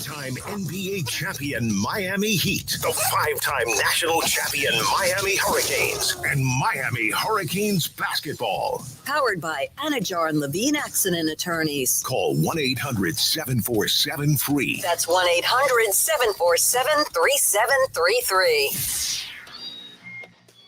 Three-time NBA champion Miami Heat, the five-time national champion Miami Hurricanes, and Miami Hurricanes basketball. Powered by Anajar and Levine Accident Attorneys. Call 1-800-747-FREE. That's 1-800-747-3733.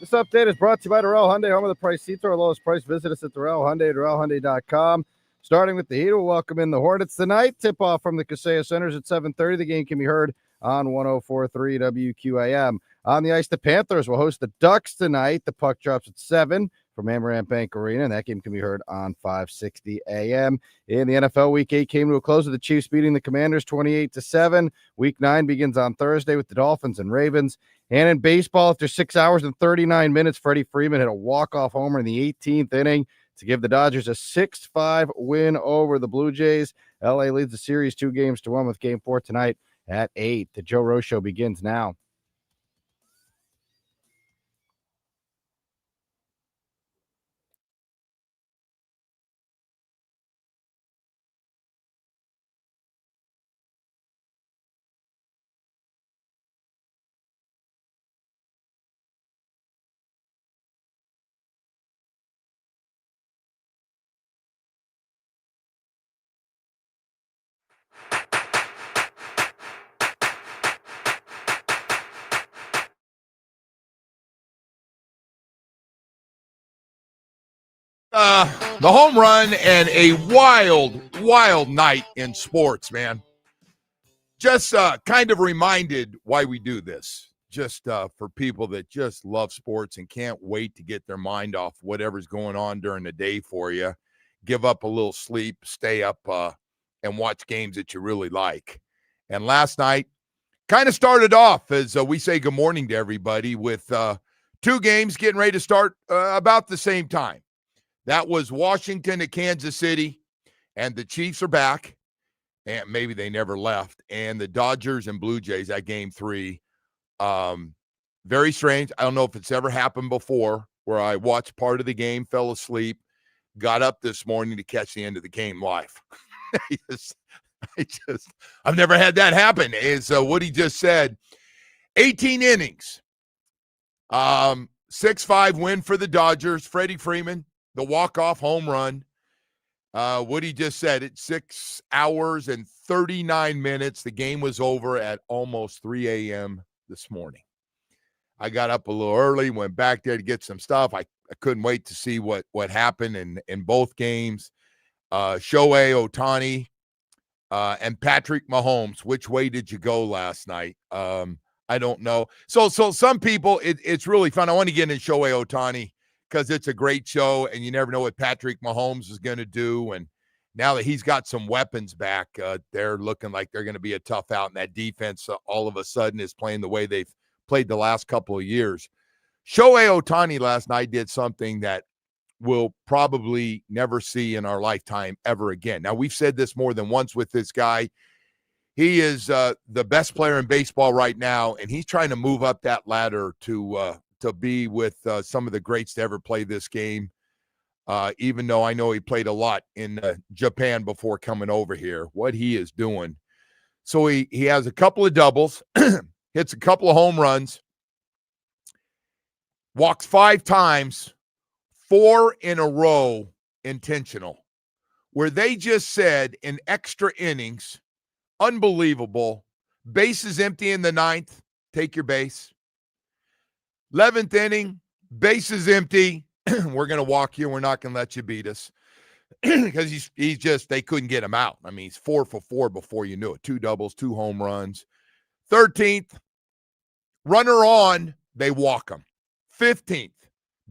This update is brought to you by Darrell Hyundai, home of the price seats, our lowest price. Visit us at Darrell Hyundai, DarrellHyundai.com. Starting with the Heat, we'll welcome in the Hornets tonight. Tip-off from the Kaseya Centers at 7:30. The game can be heard on 104.3 WQAM. On the ice, the Panthers will host the Ducks tonight. The puck drops at 7 from Amerant Bank Arena, and that game can be heard on 560 AM. In the NFL, Week 8 came to a close with the Chiefs beating the Commanders 28-7. Week 9 begins on Thursday with the Dolphins and Ravens. And in baseball, after 6 hours and 39 minutes, Freddie Freeman hit a walk-off homer in the 18th inning to give the Dodgers a 6-5 win over the Blue Jays. LA leads the series 2-1 with Game 4 tonight at 8. The Joe Rose Show begins now. The home run and a wild night in sports, man. Just kind of reminded why we do this. Just for people that just love sports and can't wait to get their mind off whatever's going on during the day for you. Give up a little sleep, stay up and watch games that you really like. And last night kind of started off as we say good morning to everybody with two games getting ready to start about the same time. That was Washington at Kansas City, and the Chiefs are back, and maybe they never left, and the Dodgers and Blue Jays at Game 3. Very strange. I don't know if it's ever happened before where I watched part of the game, fell asleep, got up this morning to catch the end of the game live. I've never had that happen. And so what he just said, 18 innings, 6-5 win for the Dodgers. Freddie Freeman, the walk-off home run. What he just said, it's 6 hours and 39 minutes. The game was over at almost 3 a.m. this morning. I got up a little early, went back there to get some stuff. I couldn't wait to see what happened in both games. Shohei Ohtani and Patrick Mahomes. Which way did you go last night? I don't know. So some people, it's really fun. I want to get into Shohei Ohtani because it's a great show, and you never know what Patrick Mahomes is going to do. And now that he's got some weapons back, they're looking like they're going to be a tough out, and that defense all of a sudden is playing the way they've played the last couple of years. Shohei Ohtani last night did something that we'll probably never see in our lifetime ever again. Now, we've said this more than once with this guy. He is the best player in baseball right now, and he's trying to move up that ladder to be with some of the greats to ever play this game, even though I know he played a lot in Japan before coming over here. What he is doing. So he has a couple of doubles, hits a couple of home runs, walks 5 times, 4 in a row intentional, where they just said in extra innings, unbelievable, bases empty in the 9th, take your base. 11th inning, bases empty. We're going to walk you. We're not going to let you beat us. Because he's just, they couldn't get him out. I mean, he's 4 for 4 before you knew it. 2 doubles, 2 home runs. 13th, runner on, they walk him. 15th,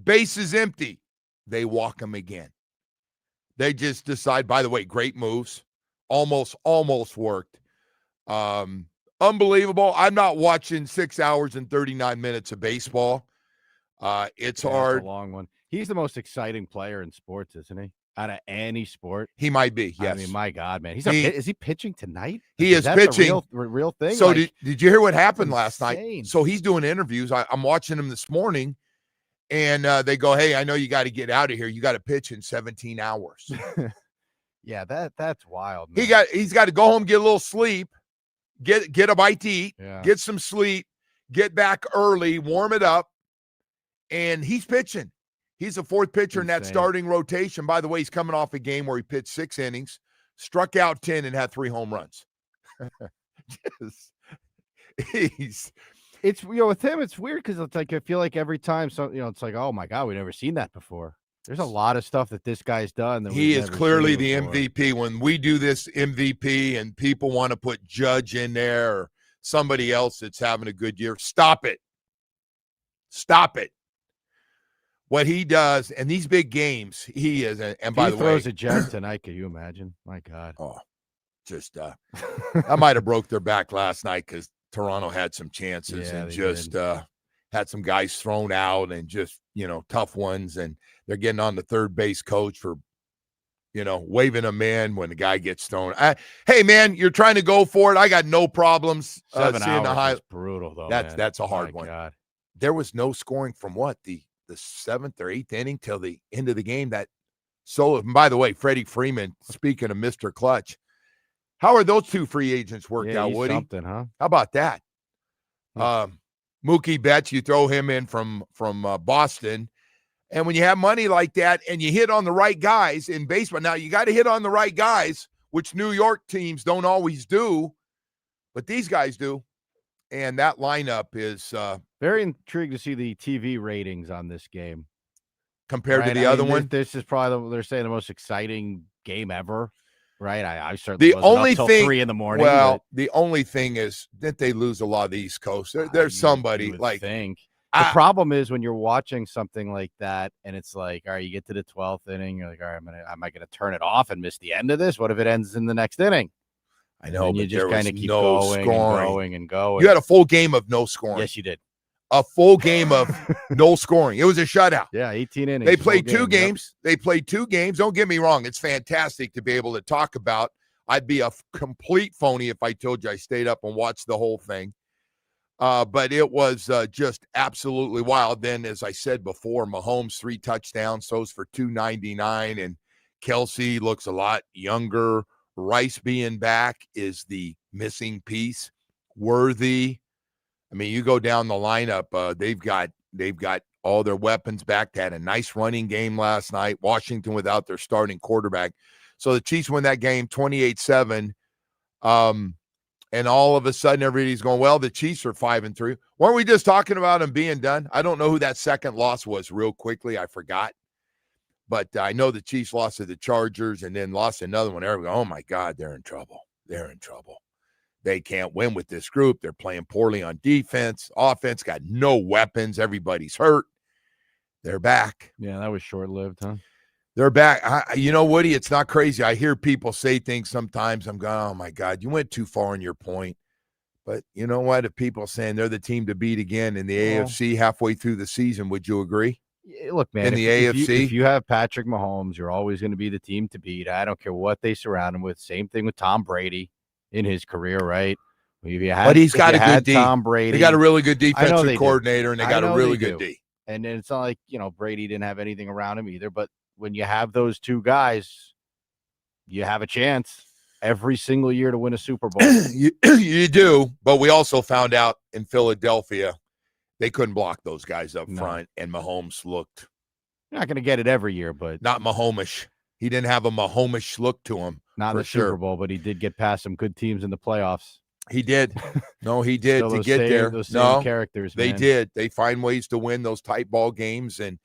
bases empty, they walk him again. They just decide, by the way, great moves. Almost worked. Unbelievable. I'm not watching 6 hours and 39 minutes of baseball. It's hard. It's a long one. He's the most exciting player in sports, isn't he? Out of any sport. He might be, yes. I mean, my God, man. Is he pitching tonight? He is pitching. A real thing? So did you hear what happened last night? So he's doing interviews. I'm watching him this morning, and they go, hey, I know you got to get out of here. You got to pitch in 17 hours. Yeah, that's wild, man. He's got to go home, get a little sleep, get a bite to eat, Yeah. get some sleep, get back early, warm it up, and he's pitching. He's the fourth pitcher in that Insane. starting rotation. By the way, he's coming off a game where he pitched 6 innings, struck out 10, and had 3 home runs. It's with him, it's weird because it's like I feel like every time it's like, oh my God, we've never seen that before. There's a lot of stuff that this guy's done. That he is clearly the before. MVP. When we do this MVP and people want to put Judge in there or somebody else that's having a good year, stop it. Stop it. What he does in these big games, he is. And by the way, throws a jet tonight. Can you imagine? My God. Oh, just I might have broke their back last night because Toronto had some chances and just had some guys thrown out and just tough ones, and they're getting on the third base coach for waving them in when the guy gets thrown. Hey man, you're trying to go for it. I got no problems. 7 seeing the hours is brutal though. That's a hard My one. God. There was no scoring from the 7th or 8th inning till the end of the game. And by the way, Freddie Freeman, speaking of Mr. Clutch, how are those 2 free agents worked out, Woody? Something, huh? How about that? Mookie Betts, you throw him in from Boston. And when you have money like that and you hit on the right guys in baseball, now you got to hit on the right guys, which New York teams don't always do, but these guys do. And that lineup is very intrigued to see the TV ratings on this game compared to the other one. This is probably they're saying the most exciting game ever, right? I certainly the only up till thing 3 a.m. Well, the only thing is that they lose a lot of the East Coast. There's somebody like think. The problem is when you're watching something like that, and it's like, all right, you get to the 12th inning, you're like, all right, am I going to turn it off and miss the end of this? What if it ends in the next inning? I know, and but you just kind of keep no going scoring. and going and going. You had a full game of no scoring. Yes, you did. A full game of no scoring. It was a shutout. Yeah, 18 innings. They played 2 games. Yep. They played 2 games. Don't get me wrong. It's fantastic to be able to talk about. I'd be a complete phony if I told you I stayed up and watched the whole thing. But it was just absolutely wild. Then, as I said before, Mahomes 3 touchdowns, throws for 299, and Kelsey looks a lot younger. Rice being back is the missing piece. Worthy. I mean, you go down the lineup, they've got all their weapons back. They had a nice running game last night. Washington without their starting quarterback. So the Chiefs win that game 28-7. And all of a sudden, everybody's going, well, the Chiefs are 5-3. Weren't we just talking about them being done? I don't know who that second loss was real quickly. I forgot. But I know the Chiefs lost to the Chargers and then lost another one. Everybody, oh, my God, they're in trouble. They're in trouble. They can't win with this group. They're playing poorly on defense. Offense got no weapons. Everybody's hurt. They're back. Yeah, that was short-lived, huh? They're back. Woody, it's not crazy. I hear people say things sometimes. I'm going, oh, my God, you went too far in your point. But you know what? If people are saying they're the team to beat again in the AFC halfway through the season, would you agree? Look, man, in the AFC, if you have Patrick Mahomes, you're always going to be the team to beat. I don't care what they surround him with. Same thing with Tom Brady in his career, right? But he's got a good D. Tom Brady. They got a really good defensive coordinator, and they got a really good D. And then it's not like, Brady didn't have anything around him either. But when you have those 2 guys, you have a chance every single year to win a Super Bowl. You do. But we also found out in Philadelphia, they couldn't block those guys up front, and Mahomes looked. You're not going to get it every year, but not Mahomish. He didn't have a Mahomish look to him. Not in the Super Bowl, but he did get past some good teams in the playoffs. He did. No, he did to get there. Those same characters, they man. did. They find ways to win those tight ball games and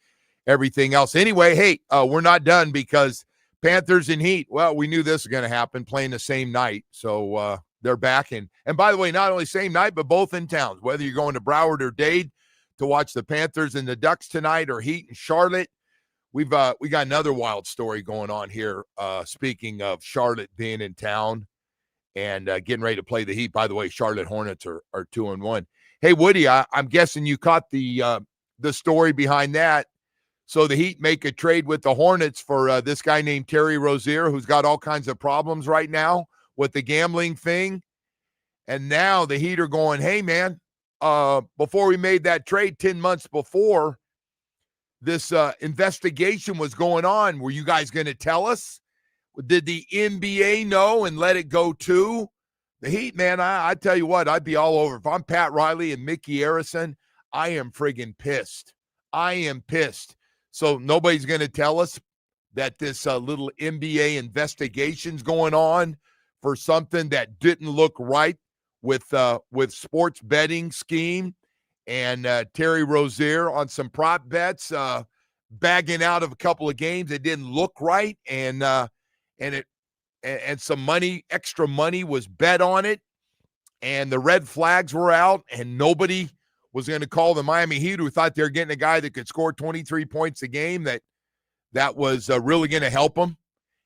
everything else. Anyway, hey, we're not done because Panthers and Heat, well, we knew this was going to happen, playing the same night. So they're back. And by the way, not only same night, but both in towns, whether you're going to Broward or Dade to watch the Panthers and the Ducks tonight or Heat and Charlotte. We got another wild story going on here. Speaking of Charlotte being in town and getting ready to play the Heat. By the way, Charlotte Hornets are 2-1. Hey, Woody, I'm guessing you caught the story behind that. So the Heat make a trade with the Hornets for this guy named Terry Rozier, who's got all kinds of problems right now with the gambling thing. And now the Heat are going, hey, man, before we made that trade 10 months before, this investigation was going on. Were you guys going to tell us? Did the NBA know and let it go too? The Heat, man, I tell you what, I'd be all over. If I'm Pat Riley and Mickey Arison, I am friggin' pissed. I am pissed. So nobody's going to tell us that this little NBA investigation's going on for something that didn't look right with sports betting scheme and Terry Rozier on some prop bets, bagging out of a couple of games that didn't look right, and some money, extra money was bet on it, and the red flags were out, and nobody was going to call the Miami Heat, who thought they were getting a guy that could score 23 points a game that was really going to help them.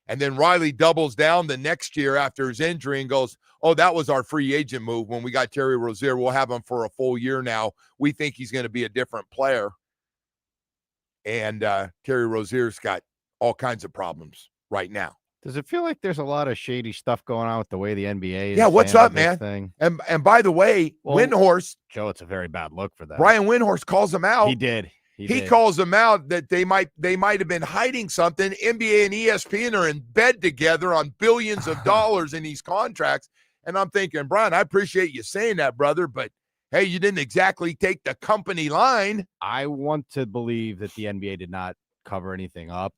And then Riley doubles down the next year after his injury and goes, oh, that was our free agent move when we got Terry Rozier. We'll have him for a full year now. We think he's going to be a different player. And Terry Rozier's got all kinds of problems right now. Does it feel like there's a lot of shady stuff going on with the way the NBA is? Yeah, what's up, this man? Thing? And by the way, Windhorst, Joe, it's a very bad look for that. Brian Windhorst calls him out. He did. He calls them out that they might have been hiding something. NBA and ESPN are in bed together on billions of dollars in these contracts. And I'm thinking, Brian, I appreciate you saying that, brother, but hey, you didn't exactly take the company line. I want to believe that the NBA did not cover anything up.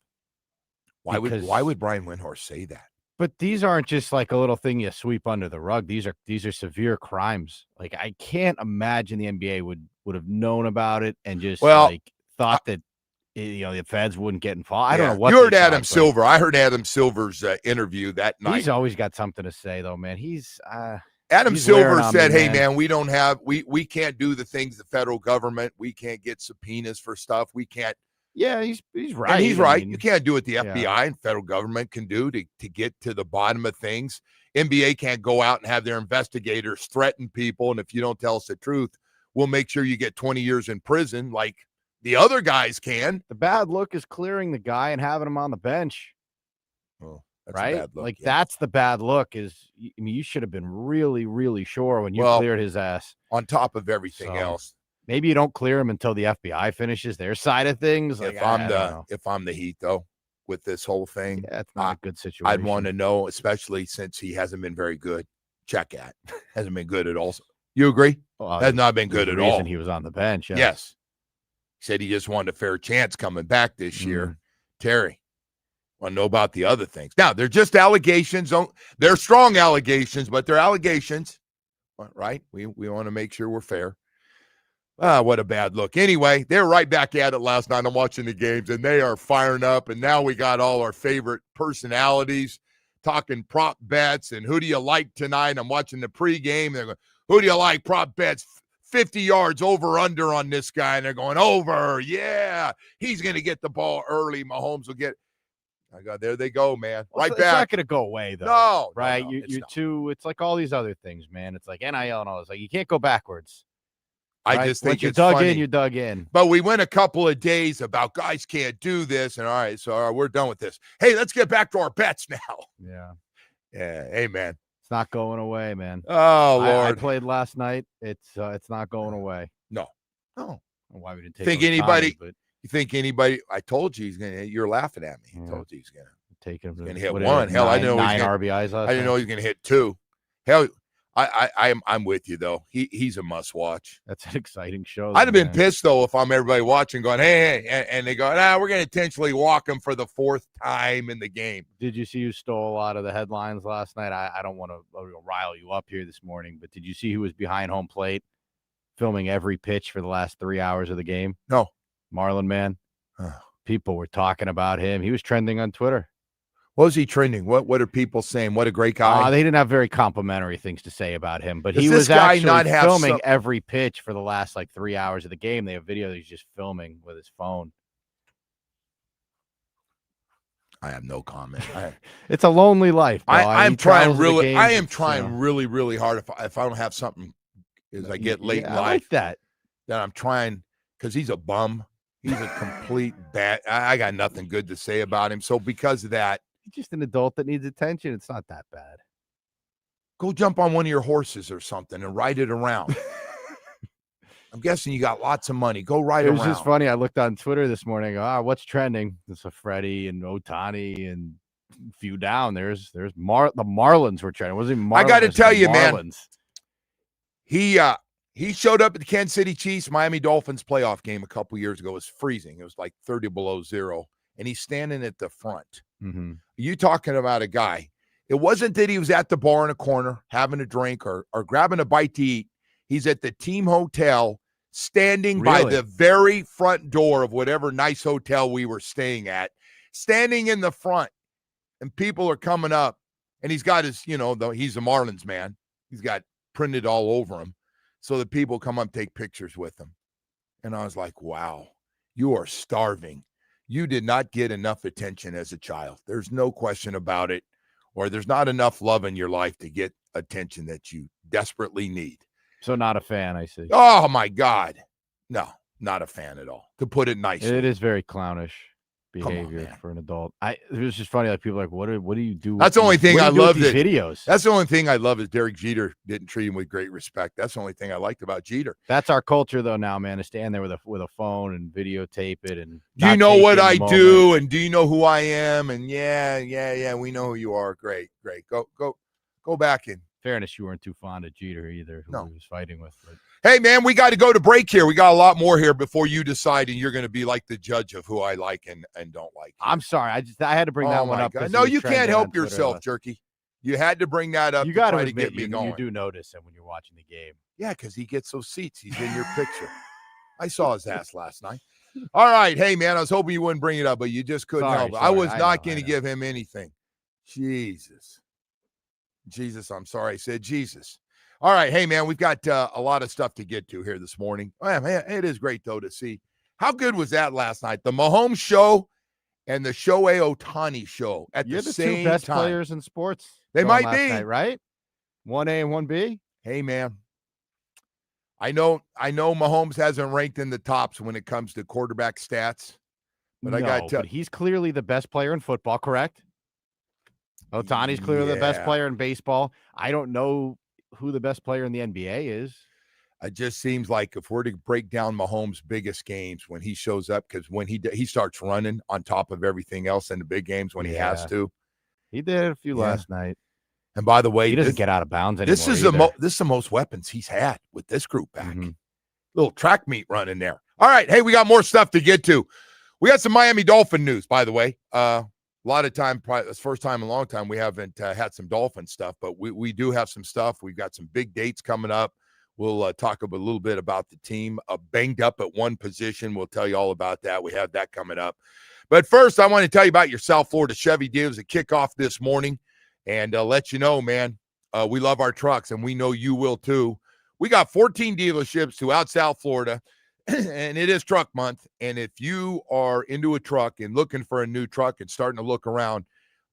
Why would Brian Windhorst say that? But these aren't just like a little thing you sweep under the rug. These are severe crimes. Like, I can't imagine the NBA would have known about it and just thought that the feds wouldn't get involved. I don't know what you heard. Adam Silver. I heard Adam Silver's interview that night. He's always got something to say, though, man. Adam Silver said, "Hey, man, we can't do the things the federal government. We can't get subpoenas for stuff. We can't." Yeah, he's right. And he's right. You can't do what the FBI and federal government can do to get to the bottom of things. NBA can't go out and have their investigators threaten people. And if you don't tell us the truth, we'll make sure you get 20 years in prison like the other guys can. The bad look is clearing the guy and having him on the bench. Oh, that's right? a bad look, that's the bad look you should have been really, really sure when you cleared his ass. On top of everything else. Maybe you don't clear him until the FBI finishes their side of things. If I'm the Heat, though, with this whole thing, it's not a good situation. I'd want to know, especially since he hasn't been very good. Hasn't been good at all. You agree? Well, has not been good at all. He was on the bench. Yes. He said he just wanted a fair chance coming back this year. Terry, want to know about the other things. Now, they're just allegations. They're strong allegations, but they're allegations, right? We want to make sure we're fair. What a bad look. Anyway, they're right back at it last night. I'm watching the games, and they are firing up. And now we got all our favorite personalities talking prop bets and who do you like tonight. I'm watching the pregame. They're going, who do you like prop bets? 50 yards over under on this guy. And they're going over. Yeah, he's going to get the ball early. Mahomes will get it. I go, there they go, man. Right back. It's not going to go away, though. No. Right? No, it's like all these other things, man. It's like NIL and all this. Like, you can't go backwards. I just think you it's dug funny. in, you dug in. But we went a couple of days about guys can't do this. And all right, so we're done with this. Hey, let's get back to our bets now. Yeah. Yeah. Hey, man. It's not going away, man. Oh, Lord. I played last night. It's not going away. No. Why we didn't take You think anybody, I told you he's going to, you're laughing at me. I told you he's going to take him. Going to hit one. Hell, I didn't know nine RBIs. I didn't know he was going to hit two. Hell, I'm with you though. He's a must watch. That's an exciting show. I'd have been pissed though if I'm everybody watching, going, hey, and they go, we're going to intentionally walk him for the fourth time in the game. Did you see who stole a lot of the headlines last night? I don't want to rile you up here this morning, but did you see who was behind home plate, filming every pitch for the last 3 hours of the game? No, Marlin Man. People were talking about him. He was trending on Twitter. What was he trending? What are people saying? What a great guy. They didn't have very complimentary things to say about him, but he was actually filming every pitch for the last 3 hours of the game. They have video that he's just filming with his phone. I have no comment. It's a lonely life. I am trying really, really hard. If I don't have something as I get late in life, like that I'm trying, because he's a bum. He's a complete bad. I got nothing good to say about him. So because of that, just an adult that needs attention. It's not that bad. Go jump on one of your horses or something and ride it around. I'm guessing you got lots of money. Go ride it around. It was just funny. I looked on Twitter this morning. What's trending? It's a Freddie and Ohtani and few down. There's the Marlins were trying. It wasn't even Marlins. I got to tell you, man. Marlins. He showed up at the Kansas City Chiefs Miami Dolphins playoff game a couple years ago. It was freezing. It was like 30 below zero, and he's standing at the front. Mm-hmm. You talking about a guy. It wasn't that he was at the bar in a corner having a drink or grabbing a bite to eat. He's at the team hotel, standing by the very front door of whatever nice hotel we were staying at, standing in the front, and people are coming up, and he's got his, he's a Marlins man. He's got printed all over him, so that people come up, take pictures with him. And I was like, wow, you are starving. You did not get enough attention as a child. There's no question about it. Or there's not enough love in your life to get attention that you desperately need. So not a fan, I see. Oh, my God. No, not a fan at all, to put it nicely. It is very clownish behavior for an adult. It was just funny. Like people are like, what do you do? That's the only thing I love. Videos. That's the only thing I love is Derek Jeter didn't treat him with great respect. That's the only thing I liked about Jeter. That's our culture, though. Now, man, to stand there with a phone and videotape it, and do you know what I do, and do you know who I am? And yeah, we know who you are. Great. Go back in. Fairness, you weren't too fond of Jeter either, who he was fighting with. But. Hey, man, we got to go to break here. We got a lot more here before you decide, and you're going to be like the judge of who I like and don't like. I'm sorry. I had to bring that one up. No, you can't help yourself, Jerky. You had to bring that up. You got to try to get me going. You do notice him when you're watching the game. Yeah, because he gets those seats. He's in your picture. I saw his ass last night. All right. Hey, man, I was hoping you wouldn't bring it up, but you just couldn't help it. I was not going to give him anything. Jesus, I'm sorry. I said Jesus. All right. Hey, man, we've got a lot of stuff to get to here this morning. Oh, man, it is great, though, to see. How good was that last night? The Mahomes show and the Shohei Ohtani show at the same time. You're the two best players in sports. They might be. Night, right? 1A and 1B. Hey, man. I know Mahomes hasn't ranked in the tops when it comes to quarterback stats. But I got to tell you. But he's clearly the best player in football, correct? Ohtani's clearly the best player in baseball. I don't know who the best player in the NBA is. It just seems like if we're to break down Mahomes' biggest games when he shows up, because when he starts running on top of everything else in the big games when he has to. He did a few last night. And by the way, he doesn't get out of bounds anymore. This is the most weapons he's had with this group back. Mm-hmm. Little track meet running there. All right, hey, we got more stuff to get to. We got some Miami Dolphin news, by the way. A lot of time, probably it's the first time in a long time we haven't had some Dolphin stuff, but we do have some stuff. We've got some big dates coming up. We'll talk a little bit about the team banged up at one position. We'll tell you all about that. We have that coming up. But first, I want to tell you about your South Florida Chevy dealers that kick off this morning and let you know, man, we love our trucks, and we know you will too. We got 14 dealerships throughout South Florida, and it is truck month. And if you are into a truck and looking for a new truck and starting to look around,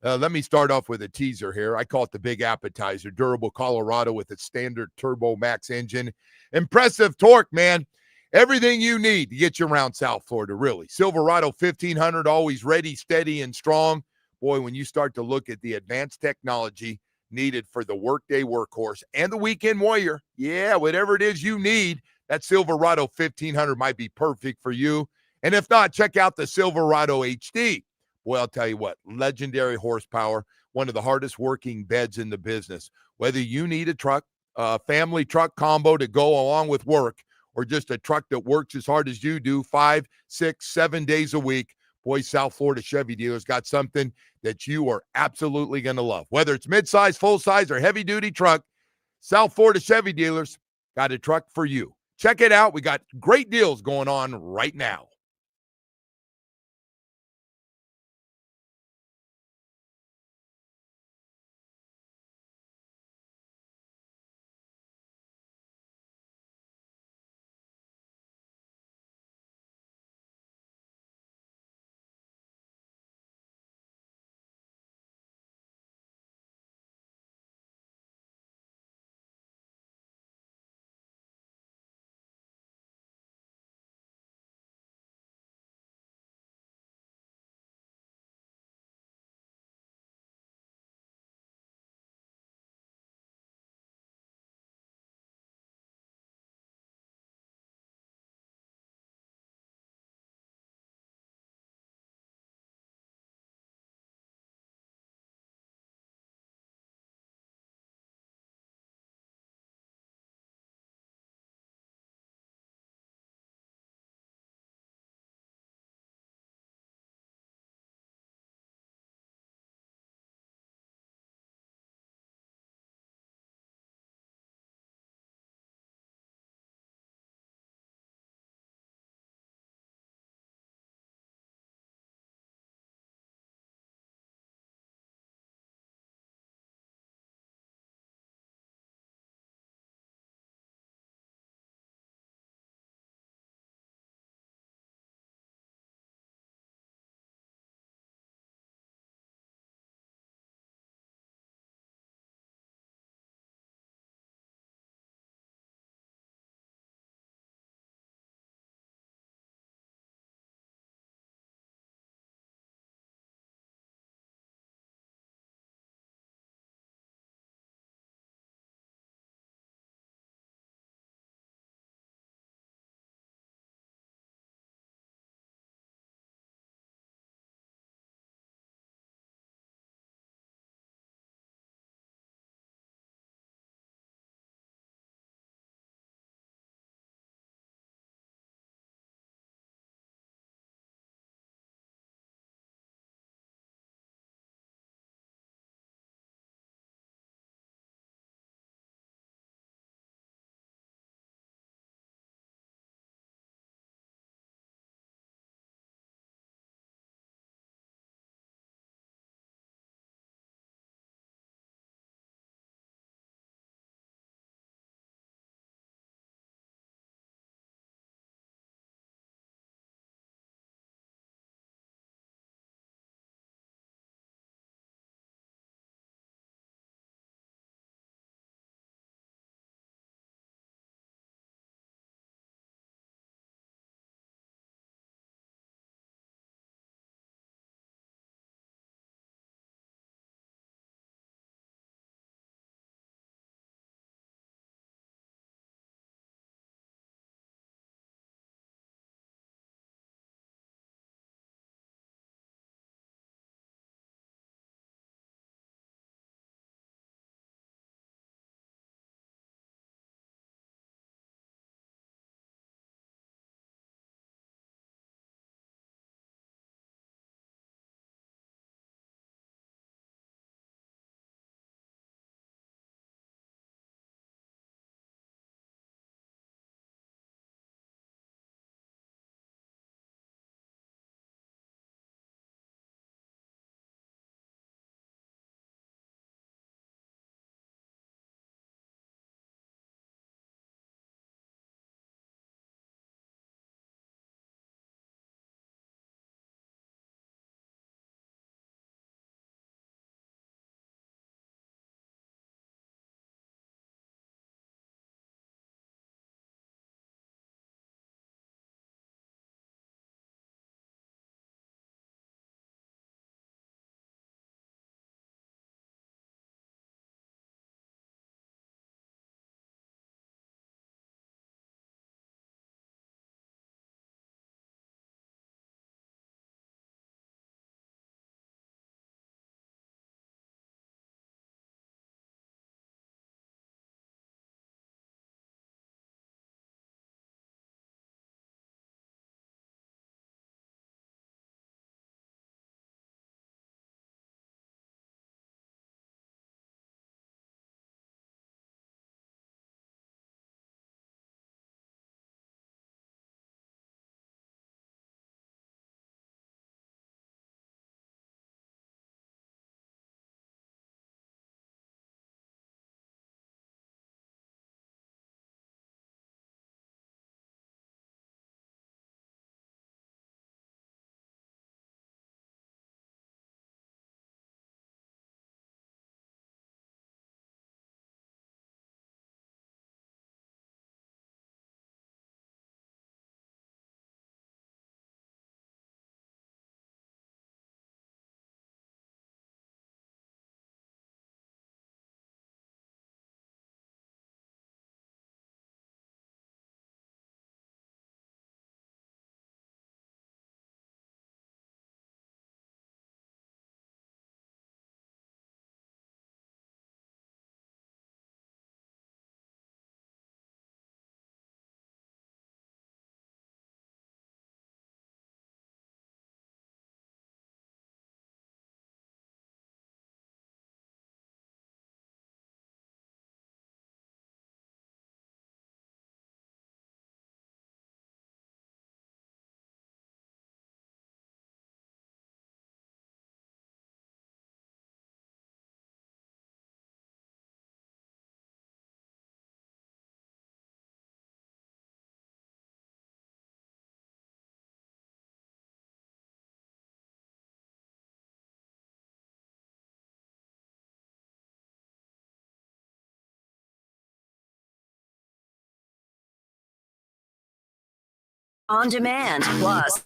let me start off with a teaser here. I call it the big appetizer. Durable Colorado with its standard Turbo Max engine. Impressive torque, man. Everything you need to get you around South Florida, really. Silverado 1500, always ready, steady, and strong. Boy, when you start to look at the advanced technology needed for the workday workhorse and the weekend warrior, whatever it is you need, that Silverado 1500 might be perfect for you. And if not, check out the Silverado HD. Boy, I'll tell you what, legendary horsepower, one of the hardest working beds in the business. Whether you need a truck, family truck combo to go along with work, or just a truck that works as hard as you do 5, 6, 7 days a week, boy, South Florida Chevy dealers got something that you are absolutely going to love. Whether it's midsize, full-size, or heavy-duty truck, South Florida Chevy dealers got a truck for you. Check it out. We got great deals going on right now. On demand, plus.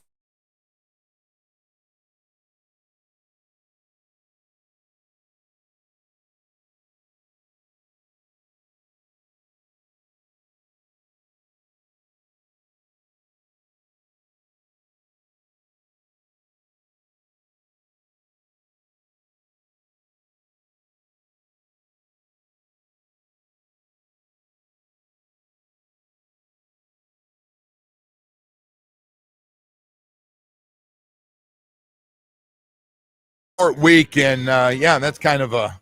Short week, and that's kind of a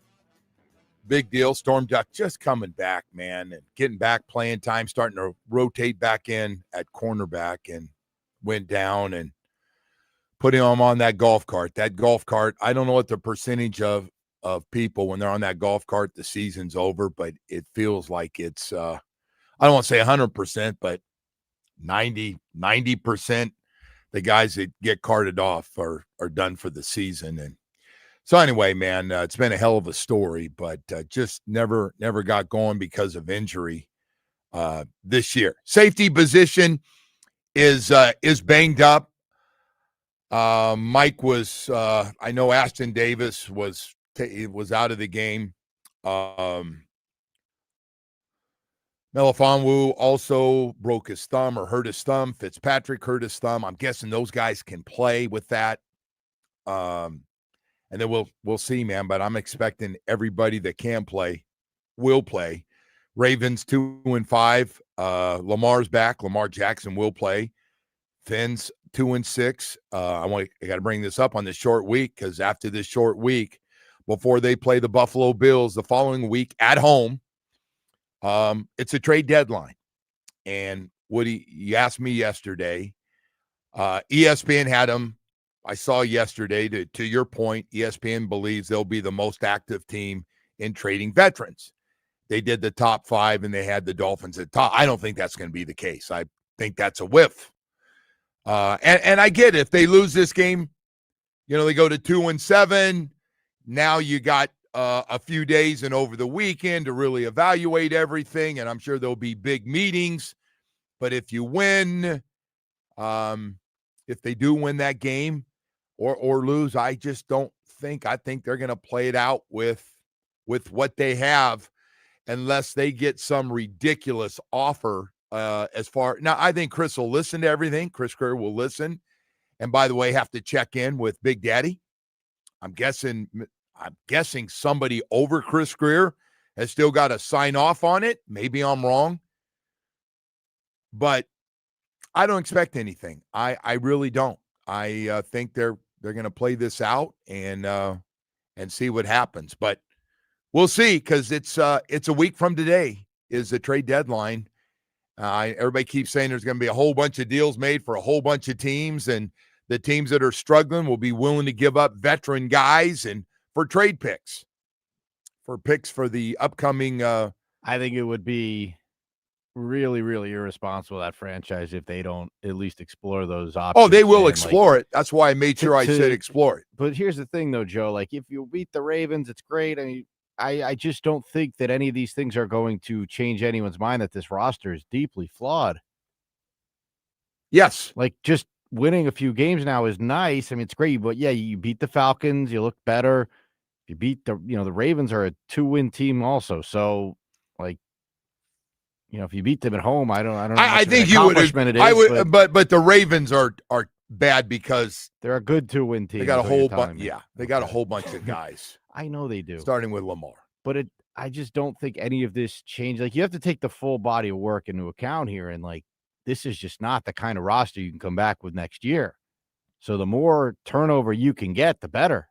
big deal. Storm Duck just coming back, man, and getting back playing time, starting to rotate back in at cornerback, and went down and putting him on that golf cart. That golf cart, I don't know what the percentage of people when they're on that golf cart, the season's over, but it feels like it's I don't want to say 100%, but 90%. The guys that get carted off are done for the season. And so anyway, man, it's been a hell of a story, but just never got going because of injury this year. Safety position is banged up. Mike was, I know Ashton Davis was out of the game. Melifonwu also broke his thumb or hurt his thumb. Fitzpatrick hurt his thumb. I'm guessing those guys can play with that. And then we'll see, man. But I'm expecting everybody that can play will play. Ravens 2-5. Lamar's back. Lamar Jackson will play. Fins 2-6. I got to bring this up on this short week because after this short week, before they play the Buffalo Bills the following week at home, it's a trade deadline. And Woody, you asked me yesterday. ESPN had them. I saw yesterday, to your point, ESPN believes they'll be the most active team in trading veterans. They did the top 5, and they had the Dolphins at top. I don't think that's going to be the case. I think that's a whiff. And I get it. If they lose this game, they go to 2-7. Now you got a few days and over the weekend to really evaluate everything, and I'm sure there'll be big meetings. But if you win, if they do win that game or lose, I just don't think. I think they're going to play it out with what they have, unless they get some ridiculous offer. Now, I think Chris will listen to everything. Chris Kerr will listen, and by the way, have to check in with Big Daddy. I'm guessing somebody over Chris Greer has still got to sign off on it. Maybe I'm wrong, but I don't expect anything. I really don't. I think they're going to play this out and see what happens. But we'll see, because it's a week from today is the trade deadline. Everybody keeps saying there's going to be a whole bunch of deals made for a whole bunch of teams, and the teams that are struggling will be willing to give up veteran guys and for trade picks, for the upcoming. I think it would be really, really irresponsible, that franchise, if they don't at least explore those options. Oh, they will explore it. That's why I made sure I said explore it. But here's the thing, though, Joe. Like, if you beat the Ravens, it's great. I mean, I just don't think that any of these things are going to change anyone's mind that this roster is deeply flawed. Yes. Like, just winning a few games now is nice. I mean, it's great. But, yeah, you beat the Falcons. You look better. You beat the Ravens are a 2-win team also. So, like, if you beat them at home, I don't know. I think you would. But the Ravens are bad because they're a good 2-win team. They got a whole bunch. Yeah, they got a whole bunch of guys. I know they do, starting with Lamar. But I just don't think any of this changed. Like, you have to take the full body of work into account here, and like, this is just not the kind of roster you can come back with next year. So the more turnover you can get, the better.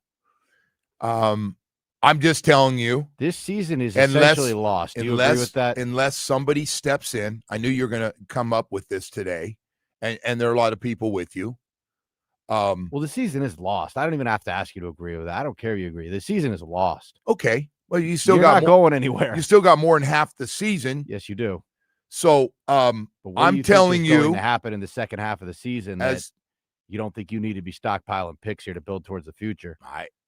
I'm just telling you, this season is essentially lost. Do you agree with that? Unless somebody steps in. I knew you were going to come up with this today, and there are a lot of people with you. Well, the season is lost. I don't even have to ask you to agree with that. I don't care if you agree. The season is lost. Okay. Well, you're not going anywhere. You still got more than half the season. Yes, you do. So I'm telling you, going to happen in the second half of the season that you don't think you need to be stockpiling picks here to build towards the future.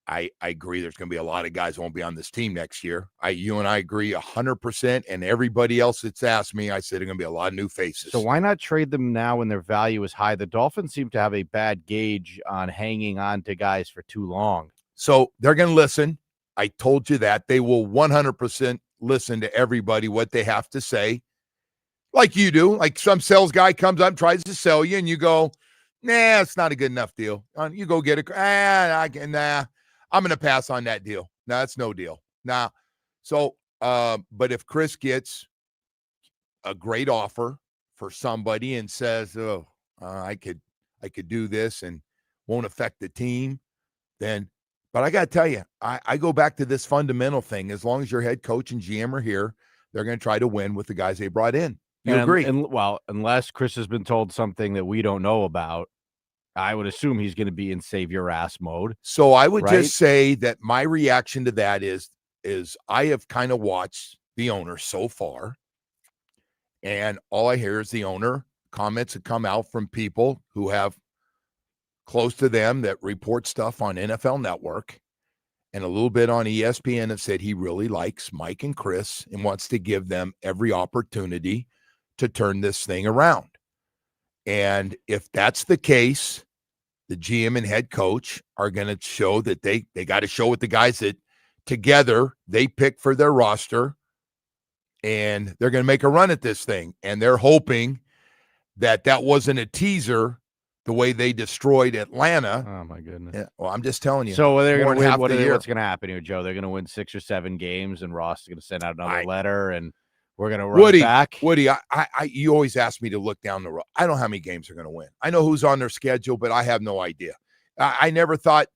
I agree there's going to be a lot of guys who won't be on this team next year. You and I agree 100%, and everybody else that's asked me, I said, there are going to be a lot of new faces. So why not trade them now when their value is high? The Dolphins seem to have a bad gauge on hanging on to guys for too long. So they're going to listen. I told you that. They will 100% listen to everybody, what they have to say, like you do. Like some sales guy comes up, tries to sell you, and you go, nah, it's not a good enough deal. You go get it. I'm going to pass on that deal. No, that's no deal. Nah. So, but if Chris gets a great offer for somebody and says, I could do this and won't affect the team, then, but I got to tell you, I go back to this fundamental thing. As long as your head coach and GM are here, they're going to try to win with the guys they brought in. You agree? Well, unless Chris has been told something that we don't know about, I would assume he's going to be in save your ass mode. So I would just say that my reaction to that is I have kind of watched the owner so far, and all I hear is the owner comments that come out from people who have close to them that report stuff on NFL Network and a little bit on ESPN have said he really likes Mike and Chris and wants to give them every opportunity to turn this thing around. And if that's the case, the GM and head coach are going to show that they got to show with the guys that together they pick for their roster, and they're going to make a run at this thing. And they're hoping that wasn't a teaser the way they destroyed Atlanta. Oh, my goodness. Yeah, well, I'm just telling you. So they're going to win. What's going to happen here, Joe? They're going to win 6 or 7 games, and Ross is going to send out another letter, and we're going to run back. Woody, you always ask me to look down the road. I don't know how many games they're going to win. I know who's on their schedule, but I have no idea. I never thought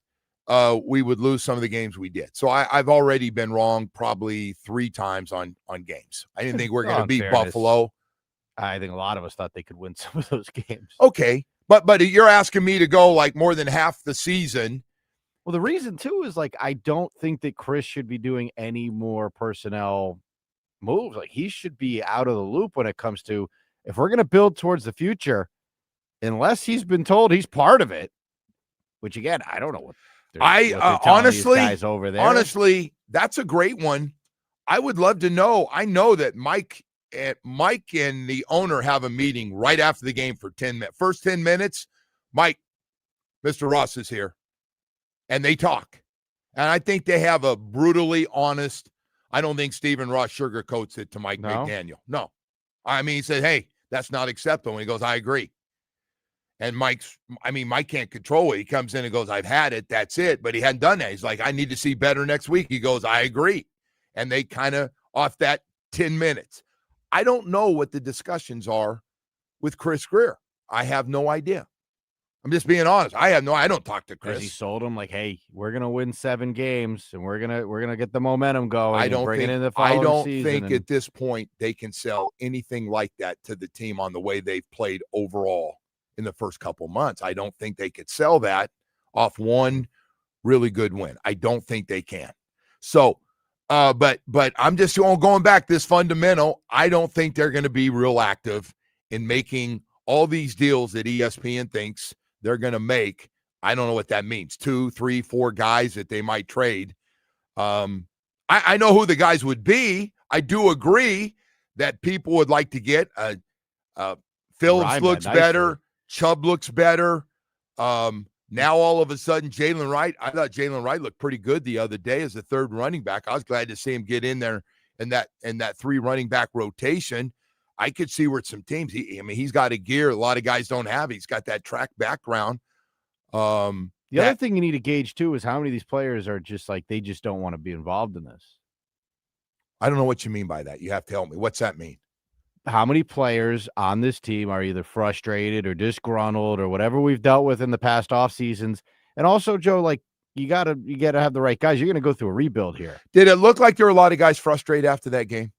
we would lose some of the games we did. So I've already been wrong probably 3 times on games. I didn't think we're going to beat Buffalo. I think a lot of us thought they could win some of those games. Okay, but you're asking me to go like more than half the season. Well, the reason, too, is like I don't think that Chris should be doing any more personnel moves. Like he should be out of the loop when it comes to if we're going to build towards the future, unless he's been told he's part of it, which again, I don't know what honestly, guys over there. Honestly, that's a great one. I would love to know. I know that Mike and the owner have a meeting right after the game for 10 minutes. First 10 minutes, Mike, Mr. Ross is here, and they talk. And I think they have a brutally honest. I don't think Stephen Ross sugarcoats it to Mike McDaniel. No. I mean, he said, hey, that's not acceptable. And he goes, I agree. And Mike can't control it. He comes in and goes, I've had it. That's it. But he hadn't done that. He's like, I need to see better next week. He goes, I agree. And they kind of off that 10 minutes. I don't know what the discussions are with Chris Greer. I have no idea. I'm just being honest. I don't talk to Chris. He sold him like, hey, we're going to win 7 games and we're going to get the momentum going. I don't think at this point they can sell anything like that to the team on the way they've played overall in the first couple months. I don't think they could sell that off one really good win. I don't think they can. So, but I'm just going back this fundamental. I don't think they're going to be real active in making all these deals that ESPN thinks they're going to make. I don't know what that means. 2, 3, 4 guys that they might trade. I know who the guys would be. I do agree that people would like to get Phillips looks better. Chubb looks better. Now all of a sudden, Jalen Wright. I thought Jalen Wright looked pretty good the other day as a third running back. I was glad to see him get in there in that 3 running back rotation. I could see where some teams. He's got a gear a lot of guys don't have. He's got that track background. The other thing you need to gauge too is how many of these players are just like they just don't want to be involved in this. I don't know what you mean by that. You have to help me. What's that mean? How many players on this team are either frustrated or disgruntled or whatever we've dealt with in the past off seasons? And also, Joe, like you gotta have the right guys. You're gonna go through a rebuild here. Did it look like there were a lot of guys frustrated after that game?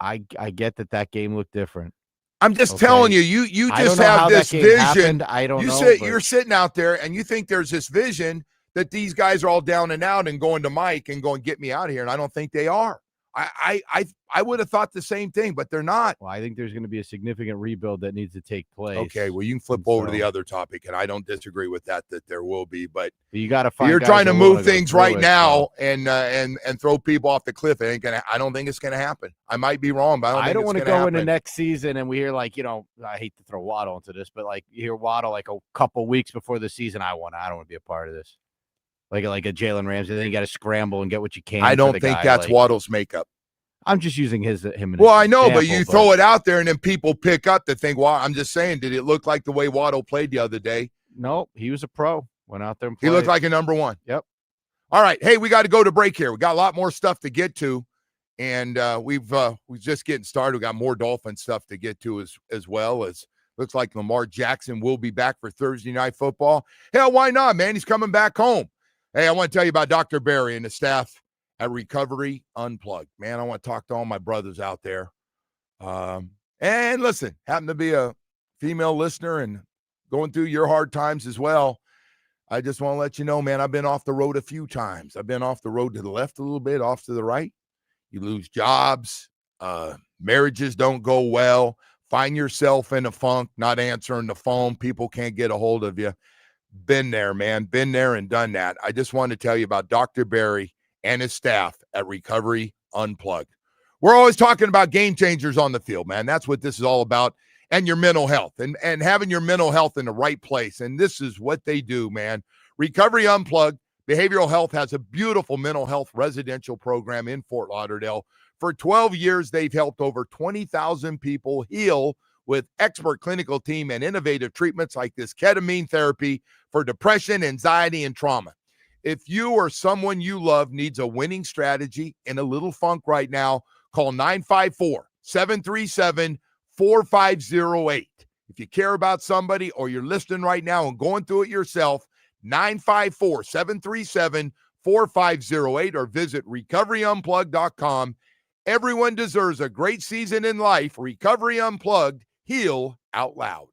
I get that game looked different. I'm just telling you, you just have this vision. I don't know. You're sitting out there and you think there's this vision that these guys are all down and out and going to Mike and going, get me out of here. And I don't think they are. I would have thought the same thing, but they're not. Well, I think there's going to be a significant rebuild that needs to take place. Okay, well, you can flip over to the other topic, and I don't disagree with that there will be, but you got to find. You're trying to move things right it, now and throw people off the cliff. It ain't gonna. I don't think it's gonna happen. I might be wrong, but I don't want to go into next season and we hear I hate to throw Waddle into this, but you hear Waddle a couple weeks before the season. I don't want to be a part of this. Like a Jalen Ramsey, then you got to scramble and get what you can. I don't think that's Waddle's makeup. I'm just using him. Well, I know, but you throw it out there and then people pick up the thing. Well, I'm just saying, did it look like the way Waddle played the other day? No, he was a pro. Went out there and played. He looked like a number one. Yep. All right. Hey, we got to go to break here. We got a lot more stuff to get to. And we're just getting started. We got more Dolphin stuff to get to as well. As looks like Lamar Jackson will be back for Thursday Night Football. Hell, why not, man? He's coming back home. Hey, I want to tell you about Dr. Barry and the staff at Recovery Unplugged. Man, I want to talk to all my brothers out there. And listen, happen to be a female listener and going through your hard times as well. I just want to let you know, man, I've been off the road a few times. I've been off the road to the left a little bit, off to the right. You lose jobs. Marriages don't go well. Find yourself in a funk, not answering the phone. People can't get a hold of you. Been there, man. Been there and done that. I just wanted to tell you about Dr. Barry and his staff at Recovery Unplugged. We're always talking about game changers on the field, man. That's what this is all about. And your mental health and having your mental health in the right place. And this is what they do, man. Recovery Unplugged Behavioral Health has a beautiful mental health residential program in Fort Lauderdale. For 12 years, they've helped over 20,000 people heal with expert clinical team and innovative treatments like this ketamine therapy for depression, anxiety, and trauma. If you or someone you love needs a winning strategy in a little funk right now, call 954-737-4508. If you care about somebody or you're listening right now and going through it yourself, 954-737-4508 or visit recoveryunplugged.com. Everyone deserves a great season in life. Recovery Unplugged. Heal out loud.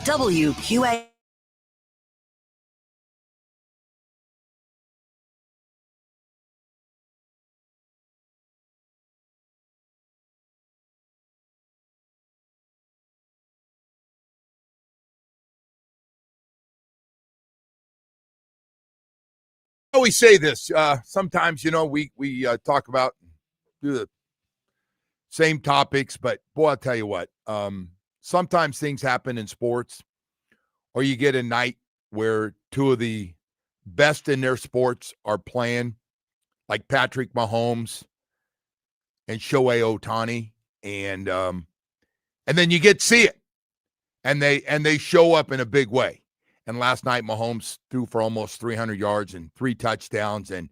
WQA. I always say this. Sometimes, we talk about do the same topics, but boy, I'll tell you what. Sometimes things happen in sports, or you get a night where two of the best in their sports are playing, like Patrick Mahomes and Shohei Ohtani, and then you get to see it, and they show up in a big way. And last night, Mahomes threw for almost 300 yards and 3 touchdowns, and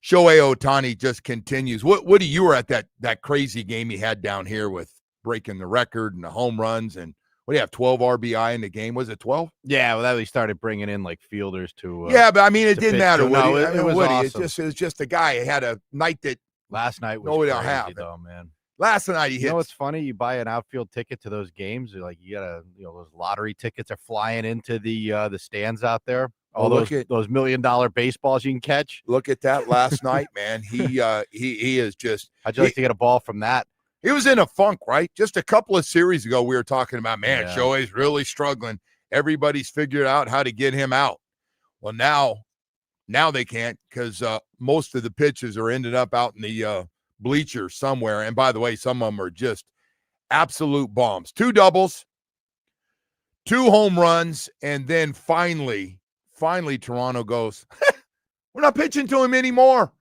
Shohei Ohtani just continues. What you were at that crazy game he had down here with breaking the record and the home runs, and what do you have, 12 RBI in the game? Was it 12? Yeah, well, that we started bringing in like fielders to. Yeah, but I mean, it didn't matter. No, it was Woody, awesome. It was just a guy. He had a night that last night was nobody crazy, have though, man. Last night he hit. You know what's funny? You buy an outfield ticket to those games, like you gotta, those lottery tickets are flying into the stands out there. All those $1 million baseballs you can catch. Look at that last night, man. He is just. How'd you like to get a ball from that? He was in a funk, right? Just a couple of series ago, we were talking about, man, Shohei's really struggling. Everybody's figured out how to get him out. Well, now they can't, because most of the pitches are ended up out in the bleachers somewhere. And by the way, some of them are just absolute bombs. 2 doubles, 2 home runs, and then finally Toronto goes, we're not pitching to him anymore.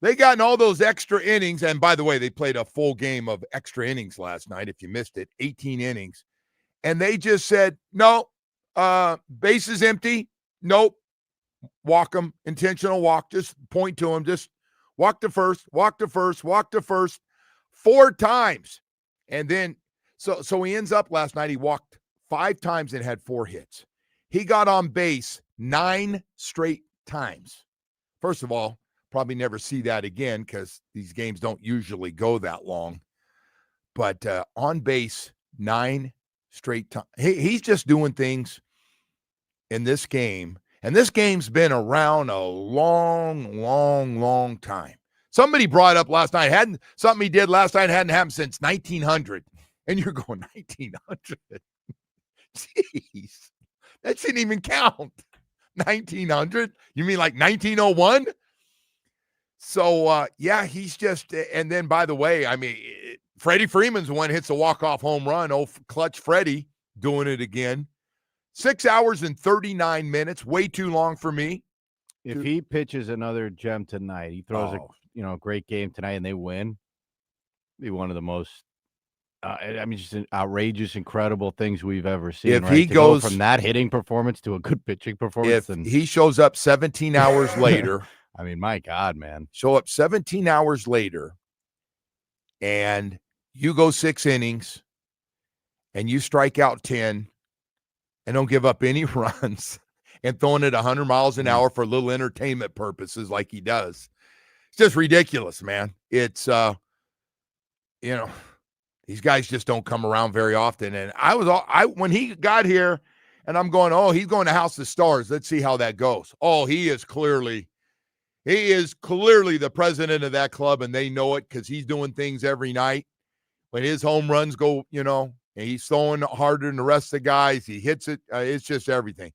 They got in all those extra innings. And by the way, they played a full game of extra innings last night. If you missed it, 18 innings. And they just said, no, base is empty. Nope. Walk him. Intentional walk. Just point to him. Just walk to first, walk to first, walk to first 4 times. And then, so he ends up last night, he walked 5 times and had 4 hits. He got on base 9 straight times. First of all, probably never see that again, because these games don't usually go that long. But on base 9 straight times. He's just doing things in this game. And this game's been around a long time. Somebody brought up last night, something he did last night hadn't happened since 1900. And you're going, 1900? Jeez, that shouldn't even count. 1900? You mean like 1901? So, he's just, and then, by the way, I mean, Freddie Freeman's the one hits a walk-off home run. Oh, clutch Freddie doing it again. 6 hours and 39 minutes, way too long for me. If he pitches another gem tonight, he throws a great game tonight, and they win, be one of the most, just outrageous, incredible things we've ever seen. If he goes from that hitting performance to a good pitching performance, if he shows up 17 hours later. I mean, my God, man. Show up 17 hours later, and you go 6 innings, and you strike out 10, and don't give up any runs, and throwing it 100 miles an hour for little entertainment purposes like he does. It's just ridiculous, man. It's, these guys just don't come around very often. And when he got here, and I'm going, he's going to House of Stars. Let's see how that goes. He is clearly the president of that club, and they know it, because he's doing things every night. When his home runs go, and he's throwing harder than the rest of the guys. He hits it. It's just everything.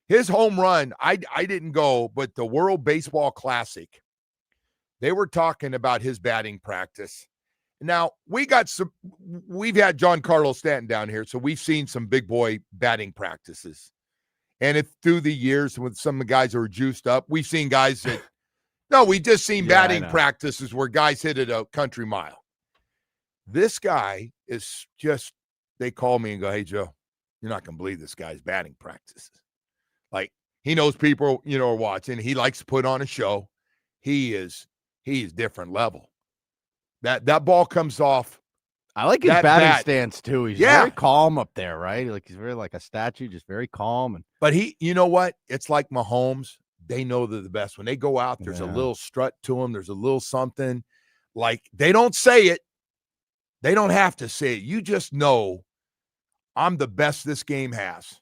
His home run, I didn't go, but the World Baseball Classic, they were talking about his batting practice. Now, we've had Giancarlo Stanton down here, so we've seen some big boy batting practices. And if through the years with some of the guys who are juiced up, we've seen guys that, we just seen batting practices where guys hit it a country mile. This guy is just, they call me and go, hey, Joe, you're not going to believe this guy's batting practices. Like, he knows people, are watching. He likes to put on a show. He is different level. That ball comes off. I like his batting stance too. He's very calm up there, right? Like, he's very like a statue, just very calm. But you know what? It's like Mahomes. They know they're the best. When they go out, there's a little strut to them. There's a little something. Like, they don't say it. They don't have to say it. You just know I'm the best this game has.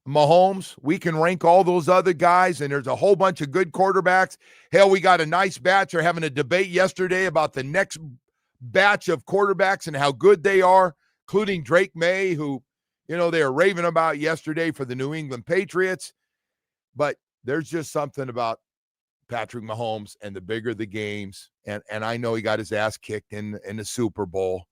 Mahomes, we can rank all those other guys, and there's a whole bunch of good quarterbacks. Hell, we got a nice batch. They're having a debate yesterday about the next batch of quarterbacks and how good they are, including Drake May, who, they were raving about yesterday for the New England Patriots. But there's just something about Patrick Mahomes and the bigger the games. And I know he got his ass kicked in the Super Bowl.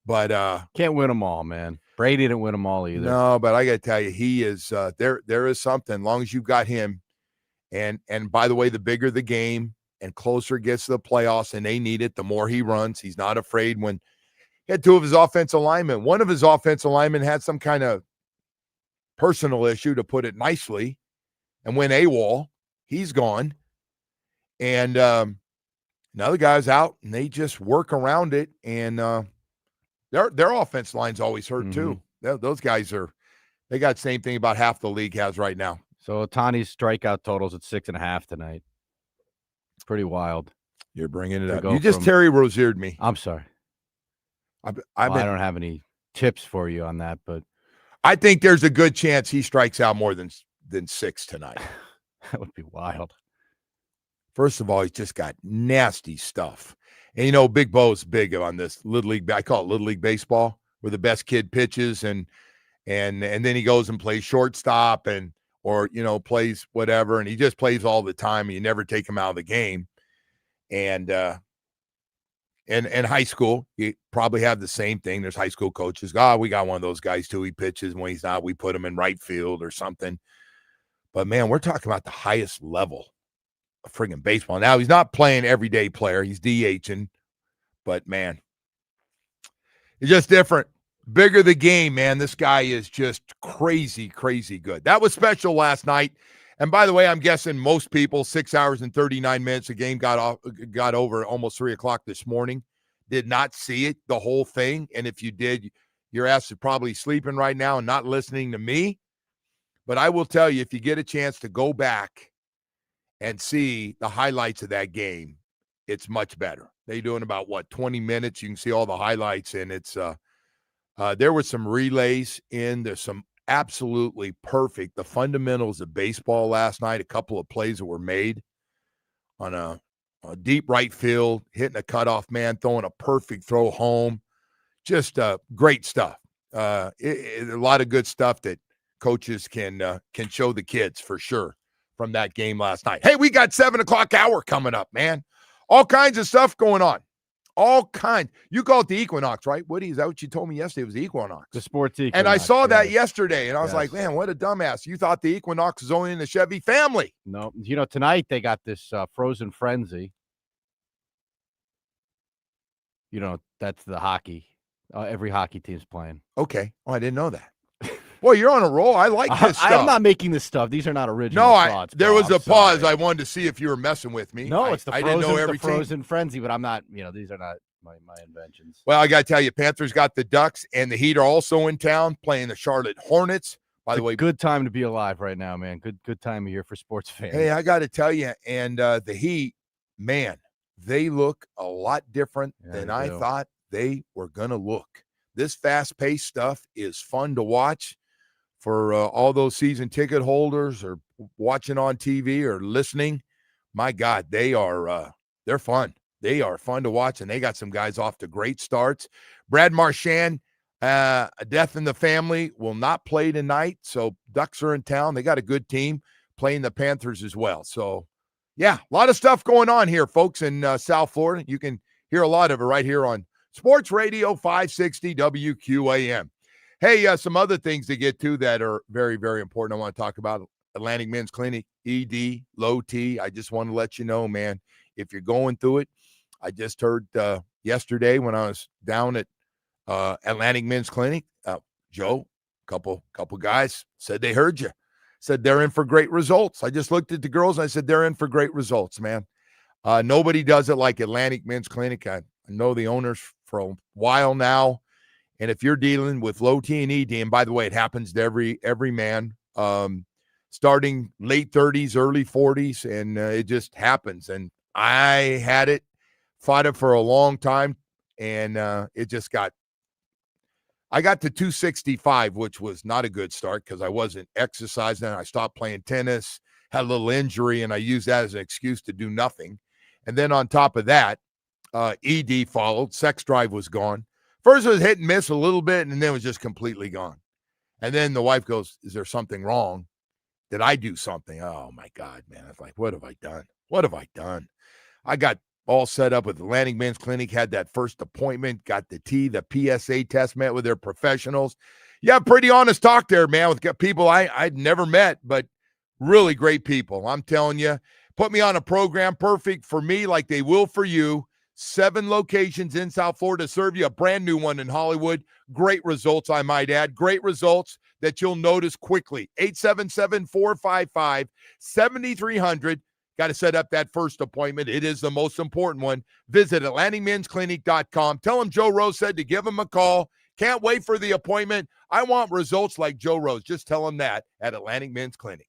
But can't win them all, man. Brady didn't win them all either. No, but I got to tell you, he is there is something. As long as you've got him, and by the way, the bigger the game and closer it gets to the playoffs, and they need it, the more he runs. He's not afraid. When he had two of his offensive linemen, one of his offensive linemen had some kind of personal issue, to put it nicely, and went AWOL. He's gone, and another guy's out, and they just work around it, and their offense line's always hurt too. Those guys they got the same thing about half the league has right now. So Otani's strikeout totals at 6.5 tonight. Pretty wild. You're bringing it up. You just Terry Roziered me. I'm sorry. I don't have any tips for you on that, but I think there's a good chance he strikes out more than 6 tonight. That would be wild. First of all, he's just got nasty stuff. And, Big Bo's big on this Little League. I call it Little League baseball, where the best kid pitches and then he goes and plays shortstop or plays whatever. And he just plays all the time. And you never take him out of the game. And in high school, you probably have the same thing. There's high school coaches. We got one of those guys too. He pitches. When he's not, we put him in right field or something. But, man, we're talking about the highest level of friggin' baseball. Now, he's not playing everyday player. He's DHing. But, man, it's just different. Bigger the game, man. This guy is just crazy, crazy good. That was special last night. And by the way, I'm guessing most people, 6 hours and 39 minutes, the game got over almost 3 o'clock this morning, did not see it, the whole thing. And if you did, your ass is probably sleeping right now and not listening to me. But I will tell you, if you get a chance to go back and see the highlights of that game, it's much better. They're doing about, 20 minutes? You can see all the highlights, and it's there were some relays in. There's some absolutely perfect. The fundamentals of baseball last night, a couple of plays that were made on a deep right field, hitting a cutoff man, throwing a perfect throw home. Just great stuff. A lot of good stuff that coaches can show the kids for sure from that game last night. Hey, we got 7 o'clock hour coming up, man. All kinds of stuff going on. All kinds. You call it the equinox, right, Woody? Is that what you told me yesterday? It was the equinox. The sports equinox. And I saw that yesterday, and I was like, man, what a dumbass. You thought the equinox was only in the Chevy family. No. Tonight they got this frozen frenzy. That's the hockey. Every hockey team's playing. Okay. Oh, I didn't know that. Boy, you're on a roll. I like this stuff. I'm not making this stuff. These are not original thoughts. There was a pause. I wanted to see if you were messing with me. No, it's I didn't know everything. The frozen frenzy, but I'm not, these are not my inventions. Well, I got to tell you, Panthers got the Ducks, and the Heat are also in town playing the Charlotte Hornets. By the way, good time to be alive right now, man. Good time of year for sports fans. Hey, I got to tell you, and the Heat, man, they look a lot different than I thought they were going to look. This fast-paced stuff is fun to watch. For all those season ticket holders or watching on TV or listening, my God, they're fun. They are fun to watch, and they got some guys off to great starts. Brad Marchand, a death in the family, will not play tonight, so Ducks are in town. They got a good team playing the Panthers as well. So, yeah, a lot of stuff going on here, folks, in South Florida. You can hear a lot of it right here on Sports Radio 560 WQAM. Hey, some other things to get to that are very, very important. I want to talk about Atlantic Men's Clinic, ED, low T. I just want to let you know, man, if you're going through it, I just heard yesterday when I was down at Atlantic Men's Clinic, Joe, couple guys said they heard you, said they're in for great results. I just looked at the girls and I said, they're in for great results, man. Nobody does it like Atlantic Men's Clinic. I know the owners for a while now. And if you're dealing with low T and ED, and by the way, it happens to every man, starting late 30s, early 40s, and it just happens. And I had it, fought it for a long time, and it just got I got to 265, which was not a good start because I wasn't exercising. I stopped playing tennis, had a little injury, and I used that as an excuse to do nothing. And then on top of that, ED followed. Sex drive was gone. First it was hit and miss a little bit, and then it was just completely gone. And then the wife goes, is there something wrong? Did I do something? Oh, my God, man. I was like, what have I done? What have I done? I got all set up with Atlantic Men's Clinic, had that first appointment, got the PSA test, met with their professionals. Yeah, pretty honest talk there, man, with people I'd never met, but really great people. I'm telling you, put me on a program perfect for me like they will for you. 7 locations in South Florida serve you, a brand new one in Hollywood. Great results, I might add. Great results that you'll notice quickly. 877-455-7300. Got to set up that first appointment. It is the most important one. Visit AtlanticMen'sClinic.com. Tell them Joe Rose said to give them a call. Can't wait for the appointment. I want results like Joe Rose. Just tell them that at Atlantic Men's Clinic.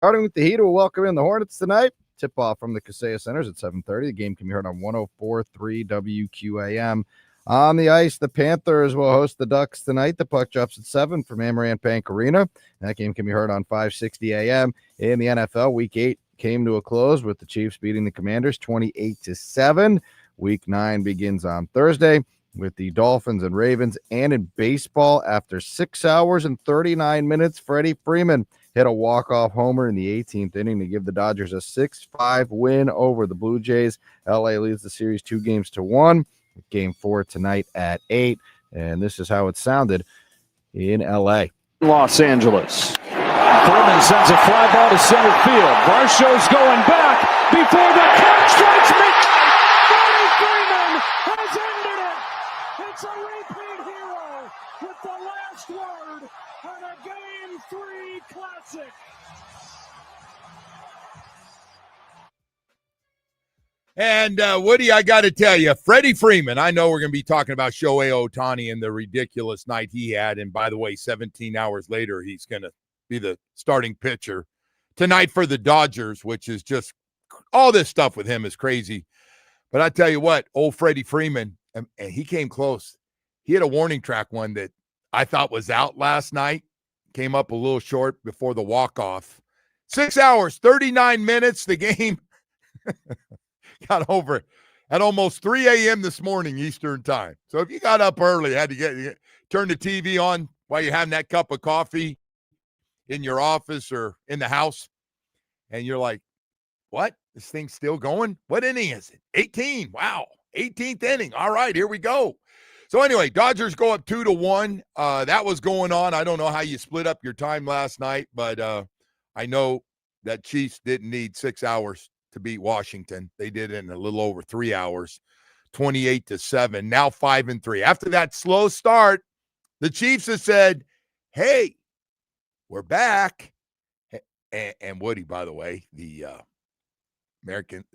Starting with the Heat, we'll welcome in the Hornets tonight. Tip-off from the Kaseya Centers at 7:30. The game can be heard on 104.3 WQAM. On the ice, the Panthers will host the Ducks tonight. The puck drops at 7 from Amarant Bank Arena. That game can be heard on 560 AM. In the NFL, Week 8 came to a close with the Chiefs beating the Commanders 28-7. Week 9 begins on Thursday with the Dolphins and Ravens. And in baseball, after 6 hours and 39 minutes, Freddie Freeman hit a walk-off homer in the 18th inning to give the Dodgers a 6-5 win over the Blue Jays. LA leads the series 2-1. Game 4 tonight at 8. And this is how it sounded in LA. Los Angeles. Freeman sends a fly ball to center field. Varsho's going back before the catch strikes midnight. Freddie Freeman has ended it. It's a repeat hero with the last word on a Game 3 classic. And Woody, I got to tell you, Freddie Freeman, I know we're going to be talking about Shohei Ohtani and the ridiculous night he had. And by the way, 17 hours later, he's going to be the starting pitcher tonight for the Dodgers, which is just all this stuff with him is crazy. But I tell you what, old Freddie Freeman, and he came close. He had a warning track one that I thought was out last night, came up a little short before the walk-off. 6 hours, 39 minutes, the game got over at almost 3 a.m. this morning Eastern time. So if you got up early, had to turn the TV on while you're having that cup of coffee in your office or in the house, and you're like, what? This thing's still going? What inning is it? 18. Wow. 18th inning. All right, here we go. So anyway, Dodgers go up 2-1. That was going on. I don't know how you split up your time last night, but I know that Chiefs didn't need 6 hours to beat Washington. They did it in a little over 3 hours, 28-7, now 5-3. After that slow start, the Chiefs have said, hey, we're back. And Woody, by the way, the AFC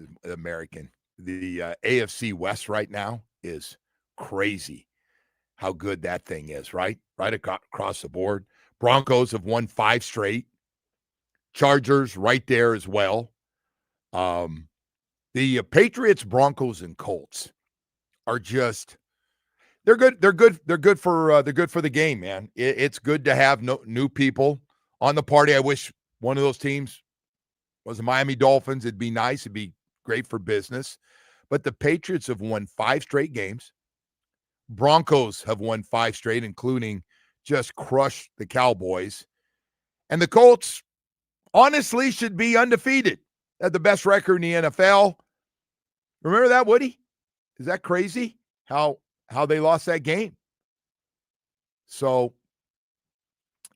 West right now is crazy how good that thing is, right? Right across the board. Broncos have won 5 straight. Chargers right there as well. The Patriots, Broncos, and Colts are just they're good. They're good for the game, man. It's good to have new people on the party. I wish one of those teams was the Miami Dolphins. It'd be nice. It'd be great for business. But the Patriots have won 5 straight games. Broncos have won 5 straight, including just crushed the Cowboys. And the Colts, honestly, should be undefeated. Had the best record in the NFL. Remember that, Woody? Is that crazy? How they lost that game? So,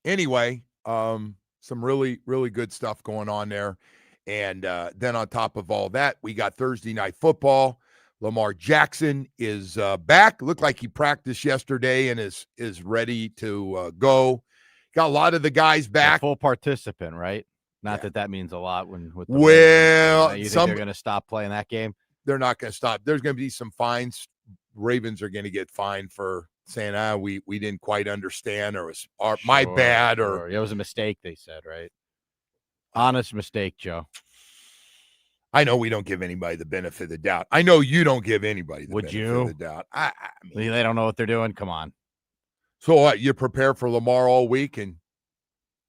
anyway, some really, really good stuff going on there. And then on top of all that, we got Thursday night football. Lamar Jackson is back. Looked like he practiced yesterday and is ready to go. Got a lot of the guys back. A full participant, right? Not that means a lot with the well, you think they're going to stop playing that game? They're not going to stop. There's going to be some fines. Ravens are going to get fined for saying, we didn't quite understand, or it was my bad, or it was a mistake, they said, right? Honest mistake, Joe. I know we don't give anybody the benefit of the doubt. I know you don't give anybody the benefit of the doubt. I mean, they don't know what they're doing. Come on. So what? You prepare for Lamar all week and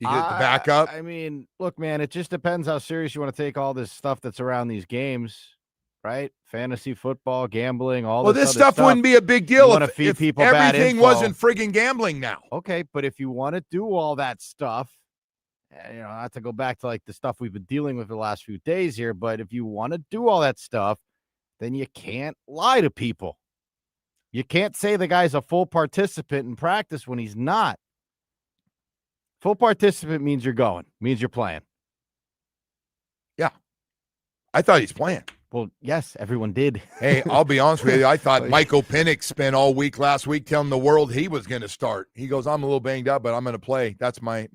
you get the backup? I mean, look, man, it just depends how serious you want to take all this stuff that's around these games, right? Fantasy football, gambling, all this stuff wouldn't be a big deal if people everything wasn't friggin' gambling now. Okay, but if you want to do all that stuff, not to go back to like the stuff we've been dealing with the last few days here, but if you want to do all that stuff, then you can't lie to people. You can't say the guy's a full participant in practice when he's not. Full participant means you're going, means you're playing. Yeah. I thought he's playing. Well, yes, everyone did. Hey, I'll be honest with you. I thought Michael Penix spent all week last week telling the world he was going to start. He goes, I'm a little banged up, but I'm going to play. That's I'm going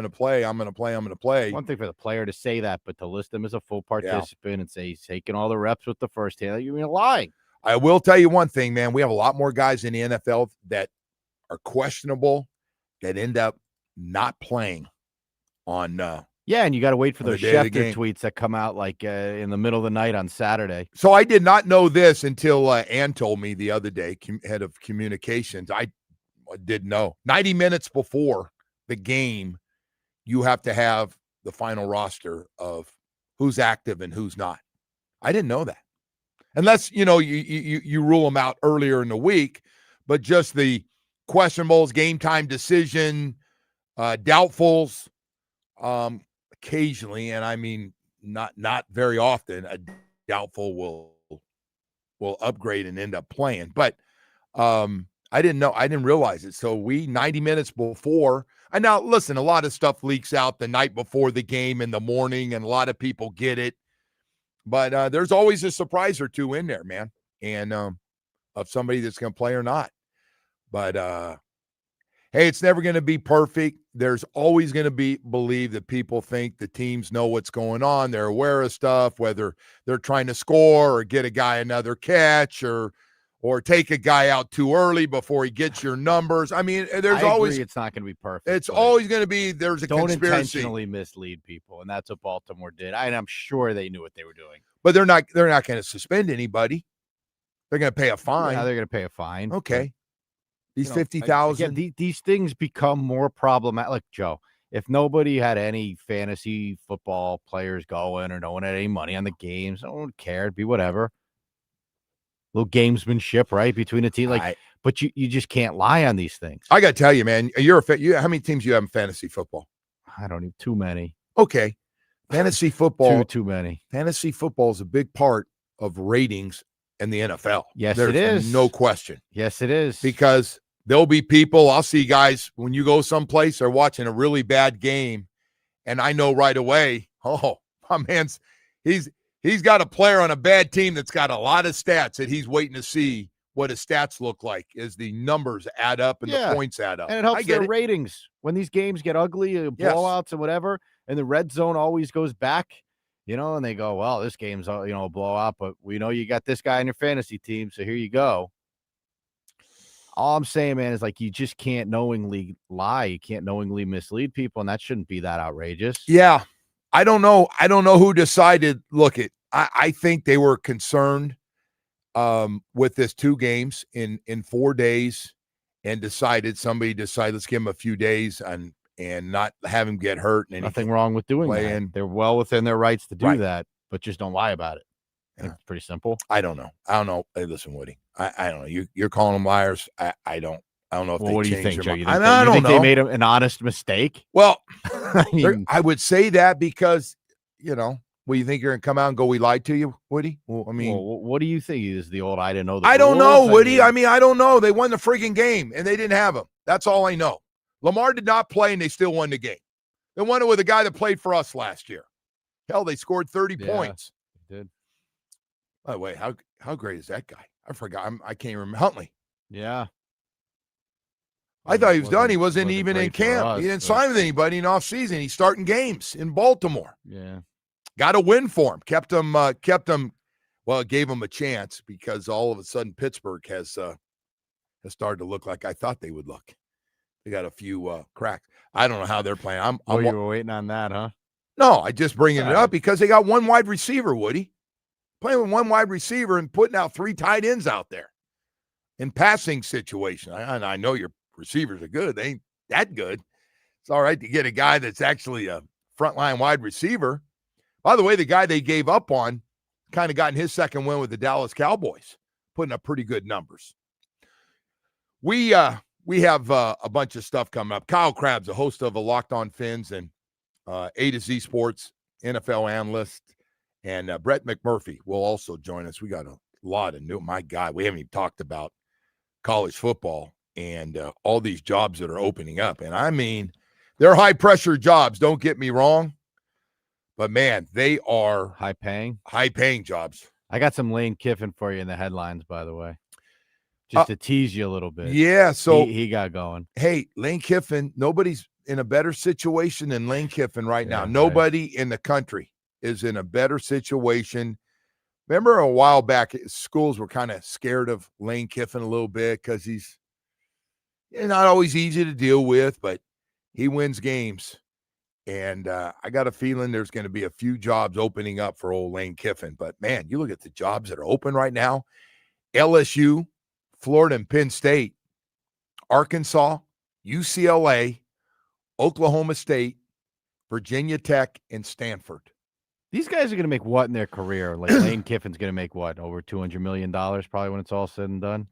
to play. I'm going to play. One thing for the player to say that, but to list him as a full participant and say he's taking all the reps with the first hand, you're lying. I will tell you one thing, man. We have a lot more guys in the NFL that are questionable that end up not playing on Yeah, and you got to wait for On the those day of the Schefter game. tweets that come out like in the middle of the night on Saturday. So I did not know this until Ann told me the other day, head of communications. I didn't know. 90 minutes before the game, you have to have the final roster of who's active and who's not. I didn't know that. Unless, you rule them out earlier in the week, but just the questionables, game time decision, doubtfuls, occasionally, and I mean not very often, a doubtful will upgrade and end up playing. But I didn't realize it. So 90 minutes before, and now listen, a lot of stuff leaks out the night before the game in the morning, and a lot of people get it. But there's always a surprise or two in there, man, and of somebody that's going to play or not. But hey, it's never going to be perfect. There's always going to believe that people think the teams know what's going on. They're aware of stuff, whether they're trying to score or get a guy another catch or take a guy out too early before he gets your numbers. I mean, there's always it's not going to be perfect. It's always going to be there's a don't conspiracy. Intentionally mislead people, and that's what Baltimore did. And I'm sure they knew what they were doing. But they're not going to suspend anybody. They're going to pay a fine. Yeah, they're going to pay a fine. Okay. These 50,000. These things become more problematic. Like, Joe, if nobody had any fantasy football players going or no one had any money on the games, no one cared. Be whatever. Little gamesmanship, right, between the team. But you just can't lie on these things. I got to tell you, man, how many teams you have in fantasy football? I don't need too many. Okay. Fantasy football. Too many. Fantasy football is a big part of ratings in the NFL. Yes, There's it is. No question. Yes, it is. Because there'll be people, I'll see guys, when you go someplace, they're watching a really bad game, and I know right away, oh, my man's, he's got a player on a bad team that's got a lot of stats that he's waiting to see what his stats look like as the numbers add up and the points add up. And it helps their ratings. When these games get ugly, blowouts and whatever, and the red zone always goes back, and they go, well, this game's, a blowout, but we know you got this guy in your fantasy team, so here you go. All I'm saying, man, is like you just can't knowingly lie. You can't knowingly mislead people, and that shouldn't be that outrageous. Yeah. I don't know who decided. Look, I think they were concerned with this 2 games in 4 days and somebody decided let's give him a few days and not have him get hurt. And nothing wrong with doing that. They're well within their rights to do that, but just don't lie about it. Yeah. It's pretty simple. I don't know. Hey, listen, Woody. I don't know. You're calling them liars. I don't know if they what do you changed think, Joe? I don't think know. They made an honest mistake? Well, I would say that because, well, you think you're going to come out and go, we lied to you, Woody? Well, I mean. Well, what do you think is the old I didn't know the I don't rules? know, Woody. I mean, I don't know. They won the freaking game, and they didn't have him. That's all I know. Lamar did not play, and they still won the game. They won it with a guy that played for us last year. Hell, they scored 30 points. They did. By the way, how great is that guy? I forgot. I can't remember. Huntley. Yeah. I thought he was done. He wasn't even in camp. He didn't sign with anybody in offseason. He's starting games in Baltimore. Yeah. Got a win for him. Kept him. Well, it gave him a chance because all of a sudden Pittsburgh has started to look like I thought they would look. They got a few cracks. I don't know how they're playing. You were waiting on that, huh? No, I just bringing it up because they got one wide receiver, Woody. Playing with one wide receiver and putting out 3 tight ends out there in passing situation. I know your receivers are good. They ain't that good. It's all right to get a guy that's actually a frontline wide receiver. By the way, the guy they gave up on kind of gotten his second win with the Dallas Cowboys, putting up pretty good numbers. We have a bunch of stuff coming up. Kyle Krabs, the host of a Locked On Fins and A to Z Sports NFL analyst, and Brett McMurphy will also join us. We got a lot of new. My God, we haven't even talked about college football and all these jobs that are opening up. And I mean, they're high pressure jobs. Don't get me wrong, but man, they are high paying jobs. I got some Lane Kiffin for you in the headlines, by the way, just to tease you a little bit. Yeah, so he got going. Hey, Lane Kiffin. Nobody's in a better situation than Lane Kiffin right now. Nobody in the country is in a better situation. Remember a while back, schools were kind of scared of Lane Kiffin a little bit because he's not always easy to deal with, but he wins games. And I got a feeling there's going to be a few jobs opening up for old Lane Kiffin. But, man, you look at the jobs that are open right now. LSU, Florida and Penn State, Arkansas, UCLA, Oklahoma State, Virginia Tech, and Stanford. These guys are going to make what in their career? Like Lane Kiffin's going to make what, over $200 million probably when it's all said and done?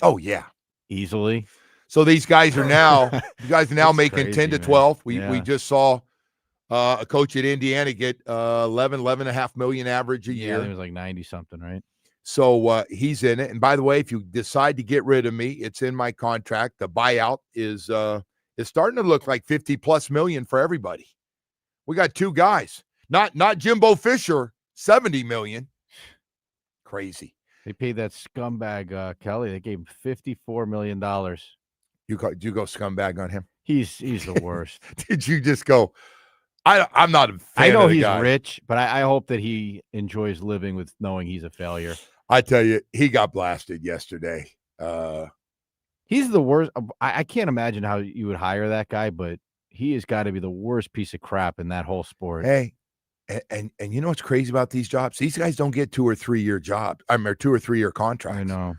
Oh, yeah. Easily. So these guys are now making crazy, 10 to man. 12. We Yeah. just saw a coach at Indiana get 11.5 million average a year. I think it was like 90 something, right? So he's in it. And by the way, if you decide to get rid of me, it's in my contract. The buyout is starting to look like 50 plus million for everybody. We got two guys, not Jimbo Fisher, 70 million. Crazy. They paid that scumbag Kelly. They gave him $54 million. You go scumbag on him? He's the worst. Did you just go? I'm not a fan. I know of the he's guy. rich, but I hope that he enjoys living with knowing he's a failure. I tell you, he got blasted yesterday. He's the worst. I can't imagine how you would hire that guy, but he has got to be the worst piece of crap in that whole sport. Hey, and you know what's crazy about these jobs? These guys don't get 2 or 3 year jobs. I mean, 2 or 3 year contracts. I know.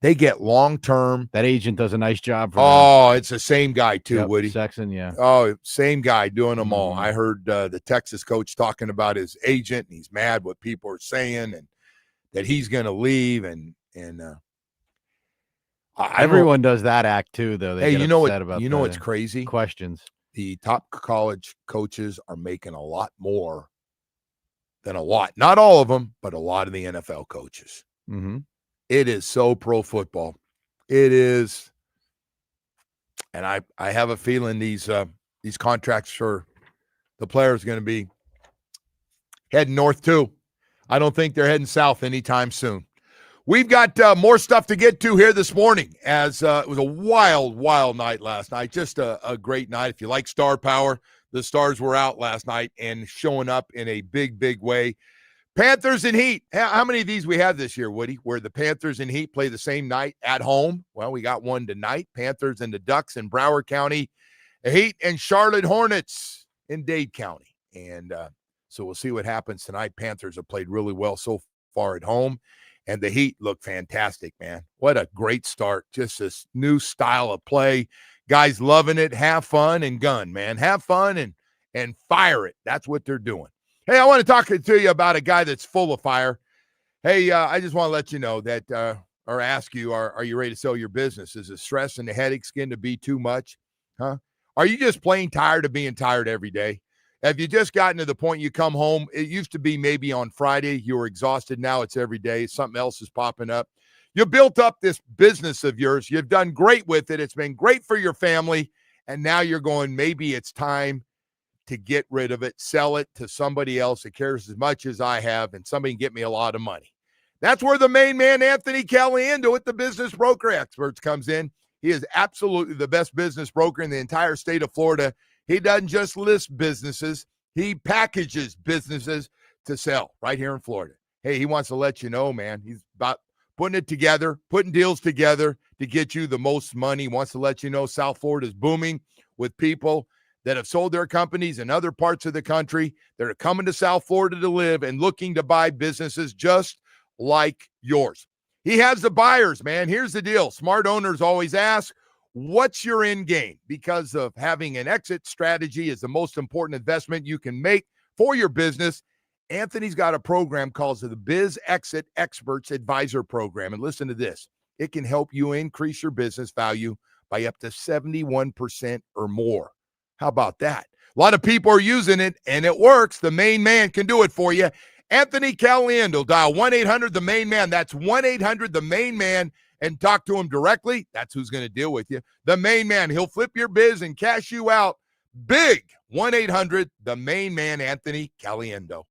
They get long term. That agent does a nice job for them. It's the same guy too, yep, Woody. Sexton, yeah. Oh, same guy doing them all. I heard the Texas coach talking about his agent, and he's mad what people are saying, and that he's going to leave. And everyone does that act too, though. They get upset about what's crazy? Questions. The top college coaches are making a lot more than a lot. Not all of them, but a lot of the NFL coaches. Mm-hmm. It is so pro football. It is. And I have a feeling these contracts for the players are going to be heading north too. I don't think they're heading south anytime soon. We've got more stuff to get to here this morning, as it was a wild, wild night last night. Just a great night. If you like star power, the Stars were out last night and showing up in a big, big way. Panthers and Heat. How many of these we have this year, Woody, where the Panthers and Heat play the same night at home? Well, we got one tonight. Panthers and the Ducks in Broward County. Heat and Charlotte Hornets in Dade County. And so we'll see what happens tonight. Panthers have played really well so far at home. And the Heat look fantastic, man. What a great start. Just this new style of play. Guys loving it. Have fun and gun, man. Have fun and fire it. That's what they're doing. Hey, I want to talk to you about a guy that's full of fire. Hey, I just want to let you know that, or ask you, are you ready to sell your business? Is the stress and the headaches going to be too much? Huh? Are you just plain tired of being tired every day? Have you just gotten to the point you come home? It used to be maybe on Friday, you were exhausted. Now it's every day. Something else is popping up. You built up this business of yours. You've done great with it. It's been great for your family. And now you're going, maybe it's time to get rid of it, sell it to somebody else that cares as much as I have, and somebody can get me a lot of money. That's where the main man, Anthony Caliendo at the Business Broker Experts, comes in. He is absolutely the best business broker in the entire state of Florida. He doesn't just list businesses. He packages businesses to sell right here in Florida. Hey, he wants to let you know, man, he's about putting it together, putting deals together to get you the most money. He wants to let you know South Florida is booming with people that have sold their companies in other parts of the country that are coming to South Florida to live and looking to buy businesses just like yours. He has the buyers, man. Here's the deal. Smart owners always ask, what's your end game? Because of having an exit strategy is the most important investment you can make for your business. Anthony's got a program called the Biz Exit Experts Advisor Program. And listen to this. It can help you increase your business value by up to 71% or more. How about that? A lot of people are using it, and it works. The main man can do it for you. Anthony Caliendo, dial 1-800-THE-MAIN-MAN. That's 1-800-THE-MAIN-MAN, and talk to him directly. That's who's going to deal with you. The main man. He'll flip your biz and cash you out big. 1-800-THE-MAIN-MAN, Anthony Caliendo.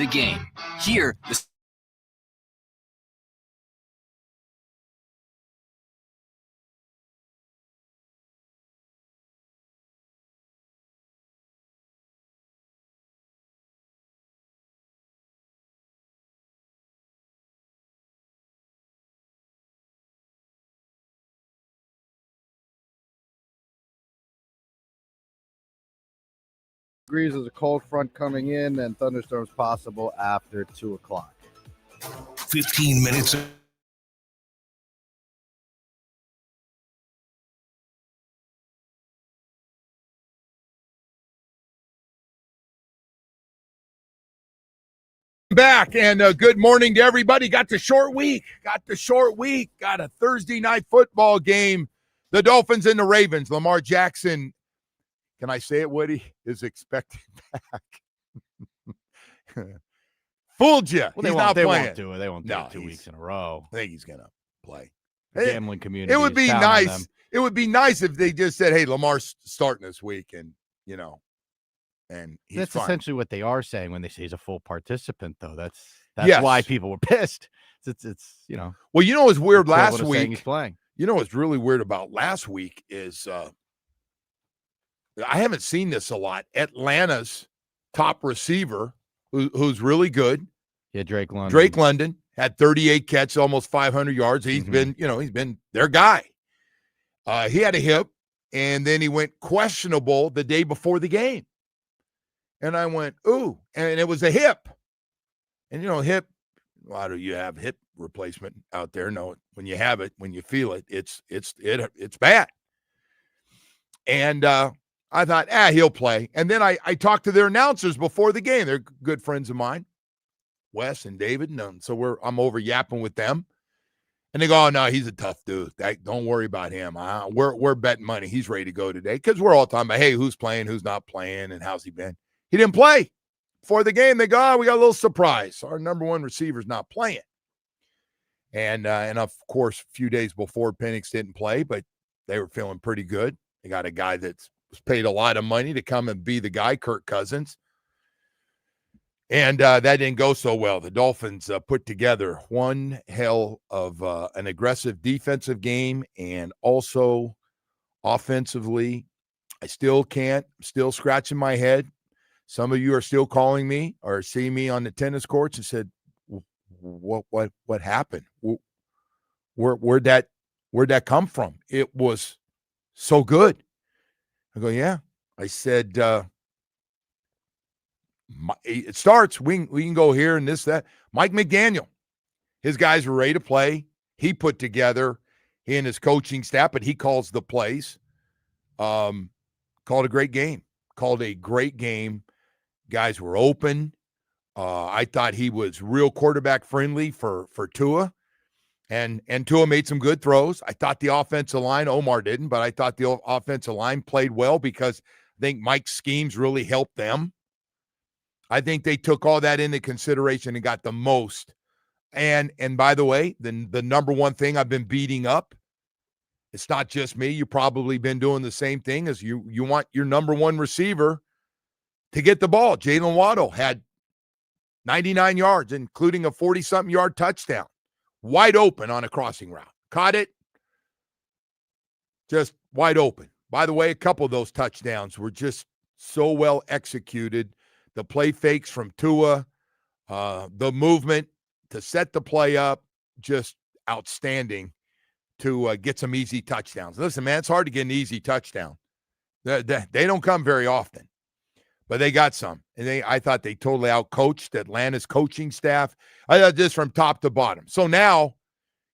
the game. Here, the Degrees as a cold front coming in, and thunderstorms possible after 2 o'clock. 15 minutes. Back and good morning to everybody. Got the short week. Got a Thursday night football game. The Dolphins and the Ravens. Lamar Jackson, can I say it, Woody, is expected back. Fooled you. Well, He's not they playing. won't do it. They won't do it 2 weeks in a row. I think he's going to play. The gambling community. It would be is down on nice. them. It would be nice if they just said, hey, Lamar's starting this week, and, you know, and he's That's fine. essentially what they are saying when they say he's a full participant, though. That's Yes. why people were pissed. It's you know. Well, you know what's weird last saying week? he's playing. You know what's really weird about last week is I haven't seen this a lot. Atlanta's top receiver, who's really good. Yeah, Drake London. Drake London had 38 catches, almost 500 yards. He's been their guy. He had a hip, and then he went questionable the day before the game. And I went, ooh, and it was a hip. And, you know, hip, why do you have hip replacement out there? No, when you have it, when you feel it, it's bad. And I thought, he'll play. And then I talked to their announcers before the game. They're good friends of mine, Wes and David. And so I'm over yapping with them. And they go, oh, no, he's a tough dude. Don't worry about him. We're betting money. He's ready to go today. Because we're all talking about, hey, who's playing, who's not playing, and how's he been? He didn't play. Before the game, they go, we got a little surprise. Our number one receiver's not playing. And of course, a few days before, Penix didn't play, but they were feeling pretty good. They got a guy that was paid a lot of money to come and be the guy, Kirk Cousins. And that didn't go so well. The Dolphins put together one hell of an aggressive defensive game, and also offensively, I'm still scratching my head. Some of you are still calling me or seeing me on the tennis courts and said, what happened? Where'd that come from? It was so good. I go, yeah. I said, it starts. We can go here and this, that. Mike McDaniel, his guys were ready to play. He put together, he and his coaching staff, but he calls the plays. Called a great game. Guys were open. I thought he was real quarterback friendly for Tua. And Tua made some good throws. I thought the offensive line, Omar didn't, but I thought the offensive line played well because I think Mike's schemes really helped them. I think they took all that into consideration and got the most. And by the way, the number one thing I've been beating up, it's not just me. You've probably been doing the same thing, as you want your number one receiver to get the ball. Jalen Waddle had 99 yards, including a 40-something yard touchdown, wide open on a crossing route. Caught it, just wide open. By the way, a couple of those touchdowns were just so well executed. The play fakes from Tua, the movement to set the play up, just outstanding to get some easy touchdowns. Listen, man, it's hard to get an easy touchdown. They don't come very often. But they got some. And I thought they totally outcoached Atlanta's coaching staff. I thought this from top to bottom. So now,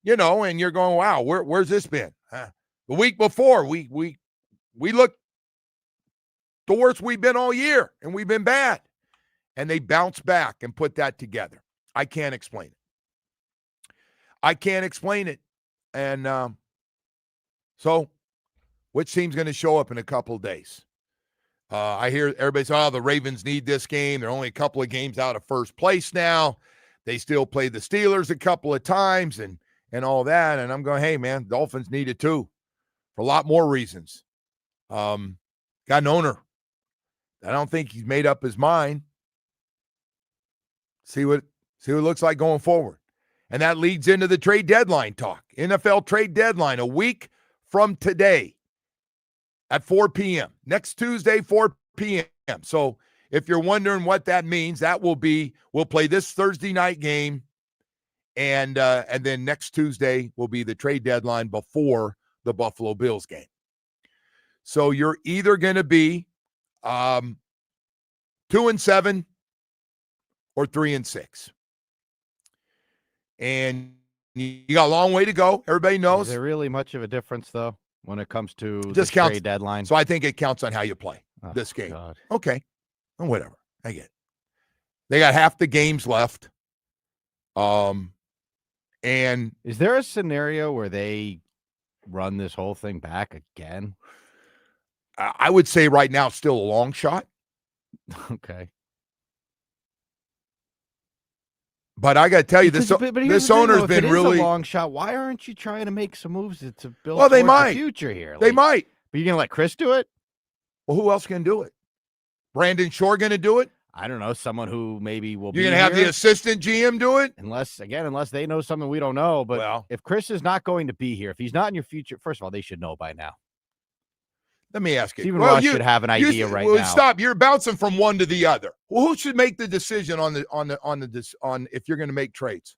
and you're going, wow, where's this been? The week before, we looked the worst we've been all year, and we've been bad. And they bounced back and put that together. I can't explain it. And so which team's going to show up in a couple of days? I hear everybody say, the Ravens need this game. They're only a couple of games out of first place now. They still play the Steelers a couple of times and all that. And I'm going, hey, man, Dolphins need it too for a lot more reasons. Got an owner. I don't think he's made up his mind. See what it looks like going forward. And that leads into the trade deadline talk. NFL trade deadline a week from today at 4 p.m. Next Tuesday, 4 p.m. So if you're wondering what that means, that will be, we'll play this Thursday night game, and then next Tuesday will be the trade deadline before the Buffalo Bills game. So you're either going to be 2-7 or 3-6. And you got a long way to go. Everybody knows. Is there really much of a difference, though, when it comes to the Just counts, trade deadline? So I think it counts on how you play this game. God. Okay. Well, whatever. I get it. They got half the games left. And is there a scenario where they run this whole thing back again? I would say right now, still a long shot. Okay. But I got to tell you, this owner's been really a long shot. Why aren't you trying to make some moves to build they towards might. the future here? They might. But you're going to let Chris do it? Well, who else can do it? Brandon Shore going to do it? I don't know. Someone who maybe will be You're going to have the assistant GM do it? Unless they know something we don't know. But well, if Chris is not going to be here, if he's not in your future, first of all, they should know by now. Let me ask you. Steven Ross should have an idea right now. Stop. You're bouncing from one to the other. Well, who should make the decision on if you're going to make trades?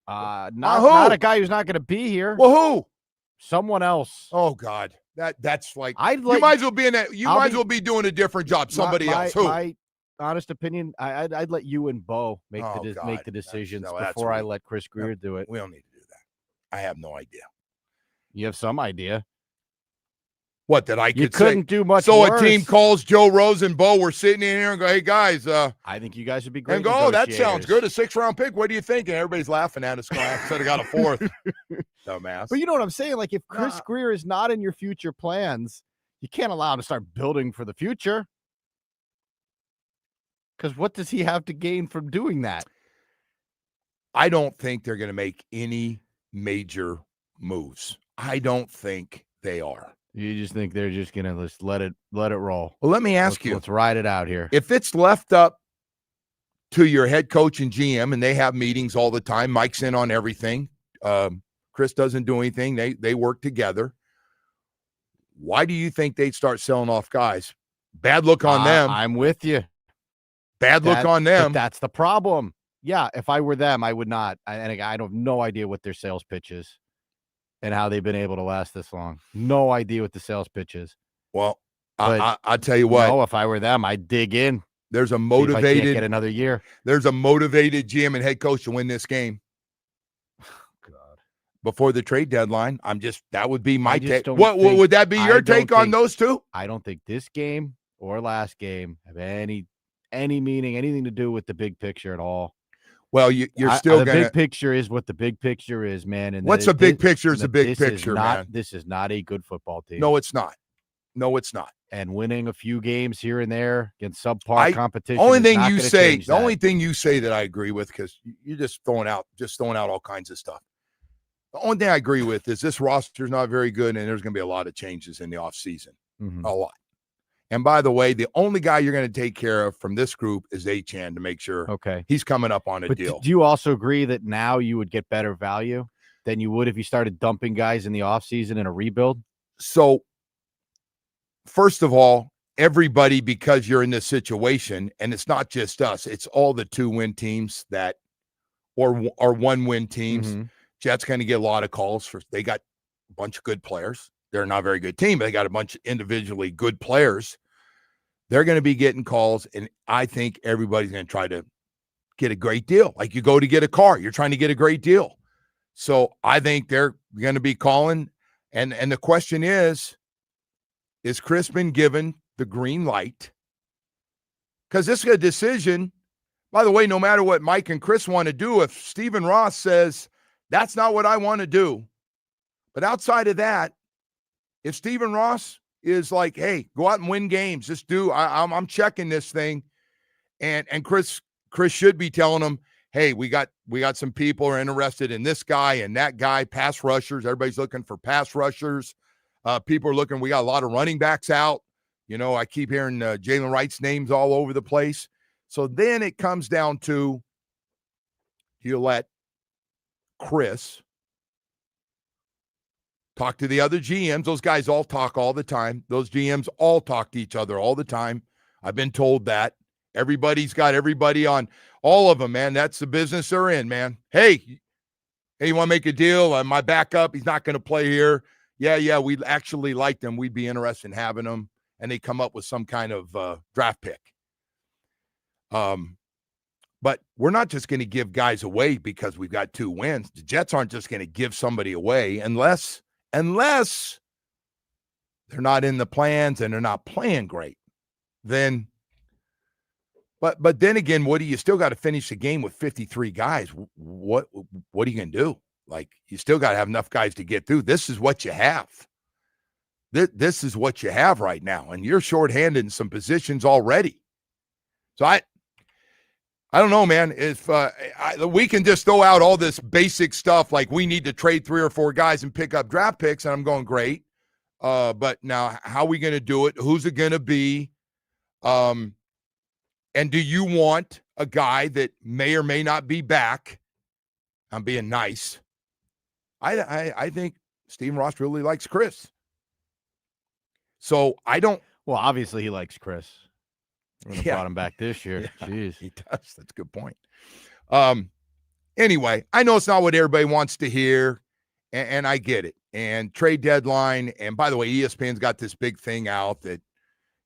Not a guy who's not going to be here. Well, who? Someone else. Oh God, that's like you might as well be in that. You might as well be doing a different job. Somebody else. Who? My honest opinion, I'd let you and Bo make the decisions before I let Chris Greer do it. We don't need to do that. I have no idea. You have some idea. What, that I could say? You couldn't do much So worse. A team calls Joe Rose and Bo. We're sitting in here and go, hey, guys. I think you guys would be great. And go, oh, that sounds good. A 6th-round pick. What do you think? And everybody's laughing at us. I said I got a 4th. Dumbass. But you know what I'm saying? Like, if Chris Greer is not in your future plans, you can't allow him to start building for the future. Because what does he have to gain from doing that? I don't think they're going to make any major moves. I don't think they are. You just think they're just going to just let it roll? Well, let me ask you. Let's ride it out here. If it's left up to your head coach and GM, and they have meetings all the time, Mike's in on everything. Chris doesn't do anything. They work together. Why do you think they'd start selling off guys? Bad look on them. I'm with you. Bad look on them. But that's the problem. Yeah, if I were them, I would not. And I have no idea what their sales pitch is and how they've been able to last this long. No idea what the sales pitch is. Well, I'll tell you what. If I were them, I'd dig in. There's a motivated. Can't get another year. There's a motivated GM and head coach to win this game. God. Before the trade deadline, that would be my take. What would that be your take on those two? I don't think this game or last game have any meaning, anything to do with the big picture at all. Well, you're still the big picture is what the big picture is, man. And what's a big picture is a big picture, man. This is not a good football team. No, it's not. No, it's not. And winning a few games here and there against subpar competition. The only thing you say that I agree with, because you're just throwing out all kinds of stuff. The only thing I agree with is this roster is not very good, and there's going to be a lot of changes in the offseason. Mm-hmm. A lot. And by the way, the only guy you're going to take care of from this group is Achan to make sure he's coming up on a deal. Do you also agree that now you would get better value than you would if you started dumping guys in the offseason in a rebuild? So, first of all, everybody, because you're in this situation, and it's not just us, it's all the 2-win teams or 1-win teams. Mm-hmm. Jets going to get a lot of calls they got a bunch of good players. They're not a very good team, but they got a bunch of individually good players. They're going to be getting calls, and I think everybody's going to try to get a great deal. Like you go to get a car, you're trying to get a great deal. So I think they're going to be calling, and the question is Chris been given the green light? Because this is a decision. By the way, no matter what Mike and Chris want to do, if Stephen Ross says, that's not what I want to do. But outside of that, if Stephen Ross is like, hey, go out and win games, just I'm checking this thing. And Chris should be telling them, hey, we got some people who are interested in this guy and that guy, pass rushers. Everybody's looking for pass rushers. People are looking, we got a lot of running backs out. You know, I keep hearing Jalen Wright's names all over the place. So then it comes down to, he'll let Chris talk to the other GMs. Those guys all talk all the time. Those GMs all talk to each other all the time. I've been told that. Everybody's got everybody on, all of them, man. That's the business they're in, man. Hey, you want to make a deal? My backup, he's not going to play here. Yeah, we'd actually like them. We'd be interested in having them. And they come up with some kind of draft pick. But we're not just going to give guys away because we've got 2 wins. The Jets aren't just going to give somebody away unless they're not in the plans and they're not playing great. Then, but then again, Woody, you still got to finish the game with 53 guys. What are you going to do? Like, you still got to have enough guys to get through. This is what you have. This is what you have right now, and you're shorthanded in some positions already. So I don't know, man. If we can just throw out all this basic stuff like we need to trade 3 or 4 guys and pick up draft picks, and I'm going, great. But now, how are we going to do it? Who's it going to be? And do you want a guy that may or may not be back? I'm being nice. I think Stephen Ross really likes Chris. So I don't. Well, obviously he likes Chris. We're going to brought him back this year. Yeah, Jeez. he does. That's a good point. Anyway, I know it's not what everybody wants to hear, and I get it. And trade deadline, and by the way, ESPN's got this big thing out that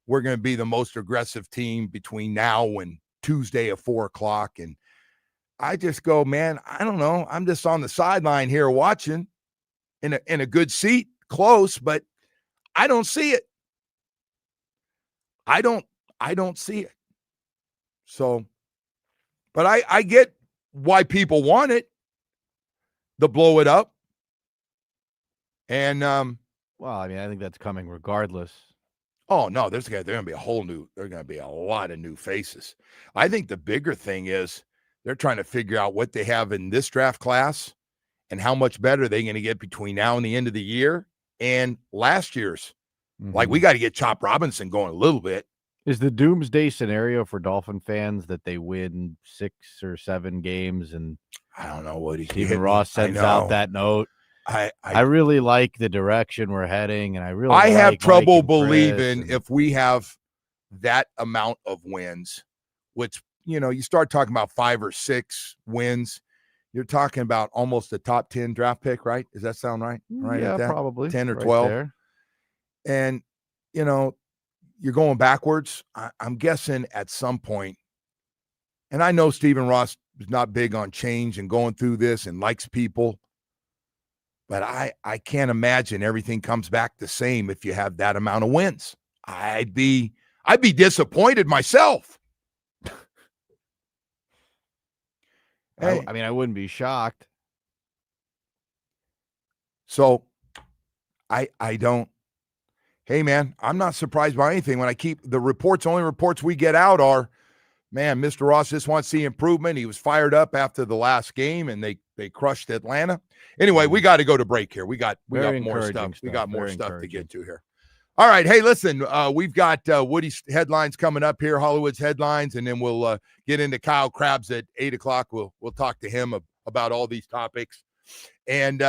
we're going to be the most aggressive team between now and Tuesday at 4:00. And I just go, man, I don't know. I'm just on the sideline here watching in a good seat, close, but I don't see it. I don't see it. So, but I get why people want it, to blow it up. And well, I mean, I think that's coming regardless. Oh no, there's going to be a lot of new faces. I think the bigger thing is they're trying to figure out what they have in this draft class and how much better they're going to get between now and the end of the year and last year's. Mm-hmm. Like, we got to get Chop Robinson going a little bit. Is the doomsday scenario for Dolphin fans that they win 6 or 7 games and I don't know what Stephen Ross sends out that note? I really like the direction we're heading, and I have trouble believing if we have that amount of wins, which, you start talking about 5 or 6 wins, you're talking about almost a top 10 draft pick, right? Does that sound right? Right? Yeah, probably 10 or 12. There. And, you're going backwards. I'm guessing at some point, and I know Stephen Ross is not big on change and going through this and likes people, but I can't imagine everything comes back the same if you have that amount of wins. I'd be disappointed myself. Hey. I mean, I wouldn't be shocked. So I don't. Hey, man, I'm not surprised by anything. When I keep the reports, only reports we get out are, man, Mr. Ross just wants to see improvement. He was fired up after the last game, and they crushed Atlanta. Anyway, we got to go to break here. We got more stuff. We got more stuff to get to here. All right. Hey, listen, we've got Woody's headlines coming up here, Hollywood's headlines, and then we'll get into Kyle Krabs at 8:00. We'll talk to him about all these topics. And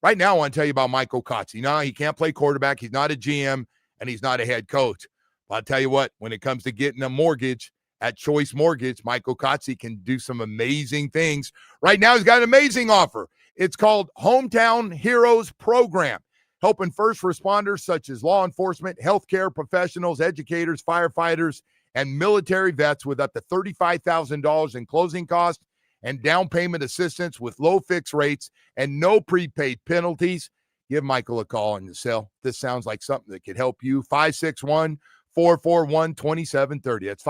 right now, I want to tell you about Michael Kotze. No, he can't play quarterback. He's not a GM, and he's not a head coach. But I'll tell you what, when it comes to getting a mortgage at Choice Mortgage, Michael Kotze can do some amazing things. Right now, he's got an amazing offer. It's called Hometown Heroes Program, helping first responders such as law enforcement, healthcare professionals, educators, firefighters, and military vets with up to $35,000 in closing costs and down payment assistance with low fixed rates and no prepaid penalties. Give Michael a call on the cell. This sounds like something that could help you. 561-441-2730. That's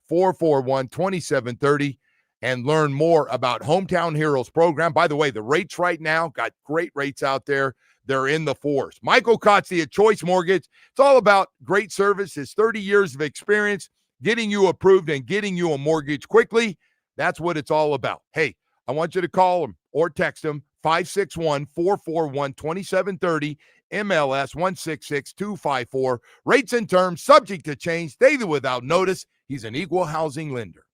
561-441-2730. And learn more about Hometown Heroes Program. By the way, the rates right now, got great rates out there. They're in the 4s. Michael Kotze at Choice Mortgage. It's all about great service. His 30 years of experience, getting you approved and getting you a mortgage quickly. That's what it's all about. Hey, I want you to call him or text him, 561-441-2730, MLS 166254. Rates and terms subject to change, daily without notice. He's an equal housing lender.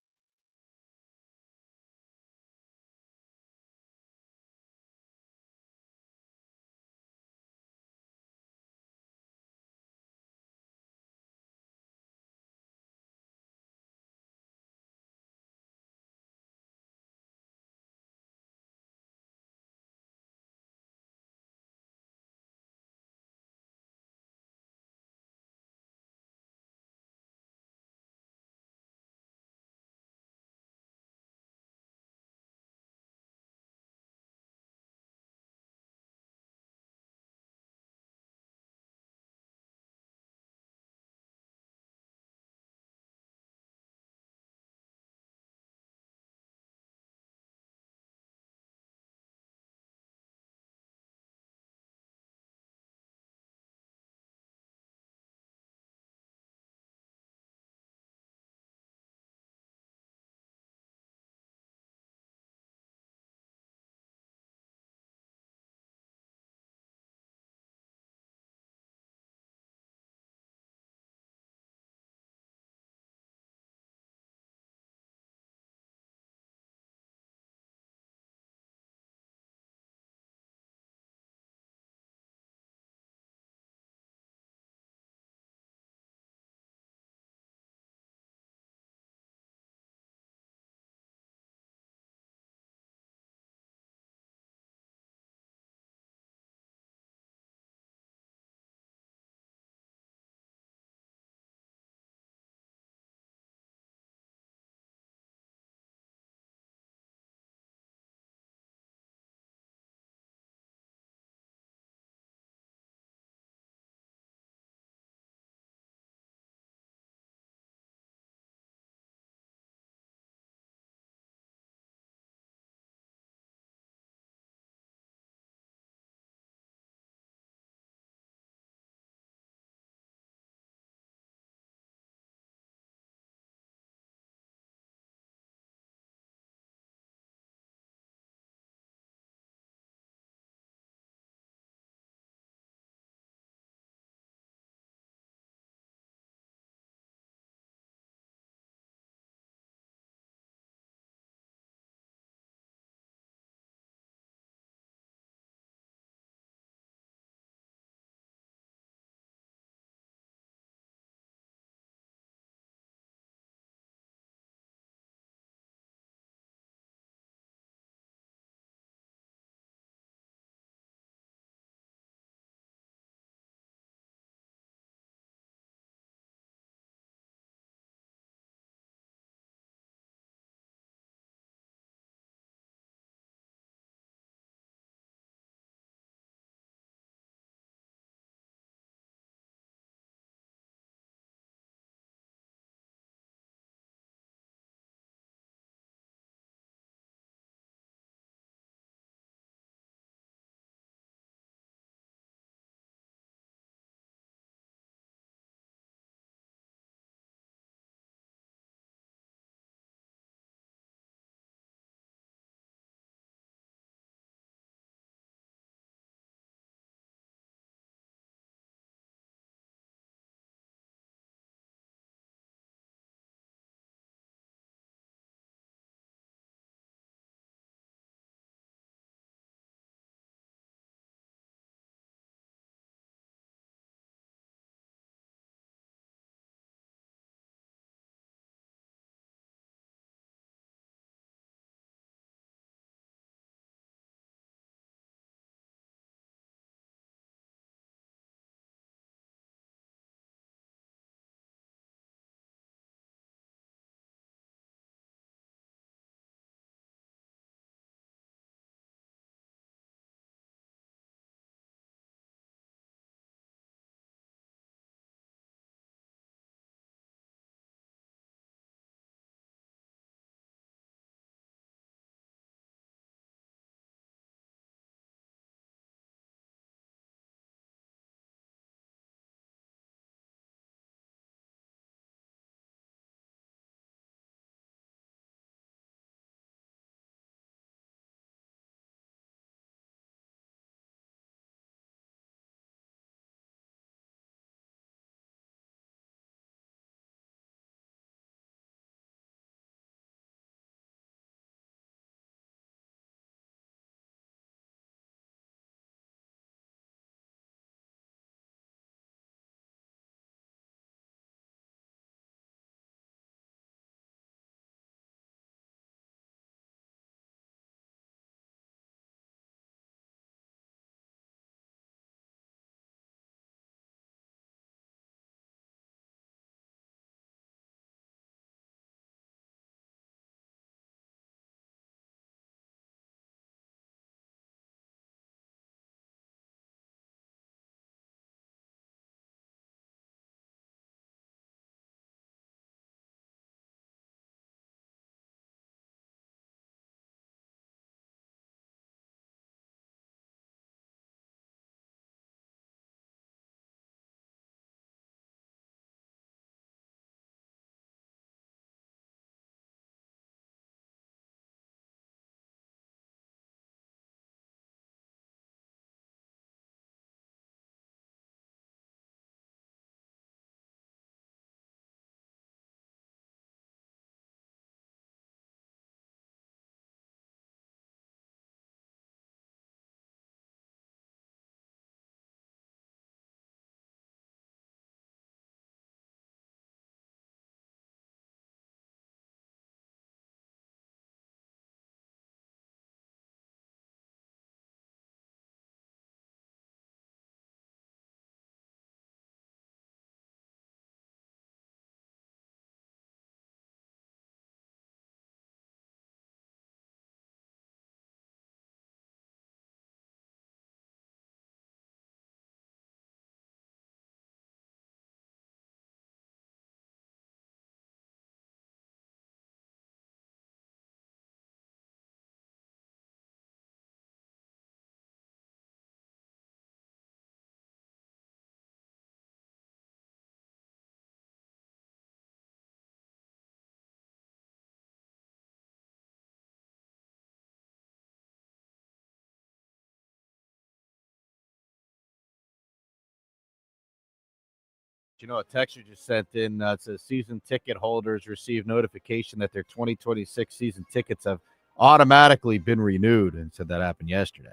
you know, a texter just sent in, it says season ticket holders receive notification that their 2026 season tickets have automatically been renewed, and said that happened yesterday.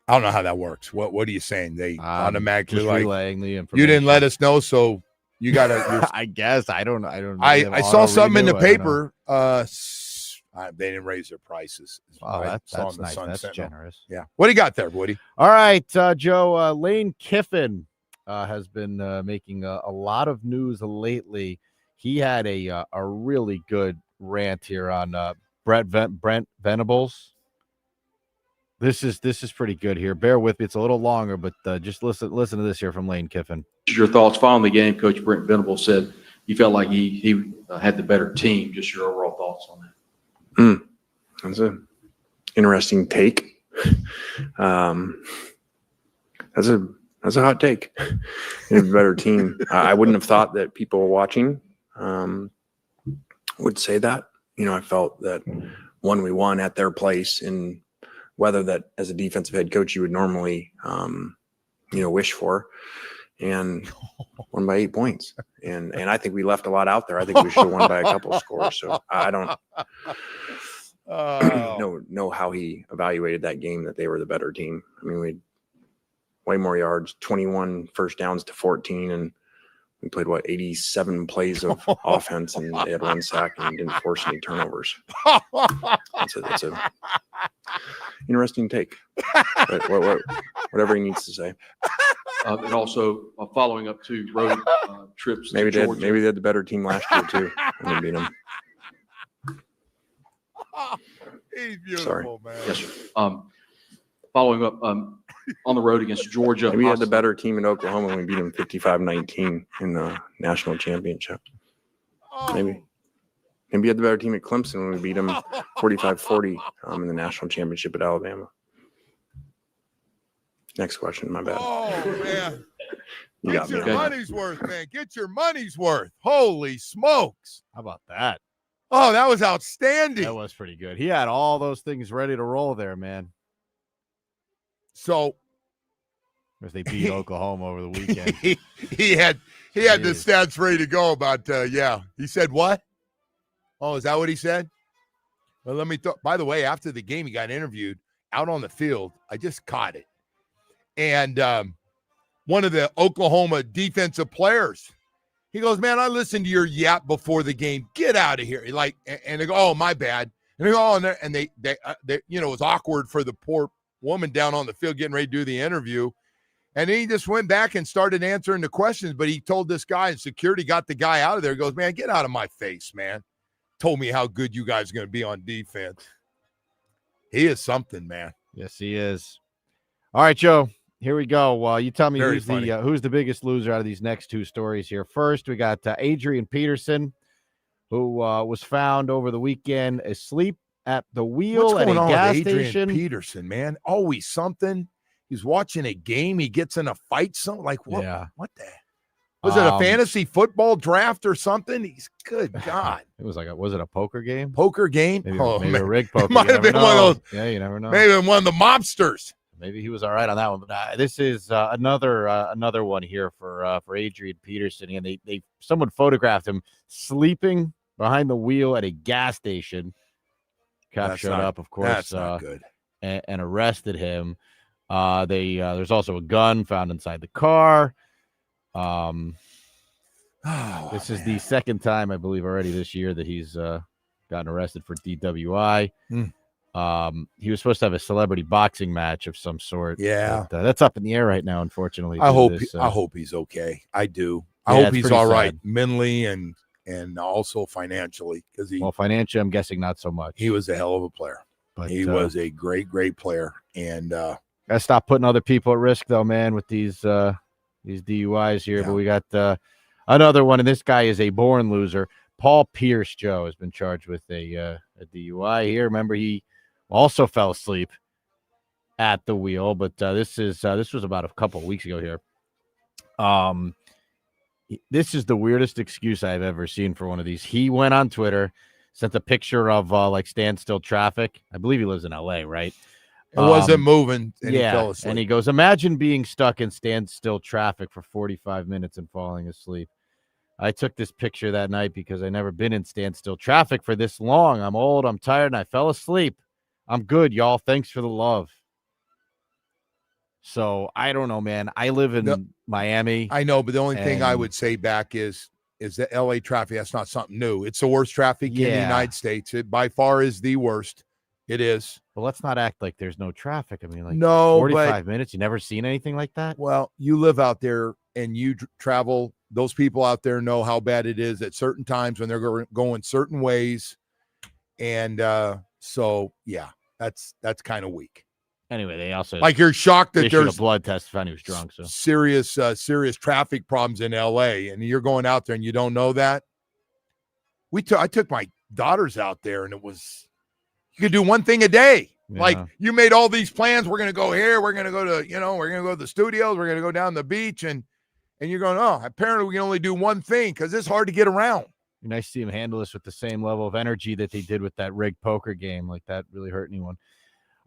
I don't know how that works. What are you saying? They automatically just relaying the information. You didn't let us know, so you got to. I guess I don't. I saw something in the paper. They didn't raise their prices. Oh, that's nice. That's generous. Yeah. What do you got there, Woody? All right, Joe. Lane Kiffin has been making a lot of news lately. He had a really good rant here on Brent Venables. This is pretty good here. Bear with me; it's a little longer, but just listen to this here from Lane Kiffin. Your thoughts following the game? Coach Brent Venables said you felt like he had the better team. Just your overall thoughts on that. That's an interesting take. That's a hot take. A better team. I wouldn't have thought that people watching would say that. You know, I felt that we won at their place in weather that as a defensive head coach you would normally wish for, and won by 8 points. And I think we left a lot out there. I think we should have won by a couple of scores. So I don't know how he evaluated that game, that they were the better team. I mean, we had way more yards, 21 first downs to 14, and we played 87 plays of offense, and they had 1 sack and didn't force any turnovers. That's a interesting take. But whatever he needs to say. And also following up to road trips. Maybe they had the better team last year too, and they beat them. He's beautiful, Sorry. man. Yes, sir. Following up on the road against Georgia. Maybe we had the better team in Oklahoma when we beat them 55-19 in the national championship. Maybe you had the better team at Clemson when we beat them 45-40 in the national championship at Alabama. Next question, my bad. Oh, man. You Get got me. your money's worth, man. Get your money's worth. Holy smokes. How about that? Oh, that was outstanding. That was pretty good. He had all those things ready to roll there, man. So as they beat Oklahoma over the weekend. he had the stats ready to go about He said what? Oh, is that what he said? Well, let me by the way, after the game he got interviewed out on the field. I just caught it. And one of the Oklahoma defensive players, he goes, "Man, I listened to your yap before the game. Get out of here!" And they go, "Oh, my bad." And they go, "Oh," and they it was awkward for the poor woman down on the field getting ready to do the interview. And then he just went back and started answering the questions. But he told this guy, and security got the guy out of there. He goes, "Man, get out of my face, man. Told me how good you guys are going to be on defense." He is something, man. Yes, he is. All right, Joe. Here we go. You tell me who's the biggest loser out of these next two stories here. First, we got Adrian Peterson, who was found over the weekend asleep at the wheel at a gas station. Peterson, man, always something. He's watching a game. He gets in a fight. Something like what? Yeah. What the? Was it a fantasy football draft or something? He's good God. It was was it a poker game? Poker game? Maybe a rig poker. Might have been one of those. Yeah, you never know. Maybe one of the mobsters. Maybe he was all right on that one, but this is another one here for Adrian Peterson, and someone photographed him sleeping behind the wheel at a gas station. Cop showed up, of course, that's not good. And arrested him. There's also a gun found inside the car. This is the second time, I believe, already this year that he's gotten arrested for DWI. He was supposed to have a celebrity boxing match of some sort. Yeah, but, that's up in the air right now, unfortunately. I hope he's okay. I do. I hope he's all right mentally and also financially, because financially, I'm guessing not so much. He was a hell of a player. But he was a great player, and gotta stop putting other people at risk, though, man, with these DUIs here. Yeah. But we got another one, and this guy is a born loser. Paul Pierce, Joe, has been charged with a DUI here. Remember, he also fell asleep at the wheel, but this was about a couple of weeks ago here. This is the weirdest excuse I've ever seen for one of these. He went on Twitter, sent a picture of standstill traffic. I believe he lives in LA, right? It wasn't moving, and he fell asleep. And he goes, imagine being stuck in standstill traffic for 45 minutes and falling asleep. I took this picture that night because I never been in standstill traffic for this long. I'm old, I'm tired, and I fell asleep. I'm good, y'all. Thanks for the love. So I don't know, man. I live in Miami. I know, but the only thing I would say back is that LA traffic, that's not something new. It's the worst traffic in the United States. It by far is the worst. It is. But let's not act like there's no traffic. I mean, like no, 45 minutes. You never seen anything like that? Well, you live out there and you travel. Those people out there know how bad it is at certain times when they're going certain ways. And so, yeah, that's kind of weak. Anyway, they also like you're shocked that there's a blood test to find he was drunk. So serious traffic problems in LA, and you're going out there and you don't know that. I took my daughters out there, and it was you could do one thing a day. Yeah. Like you made all these plans. We're going to go here. We're going to go to we're going to go to the studios. We're going to go down the beach, and you're going, oh, apparently we can only do one thing because it's hard to get around. Nice to see him handle this with the same level of energy that they did with that rigged poker game. Like that really hurt anyone.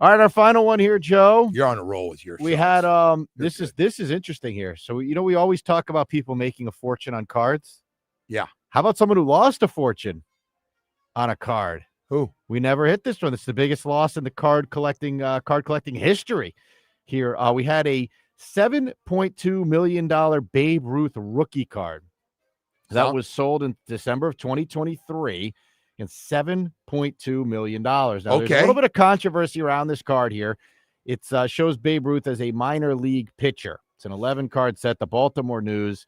All right, our final one here, Joe. You're on a roll with your We shots. had this is interesting here. So we always talk about people making a fortune on cards. Yeah. How about someone who lost a fortune on a card? Who? We never hit this one. It's the biggest loss in the card collecting history. Here, we had a $7.2 million Babe Ruth rookie card that was sold in December of 2023. And $7.2 million. Now, there's a little bit of controversy around this card here. It shows Babe Ruth as a minor league pitcher. It's an 11-card set. The Baltimore News.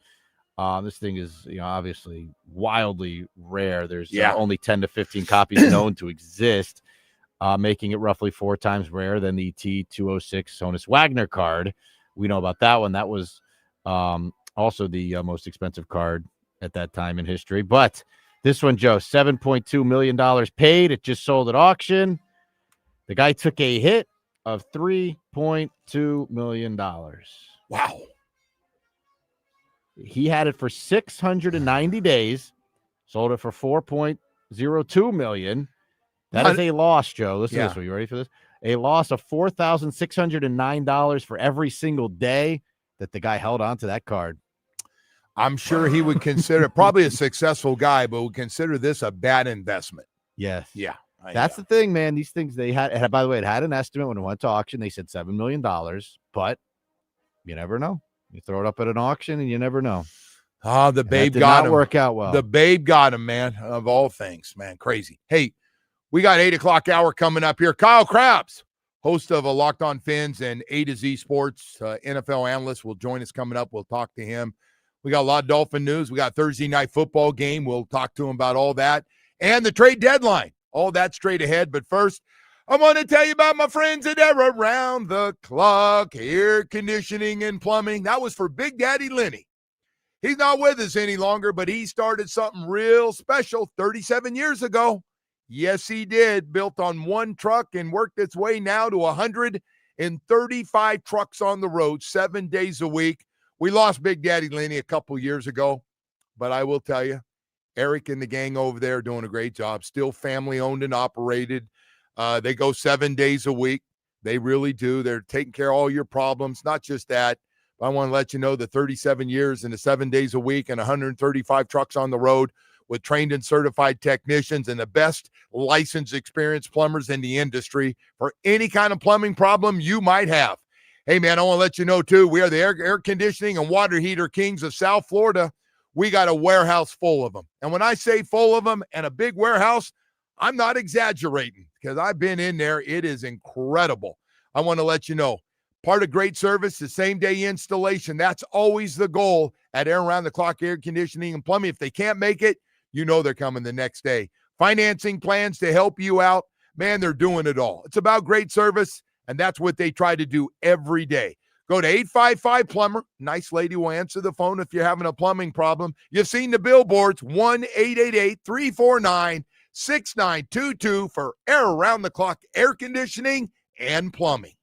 This thing is obviously wildly rare. There's only 10 to 15 copies known to exist, making it roughly 4 times rarer than the T206 Honus Wagner card. We know about that one. That was also the most expensive card at that time in history. But this one, Joe, $7.2 million paid. It just sold at auction. The guy took a hit of $3.2 million. Wow. He had it for 690 days, sold it for $4.02 million. That is a loss, Joe. Listen to this. Are you ready for this? A loss of $4,609 for every single day that the guy held on to that card. I'm sure he would consider probably a successful guy, but would consider this a bad investment. Yes. Yeah. That's the thing, man. These things by the way, it had an estimate when it went to auction. They said $7 million, but you never know. You throw it up at an auction and you never know. Oh, the Babe got him. Work out well. The Babe got him, man, of all things, man. Crazy. Hey, we got 8 o'clock hour coming up here. Kyle Krabs, host of Locked On Fins and A to Z Sports, NFL analyst, will join us coming up. We'll talk to him. We got a lot of Dolphin news. We got Thursday night football game. We'll talk to him about all that. And the trade deadline. All that straight ahead. But first, I want to tell you about my friends at Around the Clock Air Conditioning and Plumbing. That was for Big Daddy Lenny. He's not with us any longer, but he started something real special 37 years ago. Yes, he did. Built on one truck and worked its way now to 135 trucks on the road, 7 days a week. We lost Big Daddy Lenny a couple years ago, but I will tell you, Eric and the gang over there are doing a great job. Still family owned and operated. They go 7 days a week. They really do. They're taking care of all your problems. Not just that, but I want to let you know the 37 years and the 7 days a week and 135 trucks on the road with trained and certified technicians and the best licensed experienced plumbers in the industry for any kind of plumbing problem you might have. Hey, man, I want to let you know, too, we are the air conditioning and water heater kings of South Florida. We got a warehouse full of them. And when I say full of them and a big warehouse, I'm not exaggerating because I've been in there. It is incredible. I want to let you know, part of great service, the same-day installation. That's always the goal at Around the Clock Air Conditioning and Plumbing. If they can't make it, you know they're coming the next day. Financing plans to help you out. Man, they're doing it all. It's about great service. And that's what they try to do every day. Go to 855-PLUMBER. Nice lady will answer the phone if you're having a plumbing problem. You've seen the billboards, 1-888-349-6922 for Around the Clock Air Conditioning and Plumbing.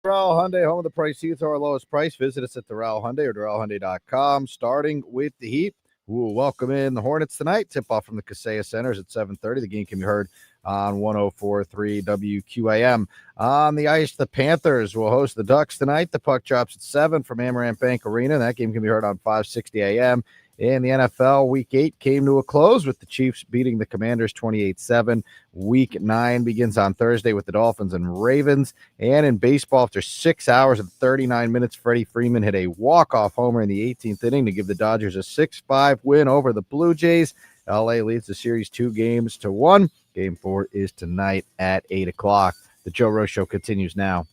Doral Hyundai, home of the price seats, our lowest price. Visit us at Doral Hyundai or DoralHyundai.com. Starting with the Heat, who will welcome in the Hornets tonight. Tip-off from the Kaseya Centers at 7:30. The game can be heard on 104.3 WQAM. On the ice, the Panthers will host the Ducks tonight. The puck drops at 7 from Amarant Bank Arena. That game can be heard on 560 AM. And the NFL Week 8 came to a close with the Chiefs beating the Commanders 28-7. Week 9 begins on Thursday with the Dolphins and Ravens. And in baseball, after 6 hours and 39 minutes, Freddie Freeman hit a walk-off homer in the 18th inning to give the Dodgers a 6-5 win over the Blue Jays. LA leads the series 2-1. Game 4 is tonight at 8 o'clock. The Joe Rose Show continues now.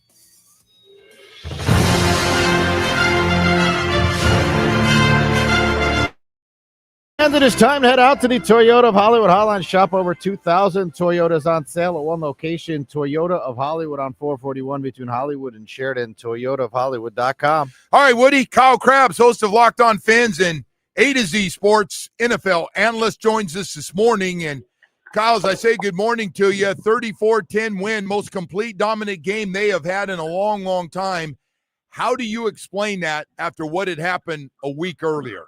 And it is time to head out to the Toyota of Hollywood Hotline. Shop over 2,000 Toyotas on sale at one location. Toyota of Hollywood on 441 between Hollywood and Sheridan. ToyotaofHollywood.com. All right, Woody, Kyle Krabs, host of Locked On Fins and A to Z Sports NFL analyst, joins us this morning. And Kyle, as I say good morning to you, 34-10 win, most complete dominant game they have had in a long, long time. How do you explain that after what had happened a week earlier?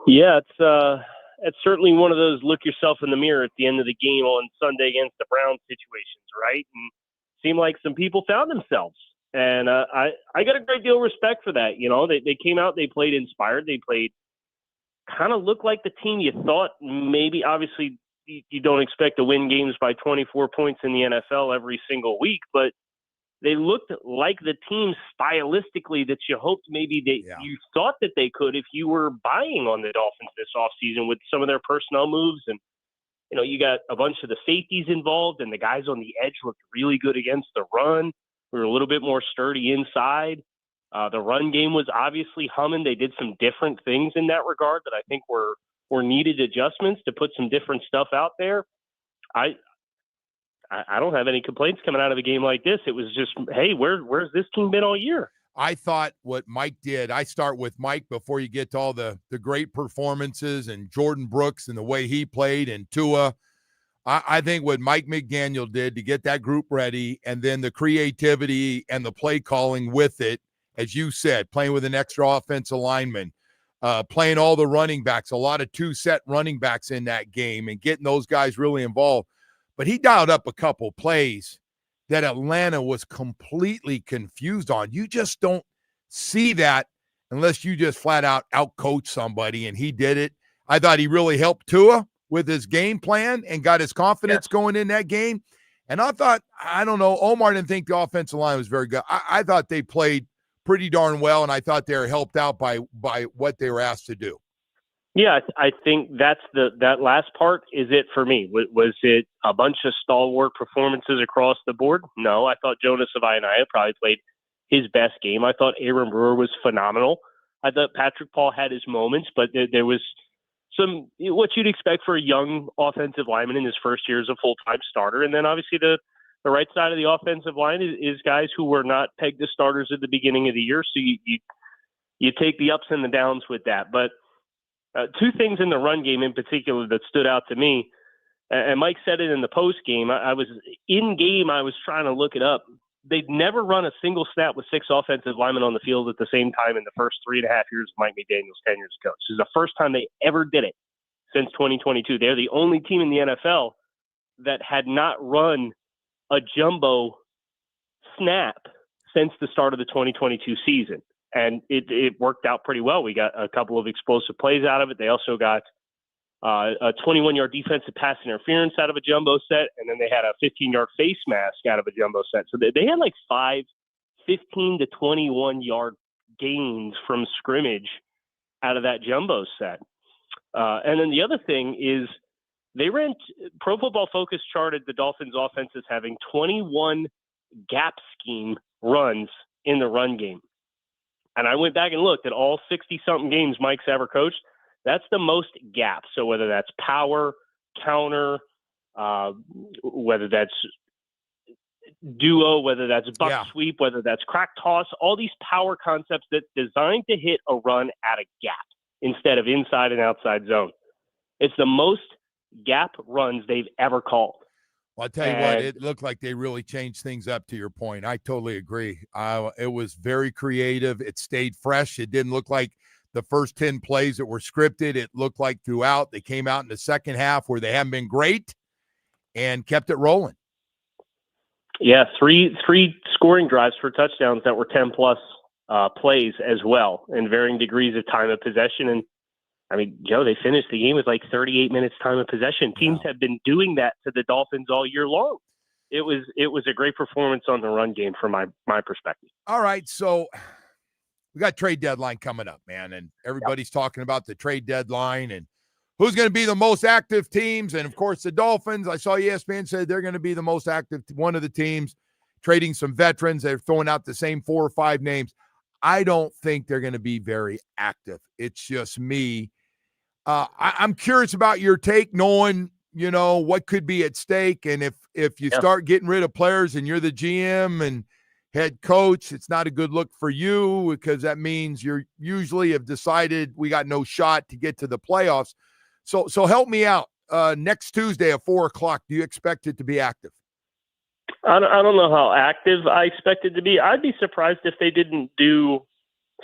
Yeah, it's certainly one of those look yourself in the mirror at the end of the game on Sunday against the Browns situations, right? And it seemed like some people found themselves. And I got a great deal of respect for that. You know, they came out, they played inspired, they played kind of looked like the team you thought maybe. Obviously, you don't expect to win games by 24 points in the NFL every single week, but they looked like the team stylistically that you hoped maybe you thought that they could if you were buying on the Dolphins this offseason with some of their personnel moves. And, you know, you got a bunch of the safeties involved, and the guys on the edge looked really good against the run. We were a little bit more sturdy inside. The run game was obviously humming. They did some different things in that regard that I think were needed adjustments to put some different stuff out there. I don't have any complaints coming out of a game like this. It was just, hey, where's this team been all year? I thought what Mike did, I start with Mike before you get to all the great performances and Jordan Brooks and the way he played and Tua. I think what Mike McDaniel did to get that group ready, and then the creativity and the play calling with it, as you said, playing with an extra offensive lineman, playing all the running backs, a lot of two-set running backs in that game and getting those guys really involved. But he dialed up a couple plays that Atlanta was completely confused on. You just don't see that unless you just flat out outcoach somebody, and he did it. I thought he really helped Tua with his game plan and got his confidence going in that game. And I thought, I don't know, Omar didn't think the offensive line was very good. I thought they played pretty darn well, and I thought they were helped out by what they were asked to do. Yeah, I think that's that last part is it for me. Was it a bunch of stalwart performances across the board? No, I thought Jonas Savaiinaia probably played his best game. I thought Aaron Brewer was phenomenal. I thought Patrick Paul had his moments, but there was some what you'd expect for a young offensive lineman in his first year as a full-time starter. And then obviously the right side of the offensive line is guys who were not pegged as starters at the beginning of the year. So you take the ups and the downs with that. But two things in the run game in particular that stood out to me, and Mike said it in the post game. I was in game. I was trying to look it up. They'd never run a single snap with 6 offensive linemen on the field at the same time in the first 3.5 years of Mike McDaniel's tenure as coach. This is the first time they ever did it since 2022. They're the only team in the NFL that had not run a jumbo snap since the start of the 2022 season. And it worked out pretty well. We got a couple of explosive plays out of it. They also got a 21-yard defensive pass interference out of a jumbo set, and then they had a 15-yard face mask out of a jumbo set. So they had like 5 15 to 21-yard gains from scrimmage out of that jumbo set. And then the other thing is they ran Pro Football Focus charted the Dolphins offense as having 21 gap scheme runs in the run game. And I went back and looked at all 60-something games Mike's ever coached. That's the most gaps. So whether that's power, counter, whether that's duo, whether that's buck sweep, whether that's crack toss, all these power concepts that's designed to hit a run at a gap instead of inside and outside zone. It's the most gap runs they've ever called. Well, I'll tell you what, it looked like they really changed things up, to your point. I totally agree. It was very creative. It stayed fresh. It didn't look like the first 10 plays that were scripted. It looked like throughout they came out in the second half where they haven't been great and kept it rolling. Yeah, three scoring drives for touchdowns that were 10-plus plays as well, in varying degrees of time of possession. And, I mean, Joe, they finished the game with like 38 minutes time of possession. Teams have been doing that to the Dolphins all year long. It was a great performance on the run game from my perspective. All right, so we got trade deadline coming up, man, and everybody's talking about the trade deadline and who's going to be the most active teams. And, of course, the Dolphins, I saw ESPN said they're going to be the most active, one of the teams, trading some veterans. They're throwing out the same 4 or 5 names. I don't think they're going to be very active. It's just me. I'm curious about your take, knowing, what could be at stake. And if you start getting rid of players and you're the GM and head coach, it's not a good look for you, because that means you're usually have decided we got no shot to get to the playoffs. So help me out. Next Tuesday at 4:00, do you expect it to be active? I don't know how active I expect it to be. I'd be surprised if they didn't do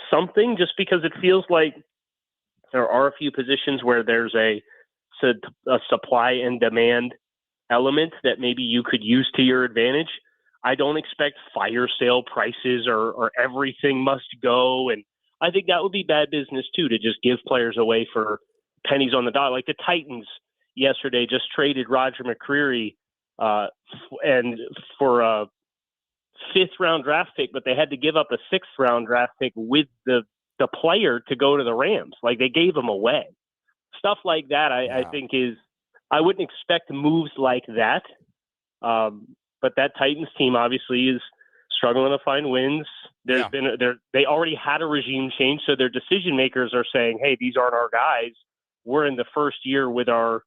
something, just because it feels like there are a few positions where there's a supply and demand element that maybe you could use to your advantage. I don't expect fire sale prices or everything must go. And I think that would be bad business too, to just give players away for pennies on the dollar. Like the Titans yesterday just traded Roger McCreary and for a 5th-round draft pick, but they had to give up a 6th-round draft pick with the player to go to the Rams. Like, they gave him away. Stuff like that, I think I wouldn't expect moves like that. But that Titans team obviously is struggling to find wins. They already had a regime change, so their decision makers are saying, hey, these aren't our guys. We're in the first year with our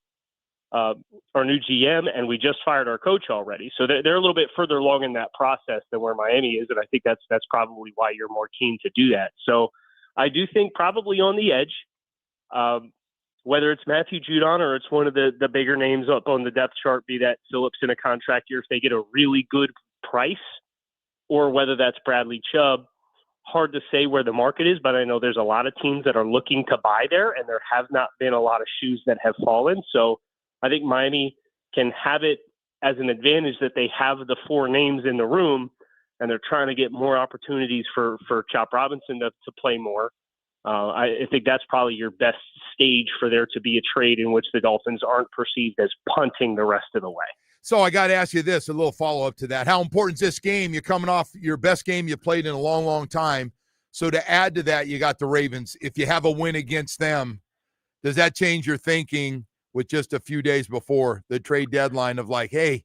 new GM, and we just fired our coach already. So they're a little bit further along in that process than where Miami is, and I think that's probably why you're more keen to do that. So I do think probably on the edge, whether it's Matthew Judon or it's one of the bigger names up on the depth chart, be that Phillips in a contract year if they get a really good price, or whether that's Bradley Chubb. Hard to say where the market is, but I know there's a lot of teams that are looking to buy there, and there have not been a lot of shoes that have fallen. So I think Miami can have it as an advantage that they have the 4 names in the room, and they're trying to get more opportunities for Chop Robinson to play more. I think that's probably your best stage for there to be a trade in which the Dolphins aren't perceived as punting the rest of the way. So I got to ask you this, a little follow-up to that. How important is this game? You're coming off your best game you played in a long, long time. So to add to that, you got the Ravens. If you have a win against them, does that change your thinking with just a few days before the trade deadline of like, hey,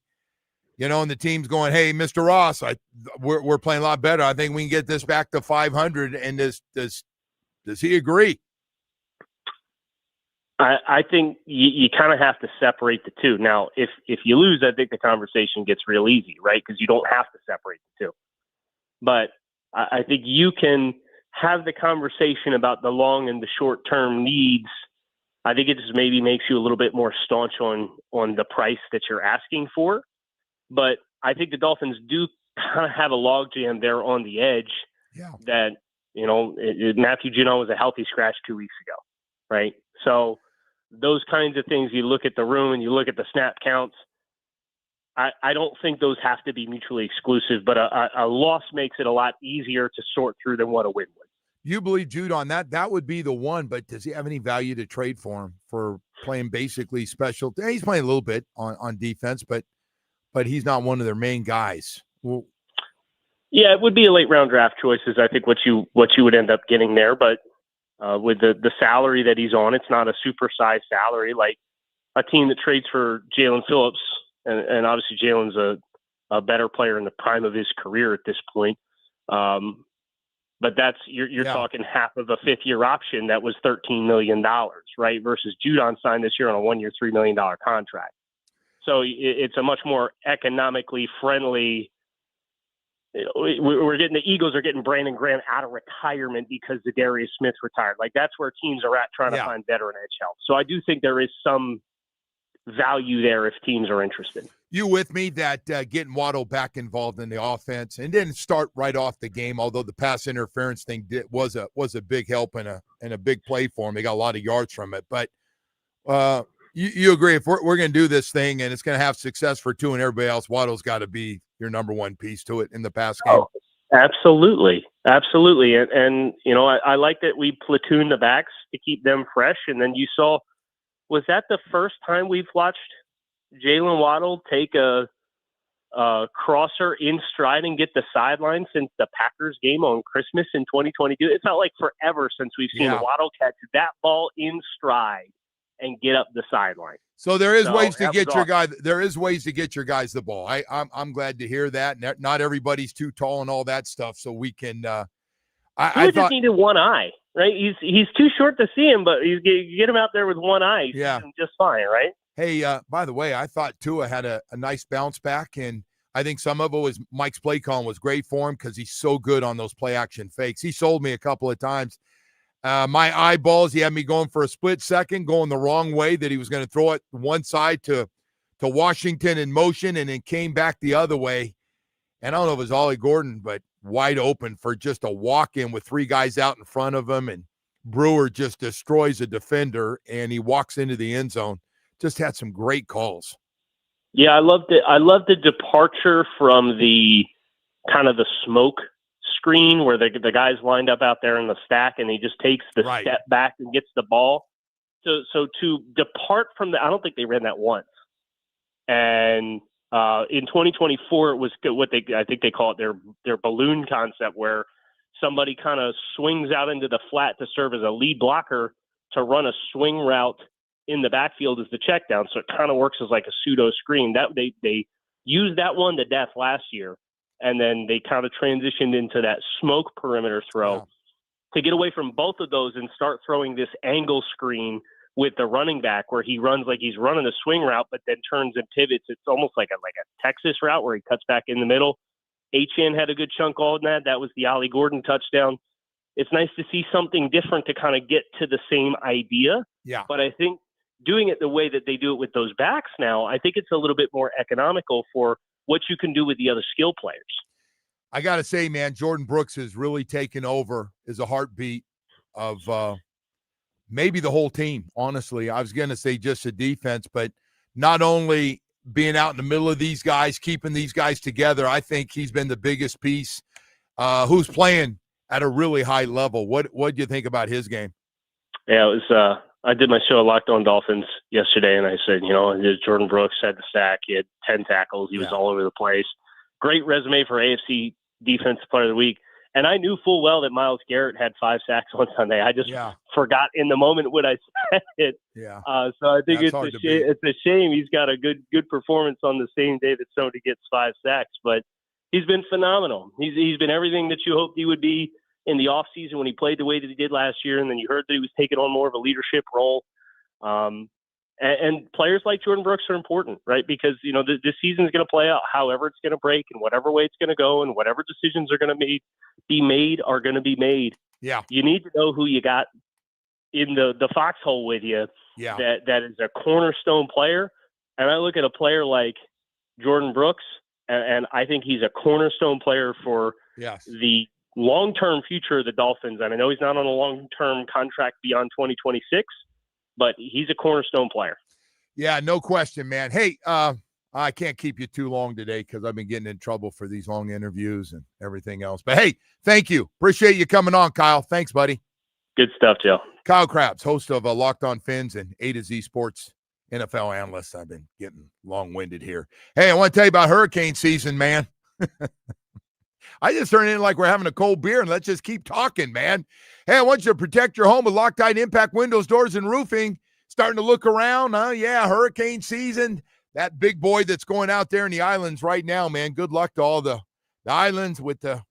and the team's going, hey, Mr. Ross, we're playing a lot better. I think we can get this back to 500. And does he agree? I think you kind of have to separate the two. Now, if you lose, I think the conversation gets real easy, right? Because you don't have to separate the two. But I think you can have the conversation about the long and the short-term needs. I think it just maybe makes you a little bit more staunch on the price that you're asking for. But I think the Dolphins do kind of have a logjam there on the edge that, Matthew Judon was a healthy scratch 2 weeks ago, right? So those kinds of things, you look at the room and you look at the snap counts. I don't think those have to be mutually exclusive, but a loss makes it a lot easier to sort through than what a win would. You believe Judon, that would be the one, but does he have any value to trade for him for playing basically special? He's playing a little bit on defense, but he's not one of their main guys. Well, yeah, it would be a late round draft choice is I think what you would end up getting there, but with the salary that he's on, it's not a supersized salary like a team that trades for Jalen Phillips, and obviously Jalen's a better player in the prime of his career at this point. But that's you're talking half of a 5th-year option that was $13 million, right? Versus Judon signed this year on a 1-year, $3 million contract. So it's a much more economically friendly. We're getting the Eagles are getting Brandon Graham out of retirement because Zadarius Smith retired. Like that's where teams are at trying to find veteran edge help. So I do think there is some value there if teams are interested. You with me that getting Waddle back involved in the offense and didn't start right off the game, although the pass interference thing was a big help and a big play for him. They got a lot of yards from it. But you agree, if we're going to do this thing and it's going to have success for two and everybody else, Waddle's got to be your number one piece to it in the pass game. Oh, absolutely. Absolutely. And I like that we platoon the backs to keep them fresh. And then you saw, was that the first time we've watched Jalen Waddle take a crosser in stride and get the sideline since the Packers game on Christmas in 2022? It felt like forever since we've seen Waddle catch that ball in stride and get up the sideline. So there is ways to get your guy. There is ways to get your guys the ball. I'm glad to hear that. Not everybody's too tall and all that stuff, so we can. I just needed one eye, right? He's too short to see him, but you get him out there with one eye, he's just fine, right? Hey, by the way, I thought Tua had a nice bounce back, and I think some of it was Mike's play calling was great for him because he's so good on those play action fakes. He sold me a couple of times. My eyeballs, he had me going for a split second, going the wrong way, that he was going to throw it one side to Washington in motion, and then came back the other way. And I don't know if it was Ollie Gordon, but wide open for just a walk-in with three guys out in front of him, and Brewer just destroys a defender, and he walks into the end zone. Just had some great calls. Yeah, I loved it. I loved the departure from the kind of the smoke screen where the guy's lined up out there in the stack, and he just takes the step back and gets the ball. So to depart from I don't think they ran that once. And in 2024, it was I think they call it their balloon concept, where somebody kind of swings out into the flat to serve as a lead blocker to run a swing route in the backfield as the check down. So it kind of works as like a pseudo screen. That they used that one to death last year, and then they kind of transitioned into that smoke perimeter throw to get away from both of those and start throwing this angle screen with the running back, where he runs like he's running a swing route, but then turns and pivots. It's almost like a Texas route where he cuts back in the middle. HN had a good chunk on that. That was the Ollie Gordon touchdown. It's nice to see something different to kind of get to the same idea. Yeah. But I think doing it the way that they do it with those backs now, I think it's a little bit more economical for what you can do with the other skill players. I got to say, man, Jordan Brooks has really taken over as a heartbeat of maybe the whole team, honestly. I was going to say just the defense, but not only being out in the middle of these guys, keeping these guys together, I think he's been the biggest piece who's playing at a really high level. What do you think about his game? Yeah, it was I did my show at Locked On Dolphins yesterday, and I said, Jordan Brooks had the sack. He had 10 tackles. He was all over the place. Great resume for AFC Defensive Player of the Week. And I knew full well that Myles Garrett had 5 sacks on Sunday. I just forgot in the moment when I said it. Yeah. So I think it's a shame he's got a good performance on the same day that somebody gets 5 sacks. But he's been phenomenal. He's been everything that you hoped he would be in the offseason when he played the way that he did last year, and then you heard that he was taking on more of a leadership role. And players like Jordan Brooks are important, right? Because, this season is going to play out however it's going to break and whatever way it's going to go, and whatever decisions are going to be made. Yeah. You need to know who you got in the foxhole with you that is a cornerstone player. And I look at a player like Jordan Brooks, and I think he's a cornerstone player for the long-term future of the Dolphins. And I know he's not on a long-term contract beyond 2026, but he's a cornerstone player. Yeah, no question, man. Hey, I can't keep you too long today because I've been getting in trouble for these long interviews and everything else. But hey, thank you. Appreciate you coming on, Kyle. Thanks, buddy. Good stuff, Joe. Kyle Krabs, host of Locked On Fins and A to Z Sports NFL analyst. I've been getting long-winded here. Hey, I want to tell you about hurricane season, man. I just turned in like we're having a cold beer, and let's just keep talking, man. Hey, I want you to protect your home with Loctite Impact Windows, Doors, and Roofing. Starting to look around, hurricane season. That big boy that's going out there in the islands right now, man. Good luck to all the islands with the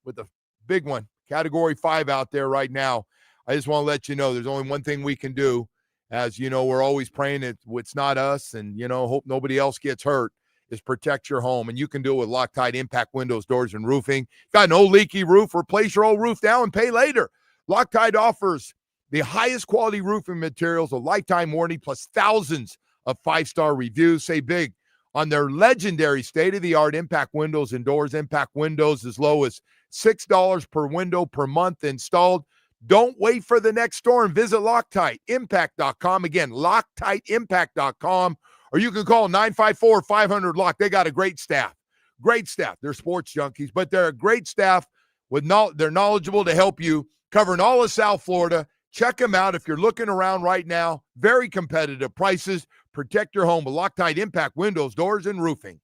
big one, Category 5 out there right now. I just want to let you know there's only one thing we can do. As you know, we're always praying it's not us, and hope nobody else gets hurt. Is protect your home, and you can do it with Loctite Impact Windows, Doors, and Roofing. Got an old leaky roof? Replace your old roof now and pay later. Loctite offers the highest quality roofing materials, a lifetime warranty, plus thousands of 5-star reviews. Say big on their legendary state-of-the-art impact windows and doors. Impact windows as low as $6 per window per month installed. Don't wait for the next storm. Visit LoctiteImpact.com. Again, LoctiteImpact.com, or you can call 954-500-LOCK. They got a great staff. Great staff. They're sports junkies, but they're a great staff. They're knowledgeable to help you, covering all of South Florida. Check them out if you're looking around right now. Very competitive prices. Protect your home with Loctite Impact windows, doors, and roofing.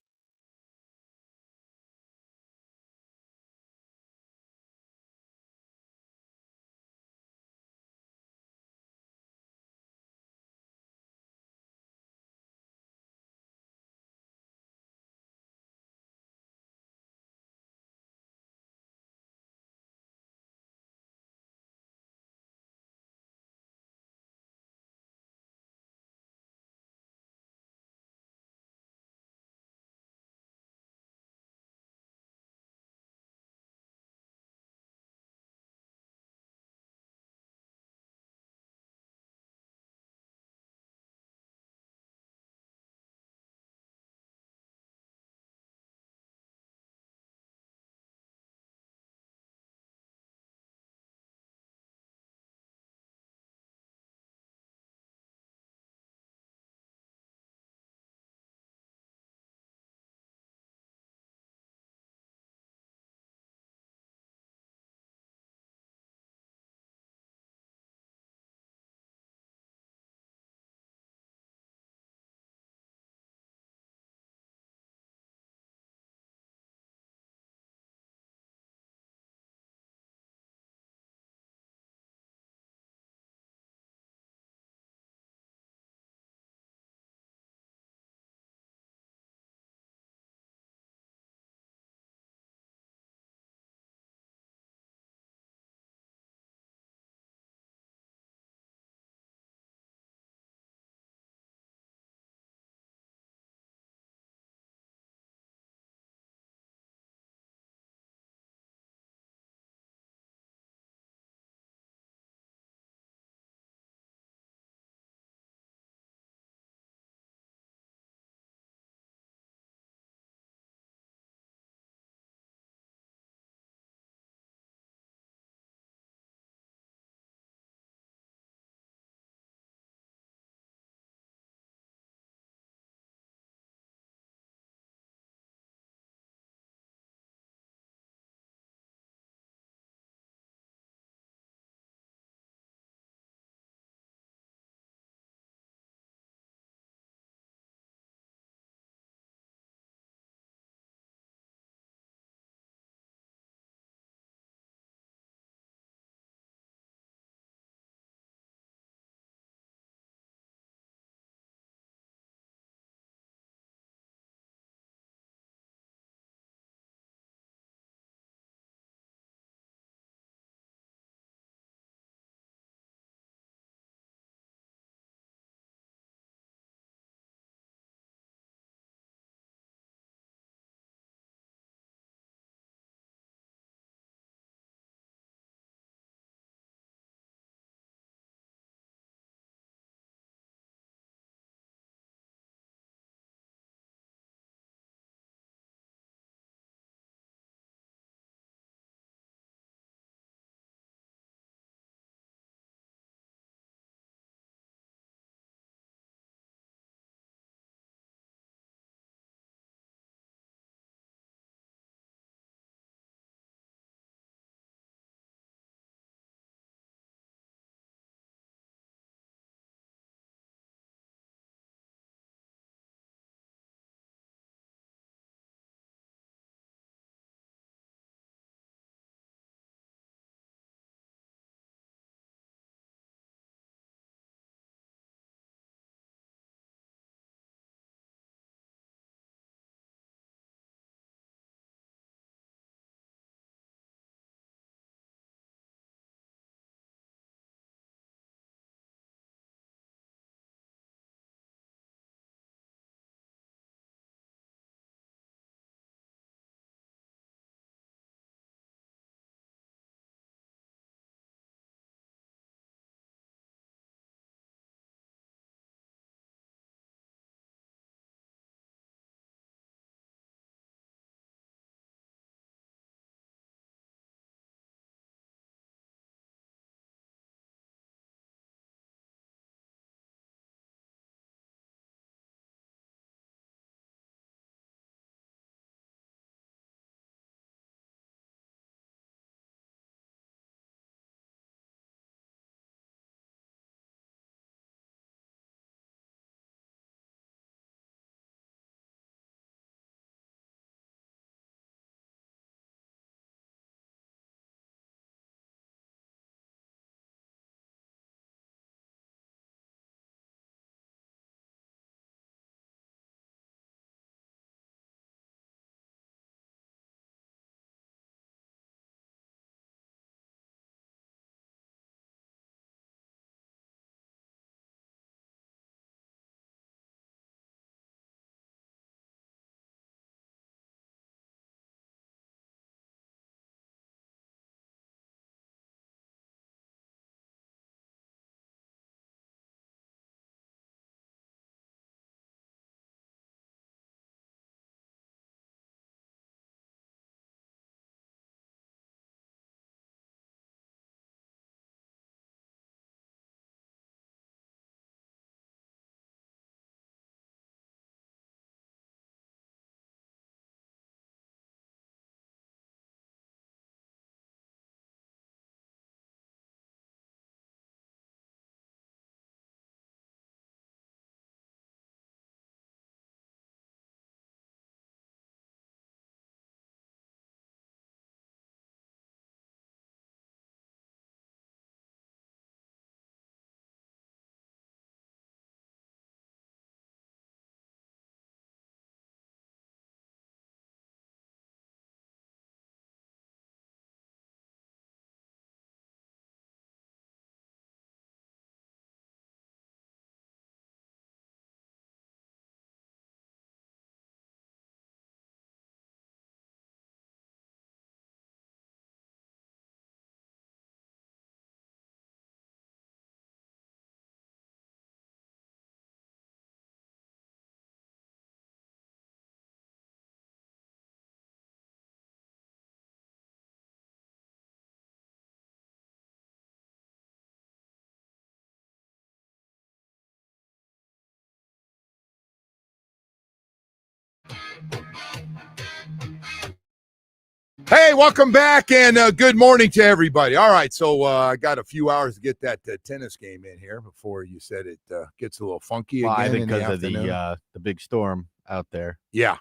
Hey, welcome back, and good morning to everybody. All right, so I got a few hours to get that tennis game in here before you said it gets a little funky again. I think in the because of afternoon. the big storm out there. Yeah.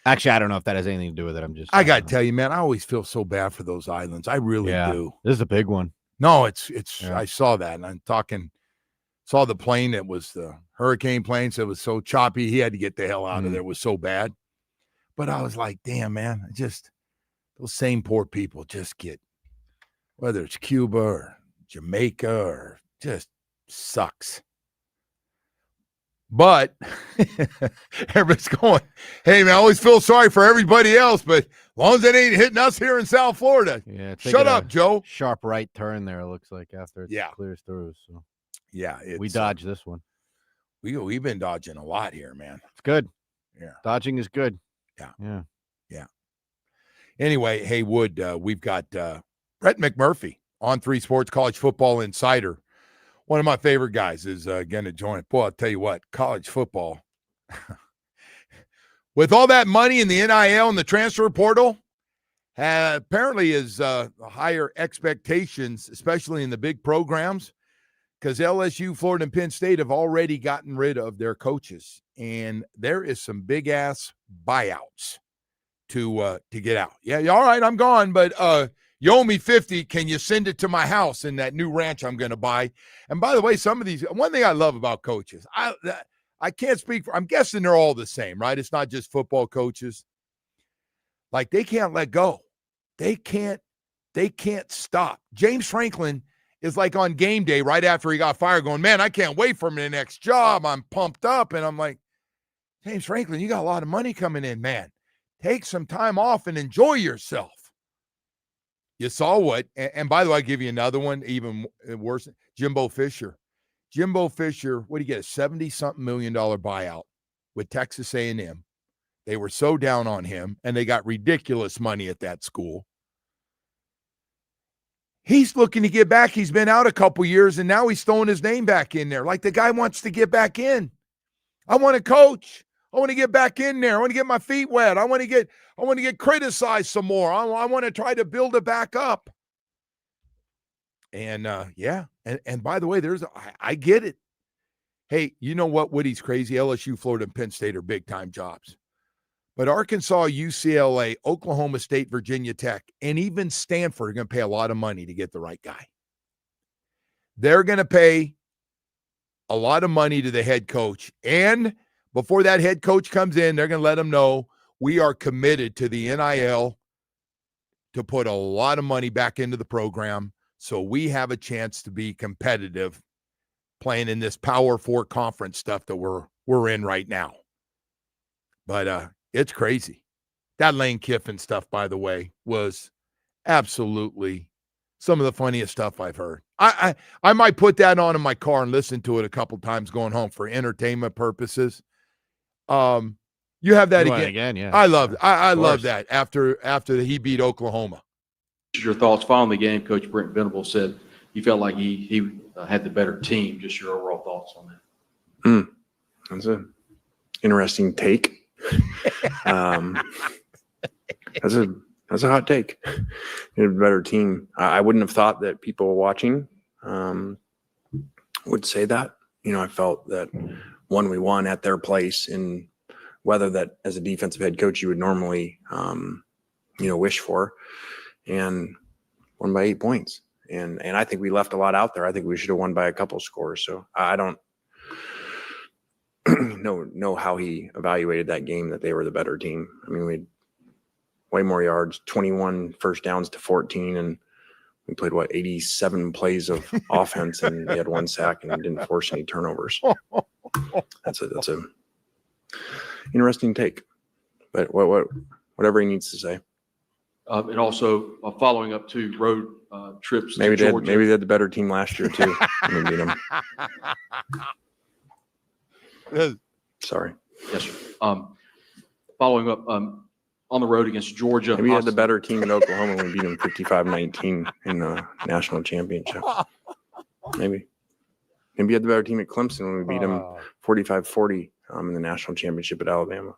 Actually, I don't know if that has anything to do with it. I got to tell you, man, I always feel so bad for those islands. I really do. This is a big one. No, it's. I saw that, and I'm talking. Saw the plane that was the hurricane plane, so it was so choppy. He had to get the hell out of there. It was so bad. But I was like, damn, man, just those same poor people just get, whether it's Cuba or Jamaica or just sucks. But everybody's going, hey, man, I always feel sorry for everybody else, but as long as it ain't hitting us here in South Florida. Yeah, shut up, Joe. Sharp right turn there, it looks like, after it clears through. So yeah, we dodged this one. We've been dodging a lot here, man. It's good. Yeah. Dodging is good. Yeah. Anyway, hey, Wood, we've got Brett McMurphy on 3 Sports College Football Insider. One of my favorite guys is going to join. Boy, I'll tell you what, college football, with all that money in the NIL and the transfer portal, apparently is higher expectations, especially in the big programs, because LSU, Florida, and Penn State have already gotten rid of their coaches, and there is some big-ass buyouts to get out. Yeah, all right, I'm gone, but you owe me $50. Can you send it to my house in that new ranch I'm going to buy? And by the way, some of these, one thing I love about coaches, I can't speak for, I'm guessing they're all the same, right? It's not just football coaches. Like, they can't let go. They can't stop. James Franklin is like on game day right after he got fired going, man, I can't wait for my next job. I'm pumped up. And I'm like, James Franklin, you got a lot of money coming in, man. Take some time off and enjoy yourself. You saw what, and by the way, I'll give you another one, even worse, Jimbo Fisher. Jimbo Fisher, what did he get, a $70-something million buyout with Texas A&M. They were so down on him, and they got ridiculous money at that school. He's looking to get back. He's been out a couple years, and now he's throwing his name back in there. Like, the guy wants to get back in. I want to coach. I want to get back in there. I want to get my feet wet. I want to get criticized some more. I want to try to build it back up. And and by the way, I get it. Hey, you know what, Woody's crazy? LSU, Florida, and Penn State are big-time jobs. But Arkansas, UCLA, Oklahoma State, Virginia Tech, and even Stanford are going to pay a lot of money to get the right guy. They're going to pay a lot of money to the head coach. And before that head coach comes in, they're going to let them know we are committed to the NIL to put a lot of money back into the program so we have a chance to be competitive playing in this Power 4 conference stuff that we're in right now. But it's crazy. That Lane Kiffin stuff, by the way, was absolutely some of the funniest stuff I've heard. I might put that on in my car and listen to it a couple times going home for entertainment purposes. You have that again. Yeah. I love that after he beat Oklahoma. Your thoughts following the game? Coach Brent Venables said he felt like he had the better team. Just your overall thoughts on that. That's an interesting take. That's a hot take. He had a better team. I wouldn't have thought that people watching would say that. I felt that we won at their place in weather that as a defensive head coach you would normally wish for, and won by 8 points. And I think we left a lot out there. I think we should have won by a couple scores. So I don't know how he evaluated that game, that they were the better team. I mean, we had way more yards, 21 first downs to 14, and we played 87 plays of offense, and we had 1 sack and didn't force any turnovers. That's a interesting take, but whatever he needs to say. And also following up to road trips. Maybe to Georgia. Maybe they had the better team last year too. We beat them. Sorry. Yes, sir. Following up on the road against Georgia. Maybe you had the better team in Oklahoma when we beat them 55-19 in the national championship. Maybe you had the better team at Clemson when we beat them 45-40 in the national championship at Alabama.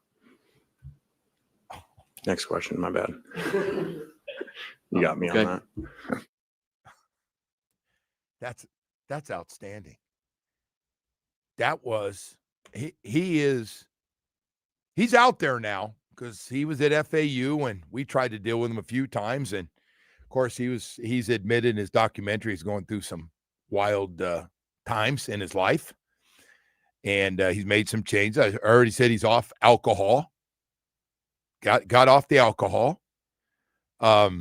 Next question. My bad. You got me on Okay. that. That's outstanding. That was he's out there now because he was at FAU and we tried to deal with him a few times. And of course he's admitted in his documentary he's going through some wild times in his life. And he's made some changes. I already said he's off alcohol. Got off the alcohol. But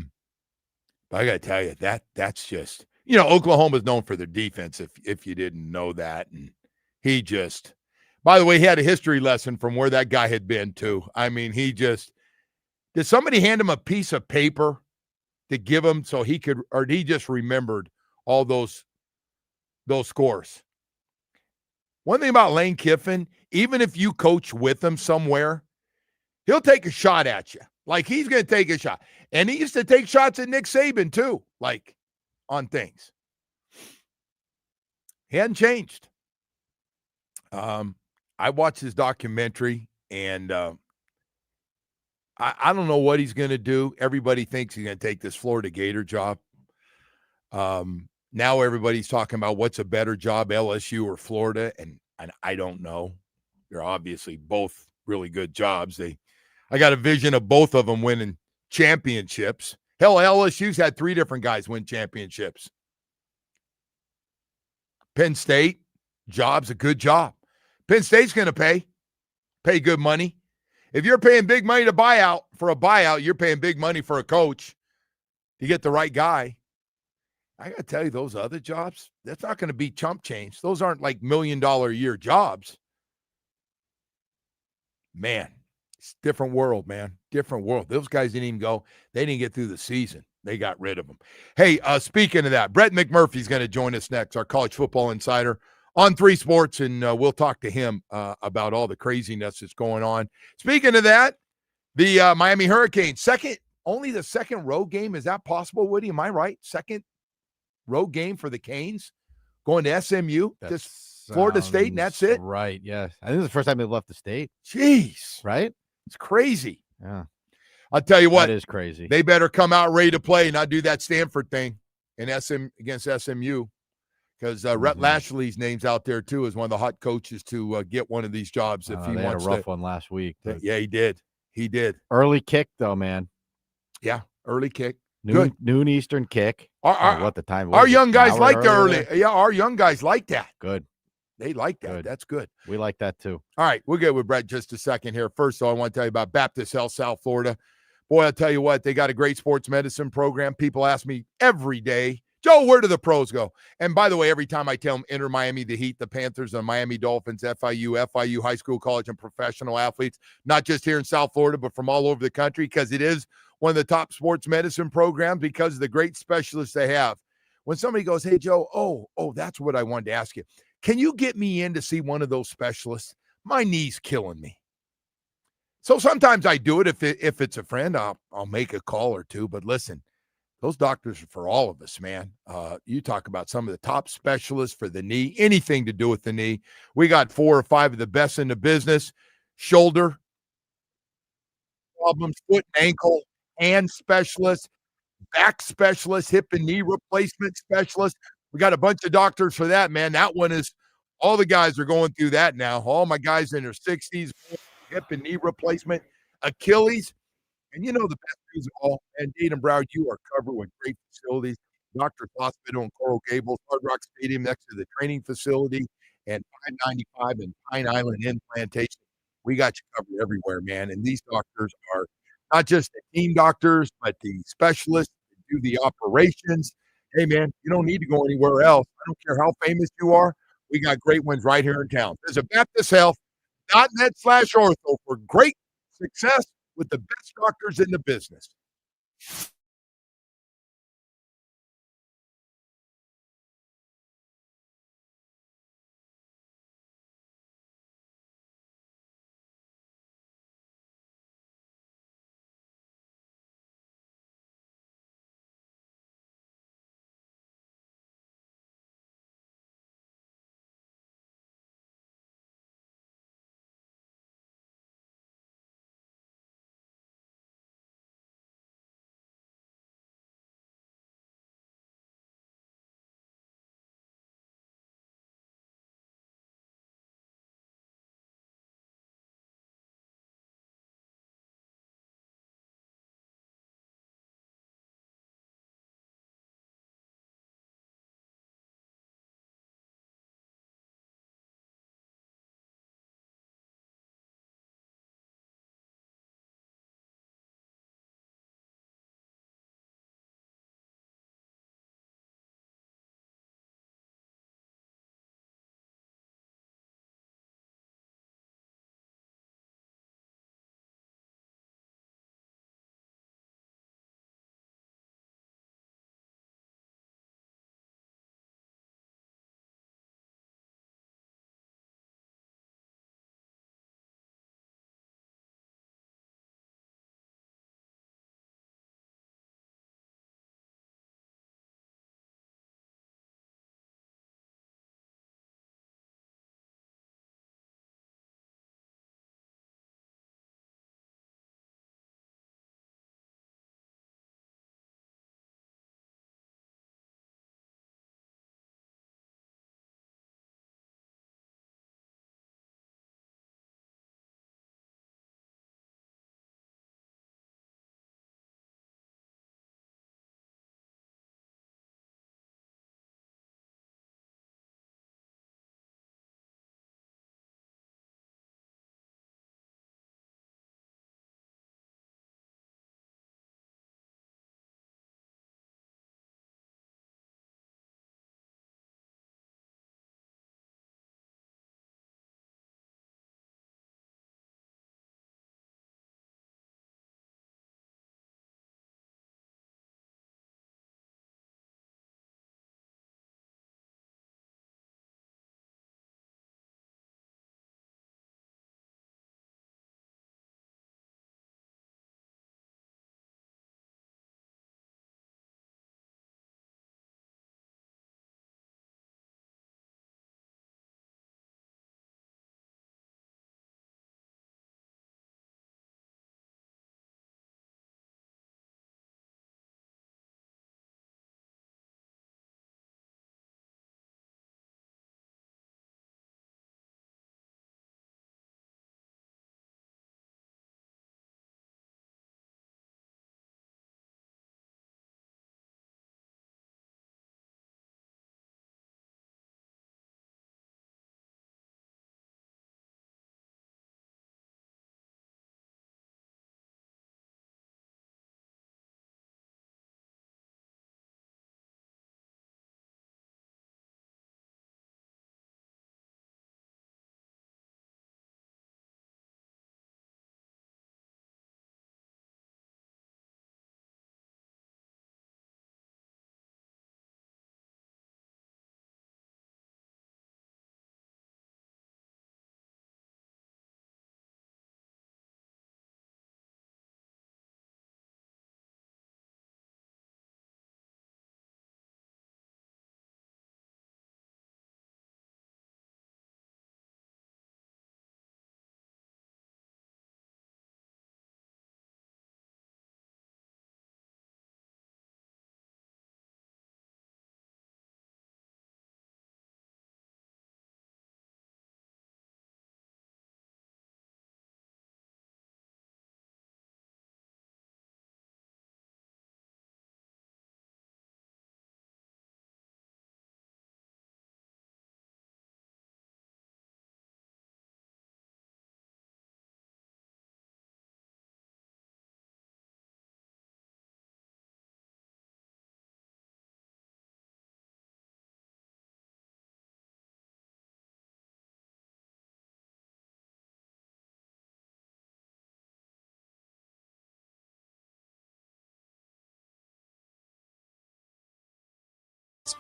I got to tell you, that's just, Oklahoma's known for their defense, if you didn't know that. And he just, by the way, he had a history lesson from where that guy had been, too. I mean, did somebody hand him a piece of paper to give him so he could, or he just remembered all those scores? One thing about Lane Kiffin, even if you coach with him somewhere, he'll take a shot at you. Like, he's going to take a shot. And he used to take shots at Nick Saban, too, like, on things. He hadn't changed. I watched his documentary, and I don't know what he's going to do. Everybody thinks he's going to take this Florida Gator job. Now everybody's talking about what's a better job, LSU or Florida, and I don't know. They're obviously both really good jobs. I got a vision of both of them winning championships. Hell, LSU's had 3 different guys win championships. Penn State, job's a good job. Penn State's going to pay good money. If you're paying big money for a buyout, you're paying big money for a coach to get the right guy. I got to tell you, those other jobs, that's not going to be chump change. Those aren't like $1 million a year jobs. Man, it's a different world, man. Different world. Those guys didn't even go. They didn't get through the season. They got rid of them. Hey, speaking of that, Brett McMurphy's going to join us next, our college football insider on 3 Sports, and we'll talk to him about all the craziness that's going on. Speaking of that, the Miami Hurricanes, only the second road game. Is that possible, Woody? Am I right? Second road game for the Canes, going to SMU, just Florida State, and that's it? Right, yes. I think it's the first time they've left the state. Jeez. Right? It's crazy. Yeah. I'll tell you what. That is crazy. They better come out ready to play and not do that Stanford thing against SMU, because Rhett Lashley's name's out there, too, as one of the hot coaches to get one of these jobs if he they wants had a rough one last week. Yeah, he did. He did. Early kick, though, man. Yeah, early kick. Noon Eastern kick. What the time? Our young guys like the early. Yeah, our young guys like that. Good. They like that. Good. That's good. We like that, too. All right, we'll get with Brett just a second here. First, though, I want to tell you about Baptist Health South Florida. Boy, I'll tell you what, they got a great sports medicine program. People ask me every day, Joe, where do the pros go? And by the way, every time I tell them, enter Miami, the Heat, the Panthers, the Miami Dolphins, FIU, high school, college, and professional athletes, not just here in South Florida, but from all over the country, because it is one of the top sports medicine programs because of the great specialists they have. When somebody goes, hey, Joe, that's what I wanted to ask you. Can you get me in to see one of those specialists? My knee's killing me. So sometimes I do it. If it's a friend, I'll make a call or two. But listen, those doctors are for all of us, man. You talk about some of the top specialists for the knee, anything to do with the knee. We got 4 or 5 of the best in the business. Shoulder problems, foot and ankle, hand specialists, back specialists, hip and knee replacement specialists. We got a bunch of doctors for that, man. That one is, all the guys are going through that now. All my guys in their 60s, hip and knee replacement, Achilles. And you know the best news of all, and Dayton Broward, you are covered with great facilities. Doctor's Hospital in Coral Gables, Hard Rock Stadium next to the training facility, and 595 and Pine Island in Plantation. We got you covered everywhere, man. And these doctors are not just the team doctors, but the specialists that do the operations. Hey, man, you don't need to go anywhere else. I don't care how famous you are. We got great ones right here in town. Visit BaptistHealth.net/ortho for great success with the best doctors in the business.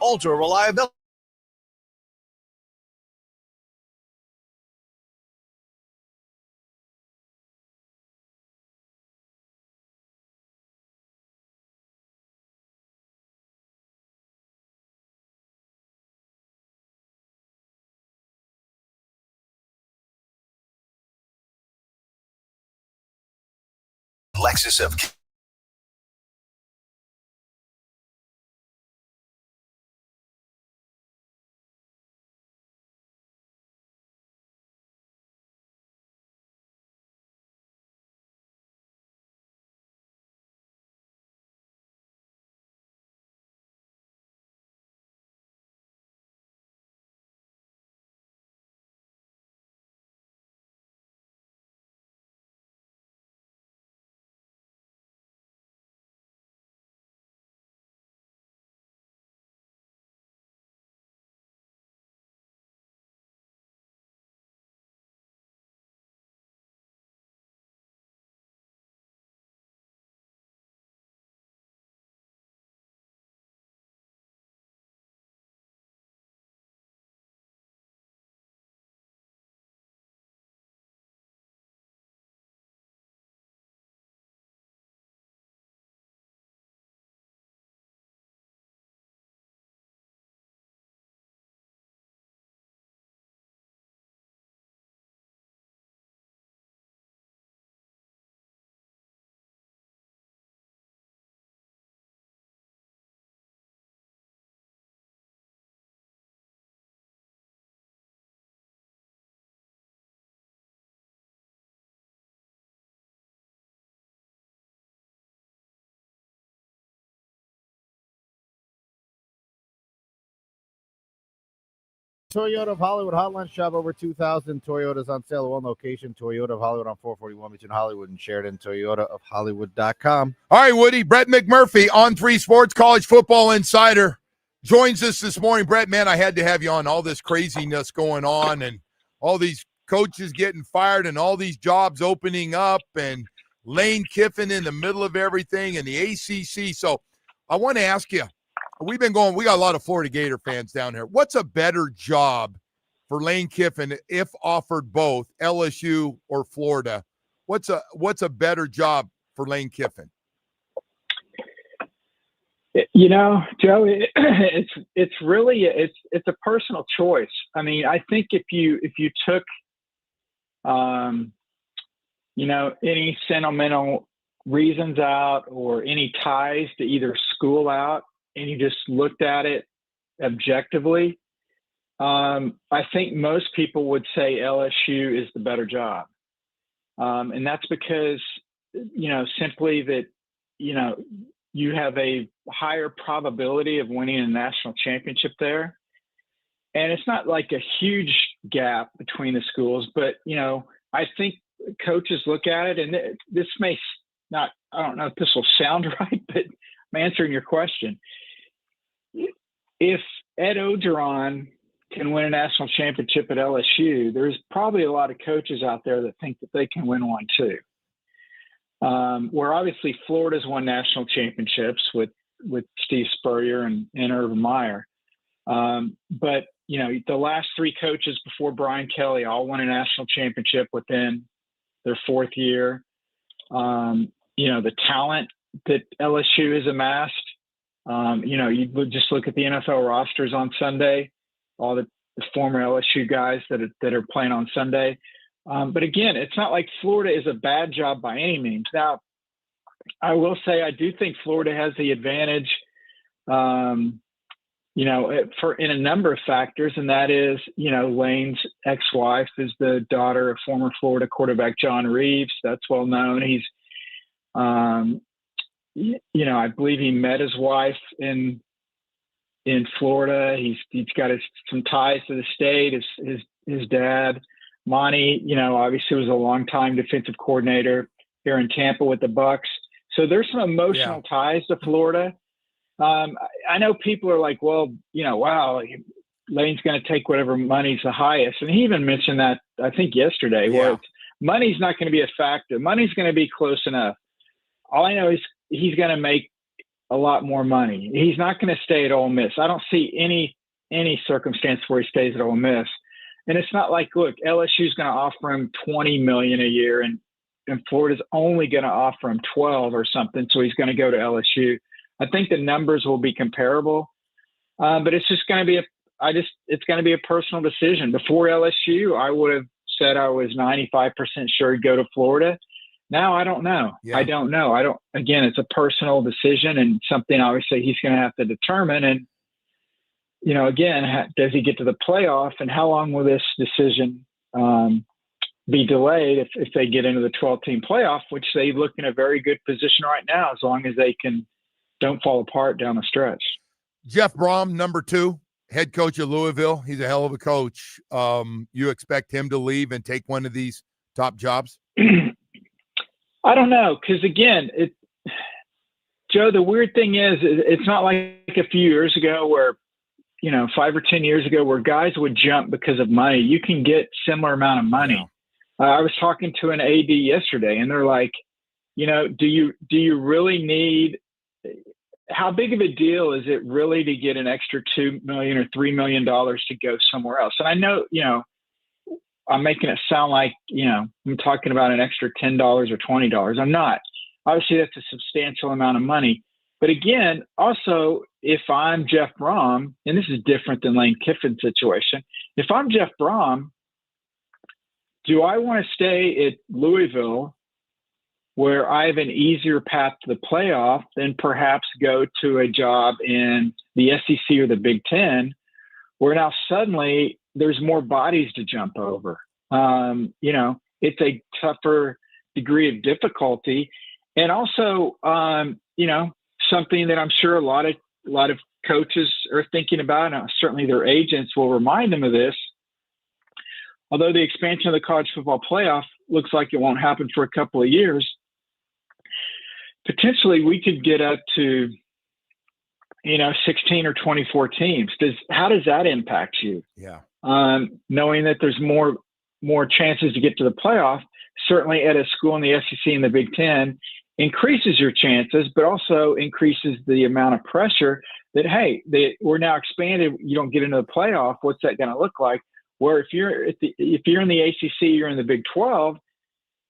ultra reliability. Lexus of Toyota of Hollywood Hotline Shop. Over 2,000 Toyotas on sale at one location. Toyota of Hollywood on 441 between Hollywood and Sheridan. ToyotaofHollywood.com. All right, Woody. Brett McMurphy on 3 Sports College Football Insider joins us this morning. Brett, man, I had to have you on. All this craziness going on and all these coaches getting fired and all these jobs opening up and Lane Kiffin in the middle of everything and the ACC. So I want to ask you, we got a lot of Florida Gator fans down here. What's a better job for Lane Kiffin if offered both, LSU or Florida? What's a better job for Lane Kiffin? You know, Joe, it's really a personal choice. I mean, I think if you took any sentimental reasons out or any ties to either school out, and you just looked at it objectively, I think most people would say LSU is the better job. And that's because, simply that, you have a higher probability of winning a national championship there. And it's not like a huge gap between the schools, but, I think coaches look at it, and this may not, I don't know if this will sound right, but I'm answering your question. If Ed Orgeron can win a national championship at LSU, there's probably a lot of coaches out there that think that they can win one too. Where obviously Florida's won national championships with Steve Spurrier and Urban Meyer. But, the last 3 coaches before Brian Kelly all won a national championship within their 4th year. The talent that LSU has amassed, you would just look at the NFL rosters on Sunday, all the former LSU guys that are playing on Sunday. But again, it's not like Florida is a bad job by any means. Now, I will say I do think Florida has the advantage, in a number of factors, and that is, Lane's ex-wife is the daughter of former Florida quarterback John Reeves. That's well known. He's, I believe he met his wife in Florida. He's got some ties to the state. His dad, Monty, obviously was a longtime defensive coordinator here in Tampa with the Bucs. So there's some emotional ties to Florida. I know people are like, well, wow, Lane's going to take whatever money's the highest. And he even mentioned that, I think, yesterday, where money's not going to be a factor. Money's going to be close enough. All I know is he's going to make a lot more money. He's not going to stay at Ole Miss. I don't see any circumstance where he stays at Ole Miss. And it's not like, look, LSU's going to offer him $20 million a year, and Florida's only going to offer him 12 or something, so he's going to go to LSU. I think the numbers will be comparable, but it's just going to be it's going to be a personal decision. Before LSU, I would have said I was 95% sure he'd go to Florida. Now I don't know. Yeah. I don't know. Again, it's a personal decision and something obviously he's going to have to determine. And, again, does he get to the playoff, and how long will this decision be delayed if they get into the 12-team playoff, which they look in a very good position right now, as long as they don't fall apart down the stretch. Jeff Brom, number 2, head coach of Louisville. He's a hell of a coach. You expect him to leave and take one of these top jobs? I don't know, because again, Joe, the weird thing is, it's not like a few years ago where, 5 or 10 years ago, where guys would jump because of money. You can get similar amount of money. Yeah. I was talking to an AD yesterday, and they're like, do you really need? How big of a deal is it really to get an extra $2 million or $3 million to go somewhere else? And I know, I'm making it sound like, I'm talking about an extra $10 or $20. I'm not. Obviously, that's a substantial amount of money. But again, also, if I'm Jeff Brom, and this is different than Lane Kiffin's situation, if I'm Jeff Brom, do I want to stay at Louisville where I have an easier path to the playoff than perhaps go to a job in the SEC or the Big Ten, where now suddenly there's more bodies to jump over? It's a tougher degree of difficulty. And also, something that I'm sure a lot of coaches are thinking about, and certainly their agents will remind them of this. Although the expansion of the college football playoff looks like it won't happen for a couple of years, potentially we could get up to, 16 or 24 teams. How does that impact you? Yeah. Knowing that there's more chances to get to the playoff, certainly at a school in the SEC and the Big Ten, increases your chances, but also increases the amount of pressure that, hey, we're now expanded. You don't get into the playoff. What's that going to look like? Where if you're in the ACC, you're in the Big 12,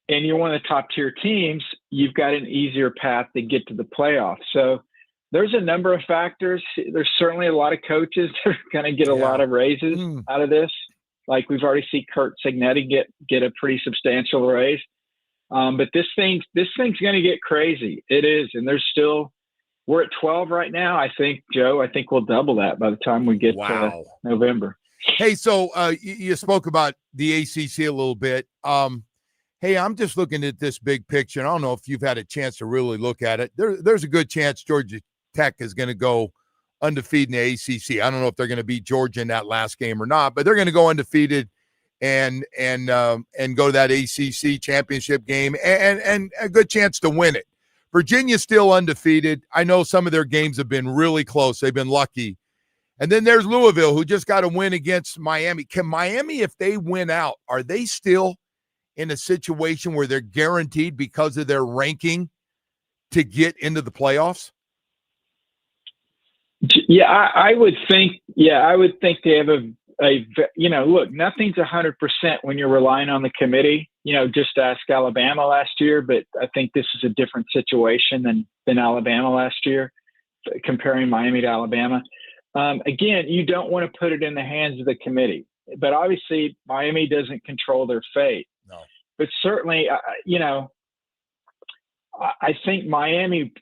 and you're one of the top tier teams, you've got an easier path to get to the playoff. So there's a number of factors. There's certainly a lot of coaches that are going to get a lot of raises out of this. Like we've already seen Kurt Signetti get a pretty substantial raise. But this thing's going to get crazy. It is. And we're at 12 right now. I think, Joe, we'll double that by the time we get to November. Hey, so you spoke about the ACC a little bit. Hey, I'm just looking at this big picture. I don't know if you've had a chance to really look at it. There's a good chance Georgia Tech is going to go undefeated in the ACC. I don't know if they're going to beat Georgia in that last game or not, but they're going to go undefeated and go to that ACC championship game and a good chance to win it. Virginia's still undefeated. I know some of their games have been really close. They've been lucky. And then there's Louisville, who just got a win against Miami. Can Miami, if they win out, are they still in a situation where they're guaranteed because of their ranking to get into the playoffs? Yeah, I would think they have look, nothing's 100% when you're relying on the committee. Just ask Alabama last year, but I think this is a different situation than Alabama last year, comparing Miami to Alabama. Again, you don't want to put it in the hands of the committee, but obviously Miami doesn't control their fate. No. But certainly, I think Miami,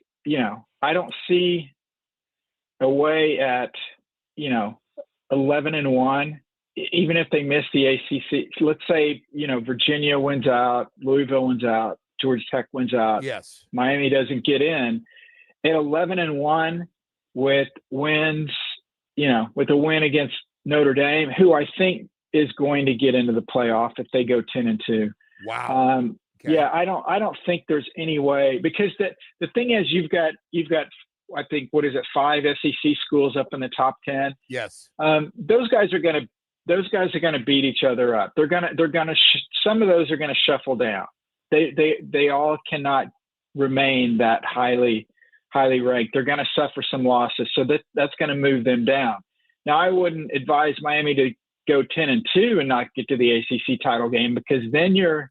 I don't see a way at, 11-1, even if they miss the ACC. Let's say, Virginia wins out, Louisville wins out, Georgia Tech wins out. Yes. Miami doesn't get in. At 11-1 with wins, with a win against Notre Dame, who I think is going to get into the playoff if they go 10-2. Wow. Okay. Yeah, I don't think there's any way, because the thing is you've got I think, what is it, 5 SEC schools up in the top 10. Yes. Those guys are going to beat each other up. Some of those are going to shuffle down. They all cannot remain that highly highly ranked. They're going to suffer some losses, so that's going to move them down. Now, I wouldn't advise Miami to go 10-2 and not get to the ACC title game, because then you're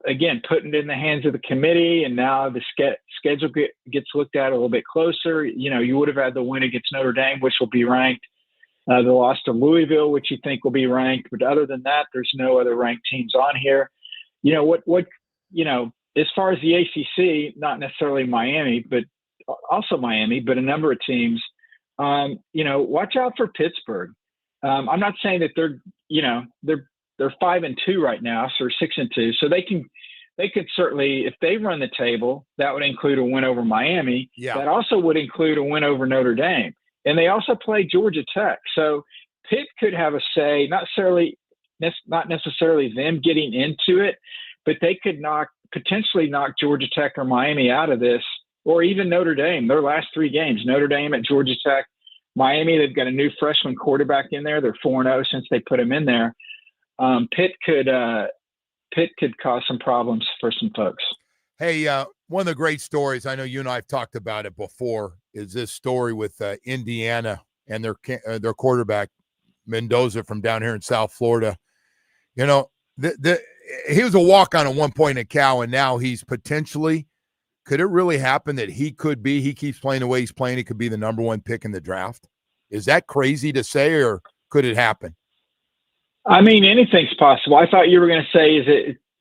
again putting it in the hands of the committee, and now the schedule gets looked at a little bit closer. You would have had the win against Notre Dame, which will be ranked. The loss to Louisville, which you think will be ranked, but other than that, there's no other ranked teams on here. As far as the ACC, not necessarily Miami, but also Miami, but a number of teams. Watch out for Pittsburgh. I'm not saying that they're 5-2 right now, so 6-2. So they could certainly, if they run the table, that would include a win over Miami. Yeah. That also would include a win over Notre Dame. And they also play Georgia Tech. So Pitt could have a say, not necessarily them getting into it, but they could potentially knock Georgia Tech or Miami out of this, or even Notre Dame. Their last 3 games, Notre Dame at Georgia Tech, Miami, they've got a new freshman quarterback in there. They're 4-0 since they put him in there. Pitt could cause some problems for some folks. Hey, one of the great stories, I know you and I have talked about it before, is this story with Indiana and their quarterback, Mendoza, from down here in South Florida. He was a walk-on at one point at Cal, and now he's potentially, could it really happen that he keeps playing the way he's playing, he could be the number 1 pick in the draft? Is that crazy to say, or could it happen? I mean, anything's possible. I thought you were going to say,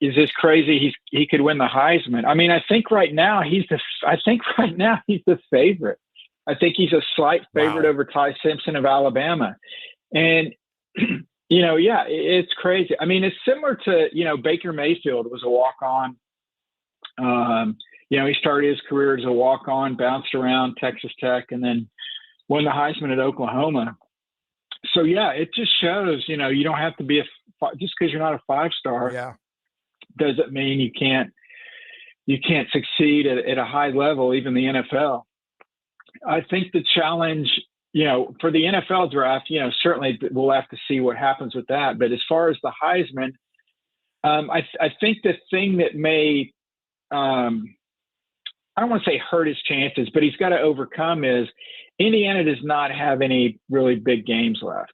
is this crazy? He could win the Heisman. I mean, I think right now he's the favorite. I think he's a slight favorite over Ty Simpson of Alabama. And, it's crazy. I mean, it's similar to, Baker Mayfield was a walk-on. He started his career as a walk-on, bounced around Texas Tech, and then won the Heisman at Oklahoma. So, it just shows, you don't have to be just because you're not a 5-star. Doesn't mean you can't succeed at a high level, even the NFL. I think the challenge, for the NFL draft, certainly we'll have to see what happens with that. But as far as the Heisman, I think the thing that may, I don't want to say hurt his chances, but he's got to overcome is Indiana does not have any really big games left.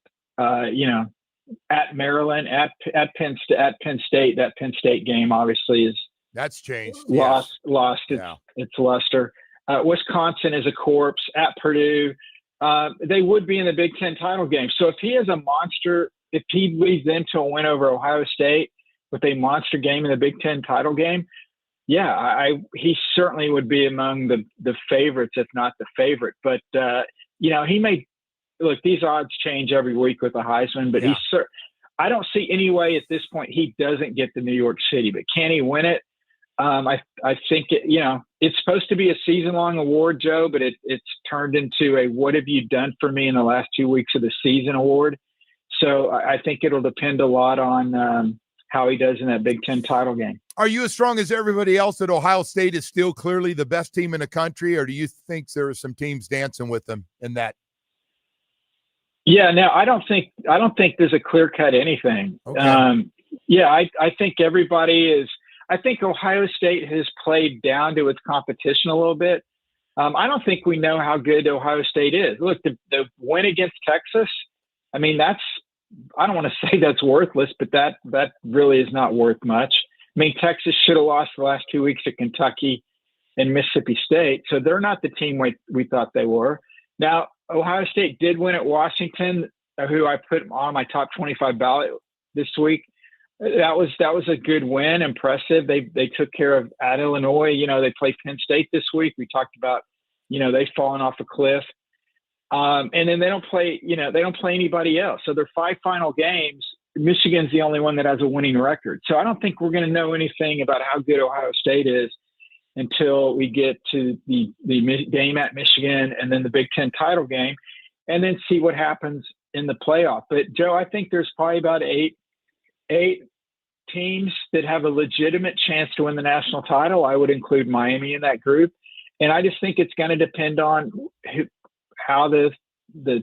At Maryland, at Penn State, that Penn State game obviously that's changed. Lost its luster. Wisconsin is a corpse. At Purdue, they would be in the Big Ten title game. So if he has if he leads them to a win over Ohio State with a monster game in the Big Ten title game, he certainly would be among the favorites, if not the favorite. But he may. Look, these odds change every week with the Heisman, but I don't see any way at this point he doesn't get to New York City. But can he win it? I think it's supposed to be a season-long award, Joe, but it's turned into a "What have you done for me in the last 2 weeks of the season" award. So I think it'll depend a lot on how he does in that Big Ten title game. Are you as strong as everybody else that Ohio State is still clearly the best team in the country, or do you think there are some teams dancing with them in that? Yeah, no, I don't think there's a clear-cut anything. Okay. I think everybody is. I think Ohio State has played down to its competition a little bit. I don't think we know how good Ohio State is. Look, the win against Texas, I mean, I don't want to say that's worthless, but that really is not worth much. I mean, Texas should have lost the last 2 weeks to Kentucky and Mississippi State, so they're not the team we thought they were. Now, Ohio State did win at Washington, who I put on my top 25 ballot this week. That was a good win, impressive. They took care of at Illinois. They play Penn State this week. We talked about, they've fallen off a cliff. And then they don't play anybody else. So their 5 final games, Michigan's the only one that has a winning record. So I don't think we're going to know anything about how good Ohio State is until we get to the game at Michigan and then the Big Ten title game, and then see what happens in the playoff. But Joe, I think there's probably about eight teams that have a legitimate chance to win the national title. I would include Miami in that group. And I just think it's going to depend on how the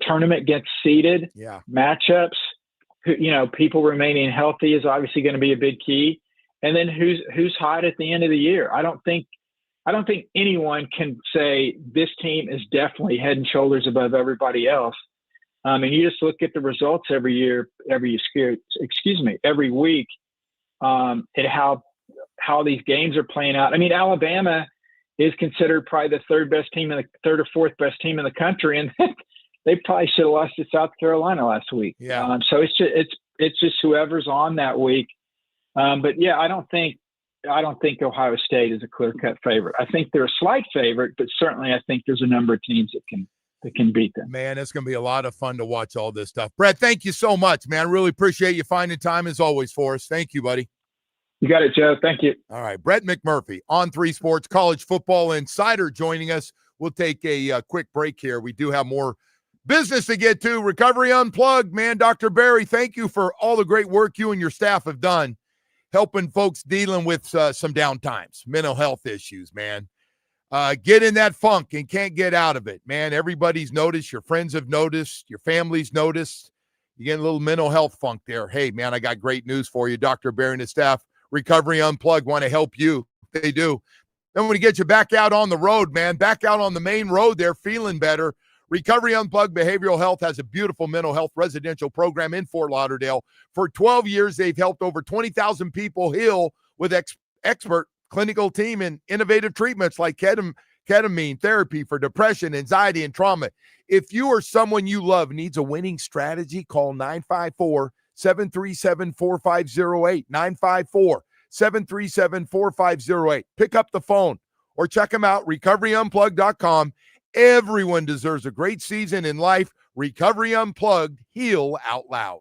tournament gets seeded, matchups, people remaining healthy is obviously going to be a big key. And then who's hot at the end of the year. I don't think I don't think anyone can say this team is definitely head and shoulders above everybody else. And you just look at the results every week, and how these games are playing out. I mean, Alabama is considered probably the third or fourth best team in the country, and they probably should have lost to South Carolina last week. Yeah. So it's just whoever's on that week. But yeah, I don't think Ohio State is a clear-cut favorite. I think they're a slight favorite, but certainly I think there's a number of teams that can beat them. Man, it's going to be a lot of fun to watch all this stuff. Brett, thank you so much, man. I really appreciate you finding time as always for us. Thank you, buddy. You got it, Joe. Thank you. All right, Brett McMurphy, On 3 Sports College Football Insider, joining us. We'll take a quick break here. We do have more business to get to. Recovery Unplugged, man. Dr. Barry, thank you for all the great work you and your staff have done helping folks dealing with some downtimes, mental health issues, man. Get in that funk and can't get out of it, man. Everybody's noticed. Your friends have noticed. Your family's noticed. You get a little mental health funk there. Hey, man, I got great news for you. Dr. Barry and his staff, Recovery Unplugged, want to help you. They do. Then when we get you back out on the road, man, back out on the main road there, feeling better, Recovery Unplugged Behavioral Health has a beautiful mental health residential program in Fort Lauderdale. For 12 years, they've helped over 20,000 people heal with expert clinical team and innovative treatments like ketamine therapy for depression, anxiety, and trauma. If you or someone you love needs a winning strategy, call 954-737-4508, 954-737-4508. Pick up the phone or check them out, recoveryunplugged.com. Everyone deserves a great season in life. Recovery Unplugged, heal out loud.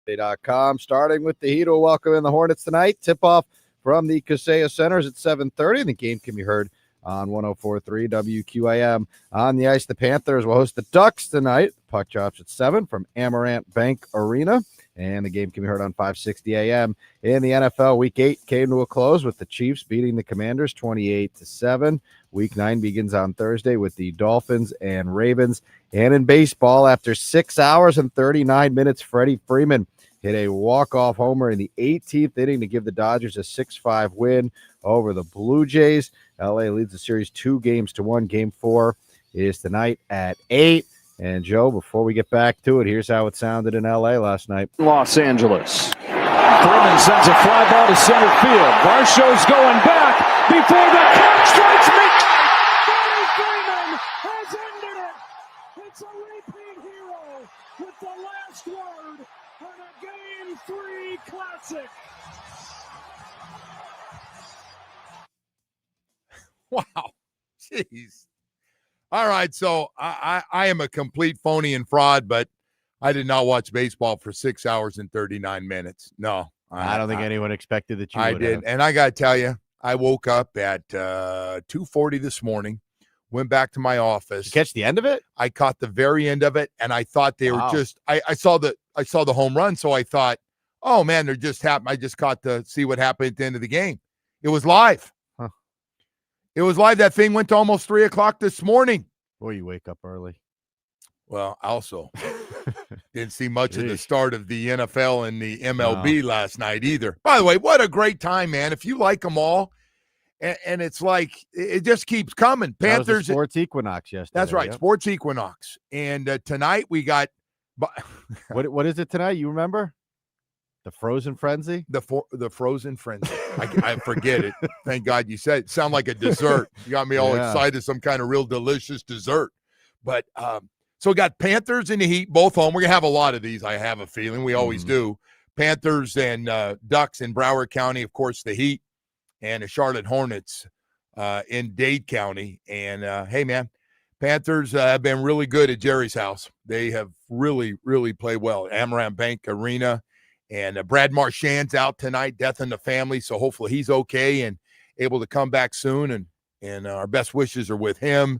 Day.com. Starting with the Heat, will welcome in the Hornets tonight. Tip-off from the Kaseya Centers at 7:30. The game can be heard on 104.3 WQAM. On the ice, the Panthers will host the Ducks tonight. Puck drops at 7 from Amarant Bank Arena. And the game can be heard on 560 AM. In the NFL, Week 8 came to a close with the Chiefs beating the Commanders 28-7. Week 9 begins on Thursday with the Dolphins and Ravens. And in baseball, after 6 hours and 39 minutes, Freddie Freeman hit a walk-off homer in the 18th inning to give the Dodgers a 6-5 win over the Blue Jays. LA leads the series 2-1. Game 4 is tonight at 8. And, Joe, before we get back to it, here's how it sounded in L.A. last night. Los Angeles. Freeman sends a fly ball to center field. Varsho's going back before the catch strikes me. Freddie Freeman has ended it. It's a repeat hero with the last word on a Game 3 classic. Wow. Jeez. All right, so I am a complete phony and fraud, but I did not watch baseball for 6 hours and 39 minutes. No. I don't think anyone expected that you would. I did, have. and I got to tell you, I woke up at 2:40 this morning, went back to my office. Did you catch the end of it? I caught the very end of it, and I thought they were just I saw the home run, so I thought, oh, man, they're just happening. I just caught to see what happened at the end of the game. It was live. It was live. That thing went to almost 3 o'clock this morning. Boy, you wake up early. Well, also didn't see much of the start of the NFL and the MLB last night either. By the way, what a great time, man. If you like them all, and it's like it just keeps coming. Panthers. That was the Sports Equinox yesterday. That's right, yep. Sports Equinox. And tonight we got what is it tonight? You remember? The Frozen Frenzy? The Frozen Frenzy. I forget it. Thank God you said it. Sound like a dessert. You got me all excited, some kind of real delicious dessert. But so we got Panthers and the Heat, both home. We're going to have a lot of these, I have a feeling. We always do. Panthers and Ducks in Broward County, of course, the Heat, and the Charlotte Hornets in Dade County. And, hey, man, Panthers have been really good at Jerry's house. They have really, really played well. Amarant Bank Arena. And Brad Marchand's out tonight, death in the family, so hopefully he's okay and able to come back soon, and our best wishes are with him.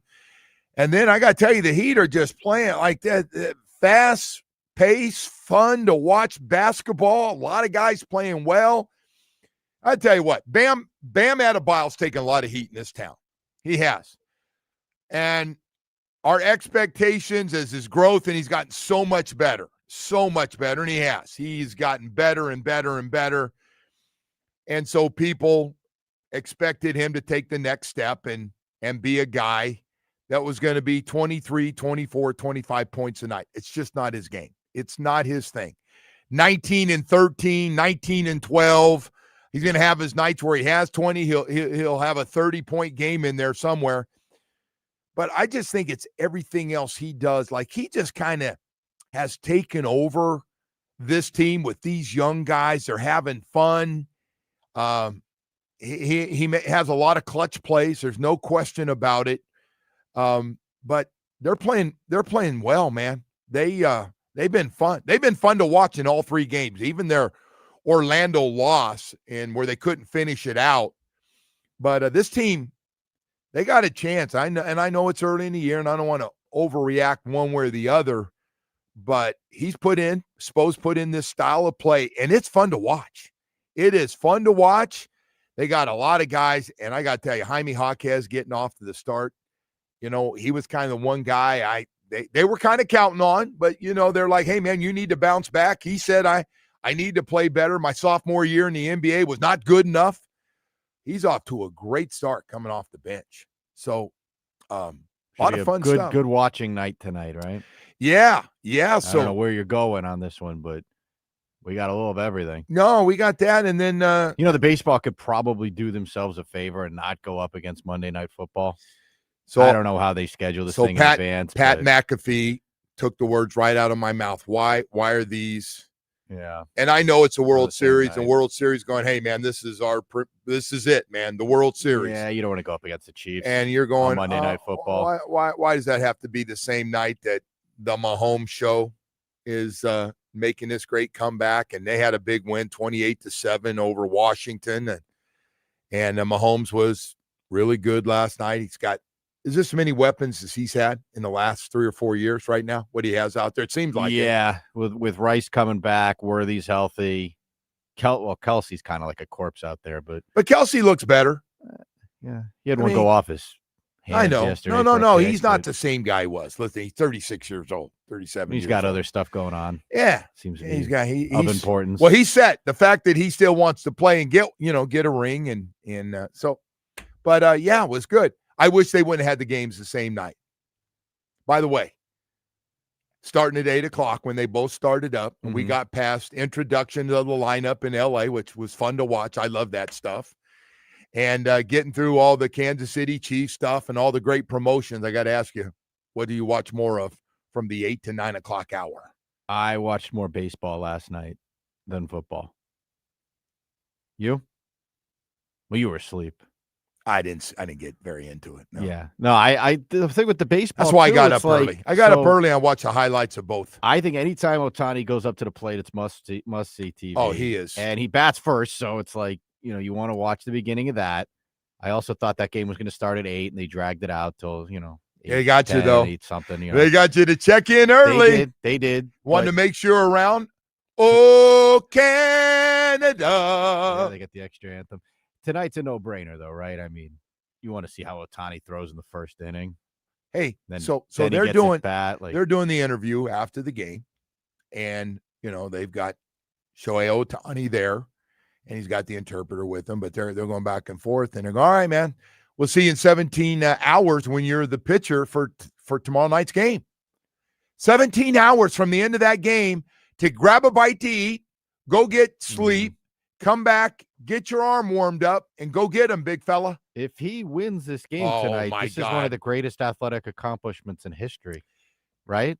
And then I got to tell you, the Heat are just playing like that, fast pace, fun to watch basketball. A lot of guys playing well. I tell you what, Bam Adebayo's taken a lot of heat in this town. He has. And our expectations as his growth, and he's gotten so much better, and he has. He's gotten better and better and better. And so people expected him to take the next step and be a guy that was going to be 23, 24, 25 points a night. It's just not his game. It's not his thing. 19 and 13, 19 and 12. He's going to have his nights where he has 20. He'll have a 30-point game in there somewhere. But I just think it's everything else he does. Like, he just kind of has taken over this team with these young guys. They're having fun. He has a lot of clutch plays. There's no question about it. But they're playing well, man. They've been fun. They've been fun to watch in all three games, even their Orlando loss and where they couldn't finish it out. But this team, they got a chance. I know it's early in the year, and I don't want to overreact one way or the other. But he's put in this style of play, and it's fun to watch. It is fun to watch. They got a lot of guys, and I got to tell you, Jaime Jaquez getting off to the start. You know, he was kind of the one guy they were kind of counting on, but, you know, they're like, hey, man, you need to bounce back. He said, I need to play better. My sophomore year in the NBA was not good enough. He's off to a great start coming off the bench. So, a lot of fun stuff. Good watching night tonight, right? Yeah. I So don't know where you're going on this one, but we got a little of everything. No, we got that. And then, the baseball could probably do themselves a favor and not go up against Monday Night Football. So I don't know how they schedule this thing in advance. Pat McAfee took the words right out of my mouth. Why are these? Yeah. And I know it's a World Series, and World Series going, hey, man, this is it, man, the World Series. Yeah, you don't want to go up against the Chiefs. And you're going, Monday Night Football. Why does that have to be the same night that the Mahomes show is making this great comeback, and they had a big win, 28-7 over Washington, and Mahomes was really good last night. He's got is this as many weapons as he's had in the last 3 or 4 years right now? What he has out there, it seems like. Yeah, with Rice coming back, Worthy's healthy. Kelsey's kind of like a corpse out there, but Kelsey looks better. Yeah, he had one go off his hands. I know. Yesterday No. He's not the same guy he was. Listen, he's 36 years old, 37. He's got other stuff going on. Yeah, seems to be of importance. Well, he's set. The fact that he still wants to play and get a ring and so, but yeah, it was good. I wish they wouldn't have had the games the same night. By the way, starting at 8:00 when they both started up, and we got past introduction to the lineup in LA, which was fun to watch. I love that stuff. And getting through all the Kansas City Chiefs stuff and all the great promotions, I got to ask you, what do you watch more of from the 8 to 9 o'clock hour? I watched more baseball last night than football. You? Well, you were asleep. I didn't get very into it. No. Yeah. No, I the thing with the baseball. That's why I got up early. I got up early and watched the highlights of both. I think anytime Ohtani goes up to the plate, it's must see TV. Oh, he is. And he bats first, so it's like, you want to watch the beginning of that. I also thought that game was going to start at 8, and they dragged it out till, 8, they got 10, you, though. 8 something, They got you to check in early. They did. Wanted to make sure around. Oh, Canada. Yeah, they got the extra anthem. Tonight's a no-brainer, though, right? I mean, you want to see how Ohtani throws in the first inning. Hey, then they're doing they're doing the interview after the game, and they've got Shohei Ohtani there, and he's got the interpreter with him, but they're going back and forth, and they're going, all right, man, we'll see you in 17 hours when you're the pitcher for tomorrow night's game. 17 hours from the end of that game to grab a bite to eat, go get sleep, come back, get your arm warmed up, and go get him, big fella. If he wins this game tonight, this is one of the greatest athletic accomplishments in history, right?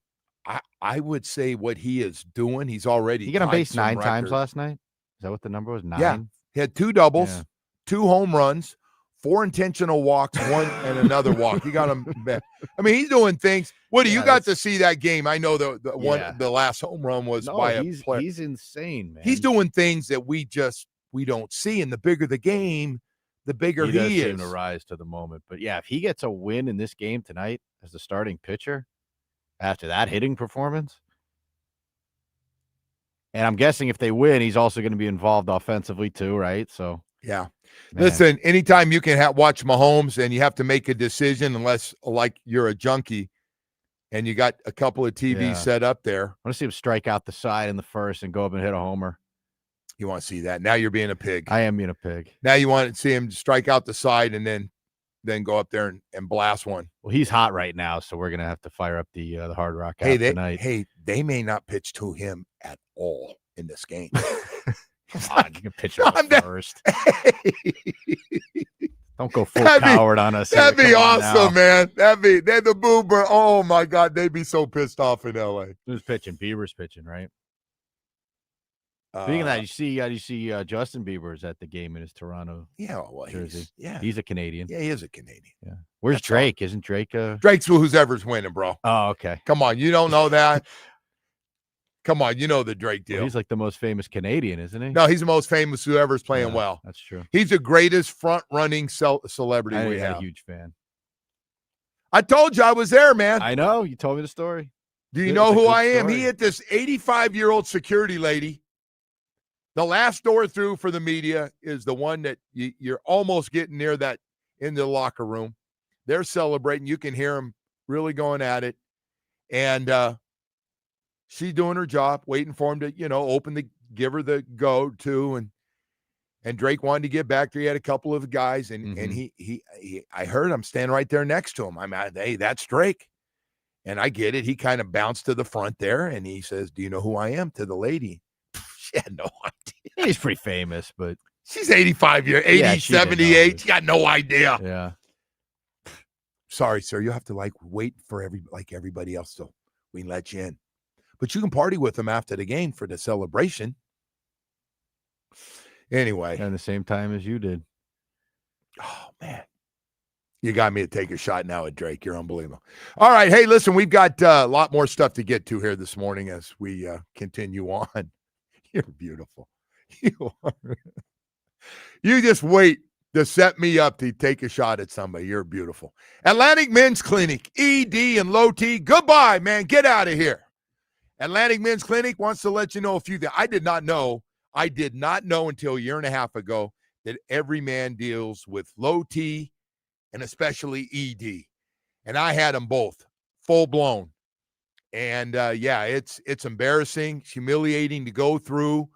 I would say what he is doing, he's already. He got on base 9 times last night. Is that what the number was? 9? Yeah. He had 2 doubles, 2 home runs, 4 intentional walks, 1 and another walk. He got him back. I mean, he's doing things. Woody, you got to see that game. I know the last home run was by a player. He's insane, man. He's doing things that we don't see. And the bigger the game, the bigger he does is. Seem to rise to the moment. But yeah, if he gets a win in this game tonight as the starting pitcher after that hitting performance, and I'm guessing if they win, he's also going to be involved offensively too, right? So yeah. Man. Listen, anytime you can watch Mahomes and you have to make a decision, unless like you're a junkie and you got a couple of TVs set up there. I want to see him strike out the side in the first and go up and hit a homer. You want to see that. Now you're being a pig. I am being a pig. Now you want to see him strike out the side and then go up there and blast one. Well, he's hot right now, so we're going to have to fire up the Hard Rock out tonight. Hey, they may not pitch to him at all in this game. Come on, you can pitch first. Don't go full coward on us. That'd be awesome, man. They're the boomer. Oh my God, they'd be so pissed off in LA. Who's pitching? Bieber's pitching, right? Speaking of that, you see Justin Bieber's at the game in his Toronto jersey. He's a Canadian. Yeah, he is a Canadian. Yeah. Where's Drake? Isn't Drake Drake's whoever's winning, bro. Oh, okay. Come on, you don't know that? Come on, you know the Drake deal. Well, he's like the most famous Canadian, isn't he? No, he's the most famous whoever's playing well. That's true. He's the greatest front-running celebrity we have. I'm a huge fan. I told you I was there, man. I know. You told me the story. Do you know who I am? He hit this 85-year-old security lady. The last door through for the media is the one that you're almost getting near that in the locker room. They're celebrating. You can hear them really going at it. And she's doing her job, waiting for him to, give her the go to. And Drake wanted to get back there. He had a couple of guys, and he I heard him standing right there next to him. I'm at, hey, that's Drake. And I get it. He kind of bounced to the front there, and he says, do you know who I am? To the lady. She had no idea. He's pretty famous, but she's 85 years, 80, 78. She got no idea. Yeah. Sorry, sir. You have to wait for everybody else till we can let you in. But you can party with them after the game for the celebration. Anyway. At the same time as you did. Oh, man. You got me to take a shot now at Drake. You're unbelievable. All right. Hey, listen, we've got a lot more stuff to get to here this morning as we continue on. You're beautiful. You are. You just wait to set me up to take a shot at somebody. You're beautiful. Atlantic Men's Clinic, ED and Low T. Goodbye, man. Get out of here. Atlantic Men's Clinic wants to let you know a few things. I did not know until a year and a half ago that every man deals with low T and especially ED. And I had them both full blown. And it's embarrassing, it's humiliating to go through.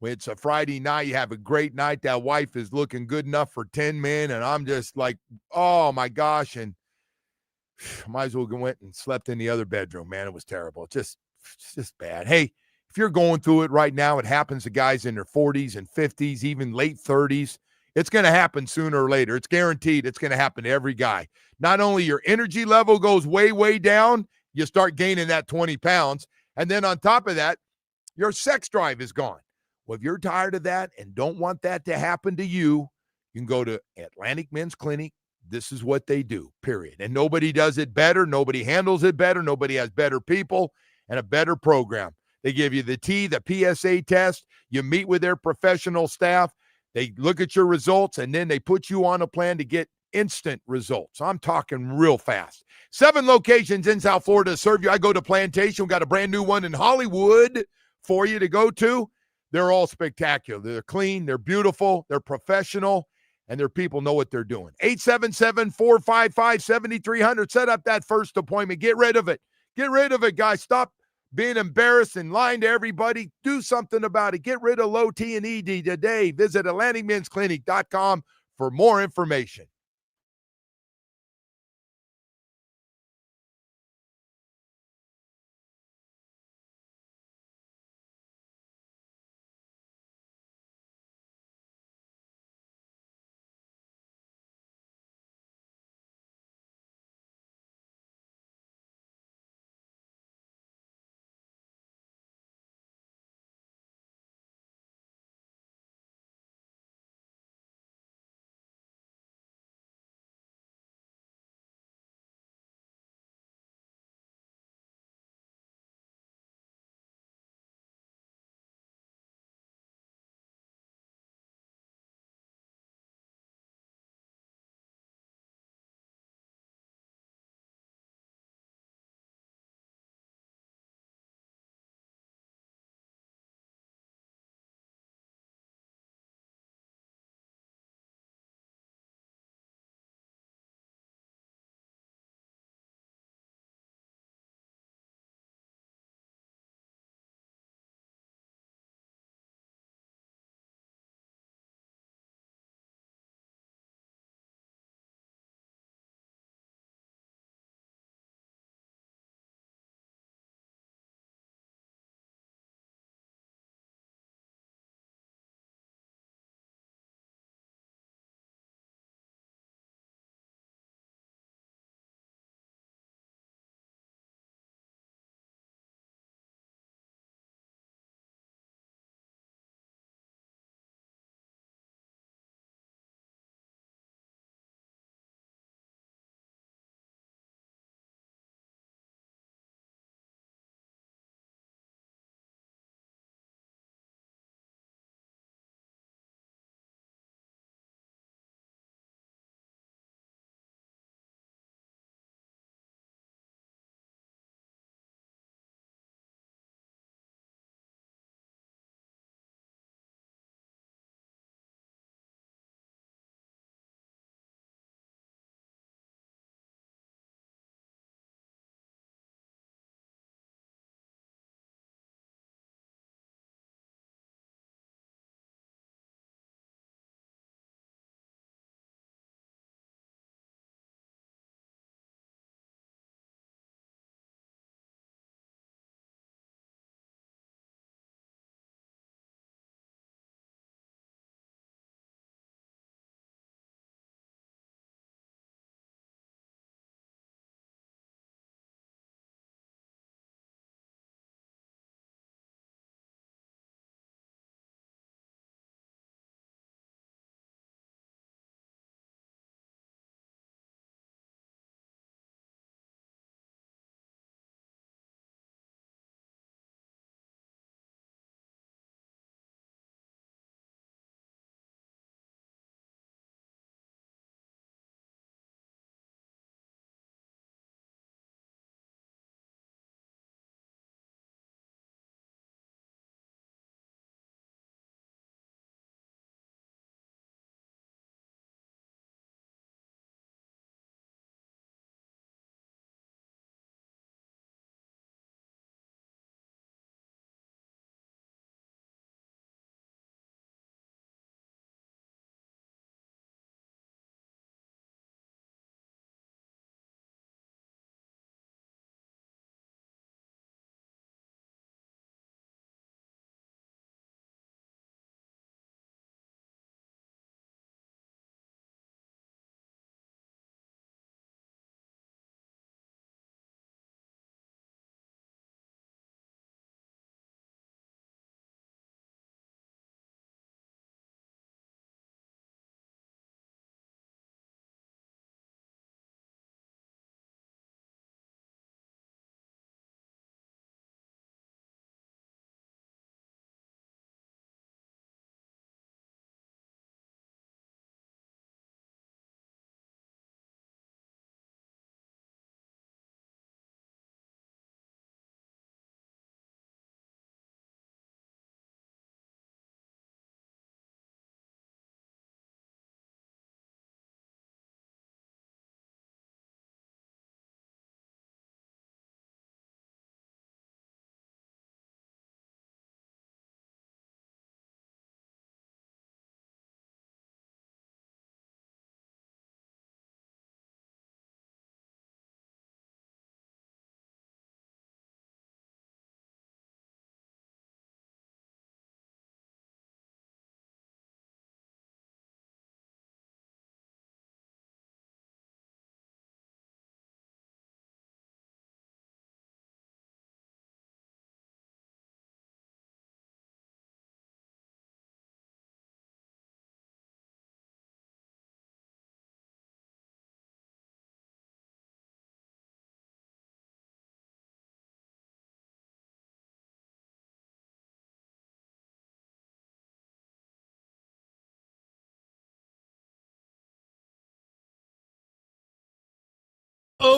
When it's a Friday night, you have a great night. That wife is looking good enough for 10 men. And I'm just like, oh my gosh. And might as well went and slept in the other bedroom, man. It was terrible. It's just bad. Hey, if you're going through it right now, it happens to guys in their 40s and 50s, even late 30s. It's going to happen sooner or later. It's guaranteed. It's going to happen to every guy. Not only your energy level goes way, way down, you start gaining that 20 pounds. And then on top of that, your sex drive is gone. Well, if you're tired of that and don't want that to happen to you, you can go to Atlantic Men's Clinic. This is what they do, period. And nobody does it better. Nobody handles it better. Nobody has better people and a better program. They give you the PSA test. You meet with their professional staff. They look at your results, and then they put you on a plan to get instant results. I'm talking real fast. 7 locations in South Florida to serve you. I go to Plantation. We've got a brand new one in Hollywood for you to go to. They're all spectacular. They're clean. They're beautiful. They're professional. And their people know what they're doing. 877-455-7300. Set up that first appointment. Get rid of it. Get rid of it, guys. Stop being embarrassed and lying to everybody. Do something about it. Get rid of low T and ED today. Visit AtlanticMen'sClinic.com for more information.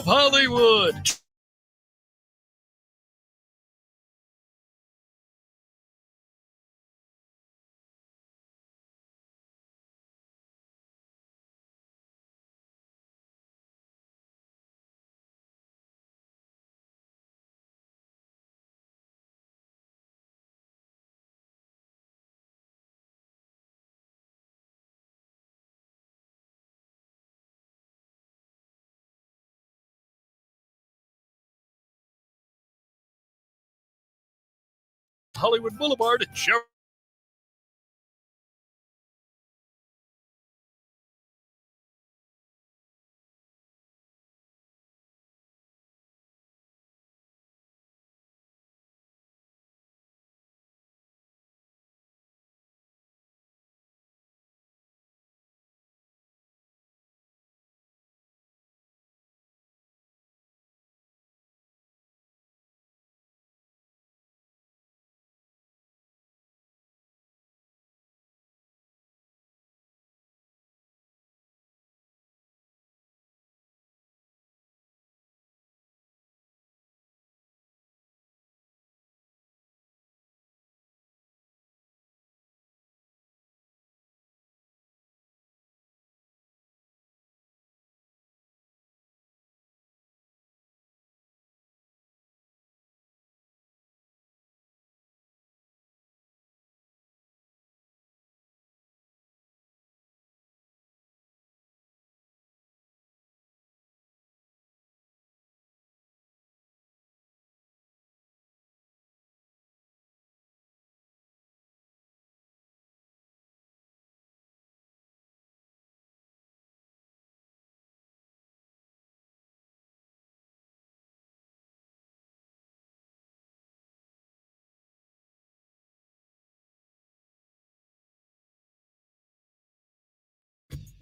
Hollywood. Hollywood Boulevard at Sheridan.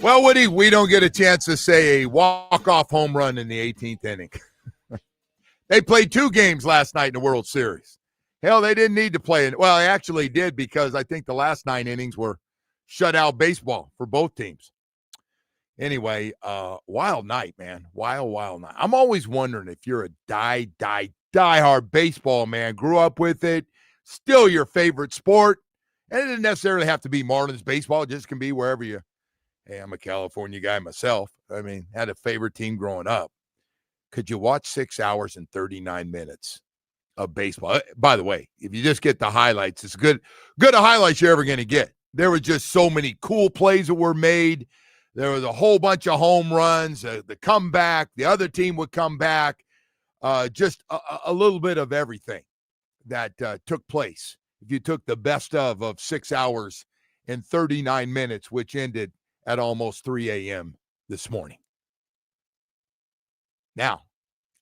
Well, Woody, we don't get a chance to say a walk-off home run in the 18th inning. They played 2 games last night in the World Series. Hell, they didn't need to play it. Well, they actually did because I think the last 9 innings were shutout baseball for both teams. Anyway, wild night, man. Wild night. I'm always wondering if you're a die-hard baseball man, grew up with it, still your favorite sport, and it doesn't necessarily have to be Marlins baseball. It just can be wherever you. Hey, I'm a California guy myself. I mean, had a favorite team growing up. Could you watch 6 hours and 39 minutes of baseball? By the way, if you just get the highlights, it's good a highlights you're ever going to get. There were just so many cool plays that were made. There was a whole bunch of home runs, the comeback, the other team would come back, just a little bit of everything that took place. If you took the best of 6 hours and 39 minutes, which ended at almost 3 a.m. this morning. Now,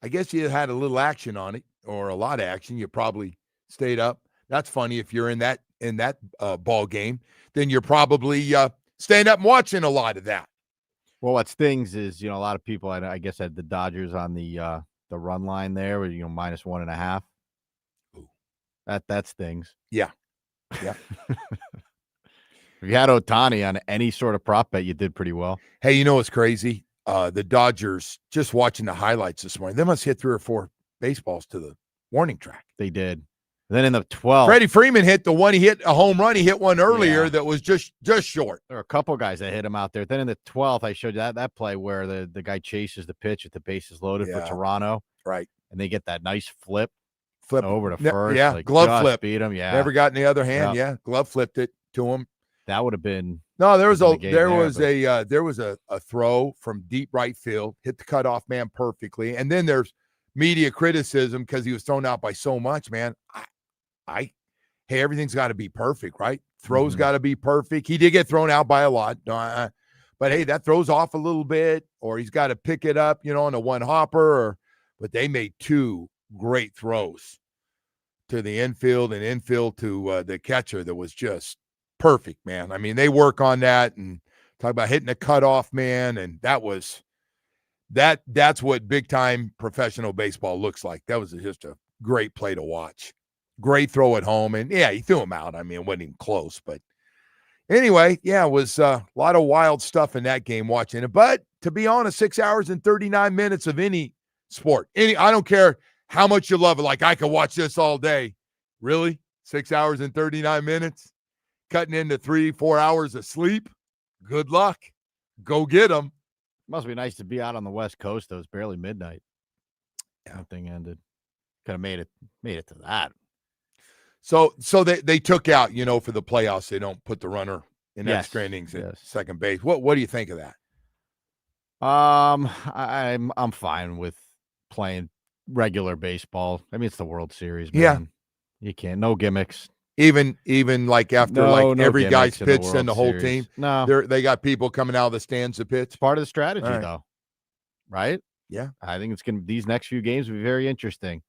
I guess you had a little action on it, or a lot of action. You probably stayed up. That's funny. If you're in that ball game, then you're probably staying up and watching a lot of that. Well, what stings is, a lot of people, I guess, had the Dodgers on the run line there, with minus 1.5. Ooh. That stings. Yeah. If you had Ohtani on any sort of prop bet, you did pretty well. Hey, you know what's crazy? The Dodgers, just watching the highlights this morning, they must hit 3 or 4 baseballs to the warning track. They did. And then in the 12th, Freddie Freeman hit the one. He hit a home run. He hit one earlier that was just short. There were a couple guys that hit him out there. Then in the 12th, I showed you that play where the guy chases the pitch with the bases loaded for Toronto. Right. And they get that nice flip over to first. Yeah, like glove flip. Beat him. Yeah. Never got in the other hand. Yeah. Glove flipped it to him. That would have been there was a throw from deep right field, hit the cutoff man perfectly, and then there's media criticism because he was thrown out by so much. Man, hey, everything's got to be perfect, right? Throws got to be perfect. He did get thrown out by a lot, but hey, that throws off a little bit, or he's got to pick it up, on a one hopper. But they made 2 great throws to the infield and infield to the catcher that was just perfect, man. I mean, they work on that and talk about hitting a cutoff man, and that's what big time professional baseball looks like. That was just a great play to watch. Great throw at home, and he threw him out. I mean, it wasn't even close, but anyway, it was a lot of wild stuff in that game watching it. But to be honest, 6 hours and 39 minutes of any sport. I don't care how much you love it. Like, I could watch this all day. Really? 6 hours and 39 minutes? Cutting into 3-4 hours of sleep? Good luck. Go get them. Must be nice to be out on the West Coast, though. It's barely midnight. Yeah. That thing ended. Could have made it to that. So they took out, for the playoffs, they don't put the runner in extra innings at second base. What do you think of that? I'm fine with playing regular baseball. I mean, it's the World Series, man. Yeah. You can't. No gimmicks. Even like after No every guy's gimmicks in the pitched and the World whole Series. team, No. they got people coming out of the stands to pitch. It's part of the strategy, All right. though. Right? Yeah. I think these next few games will be very interesting.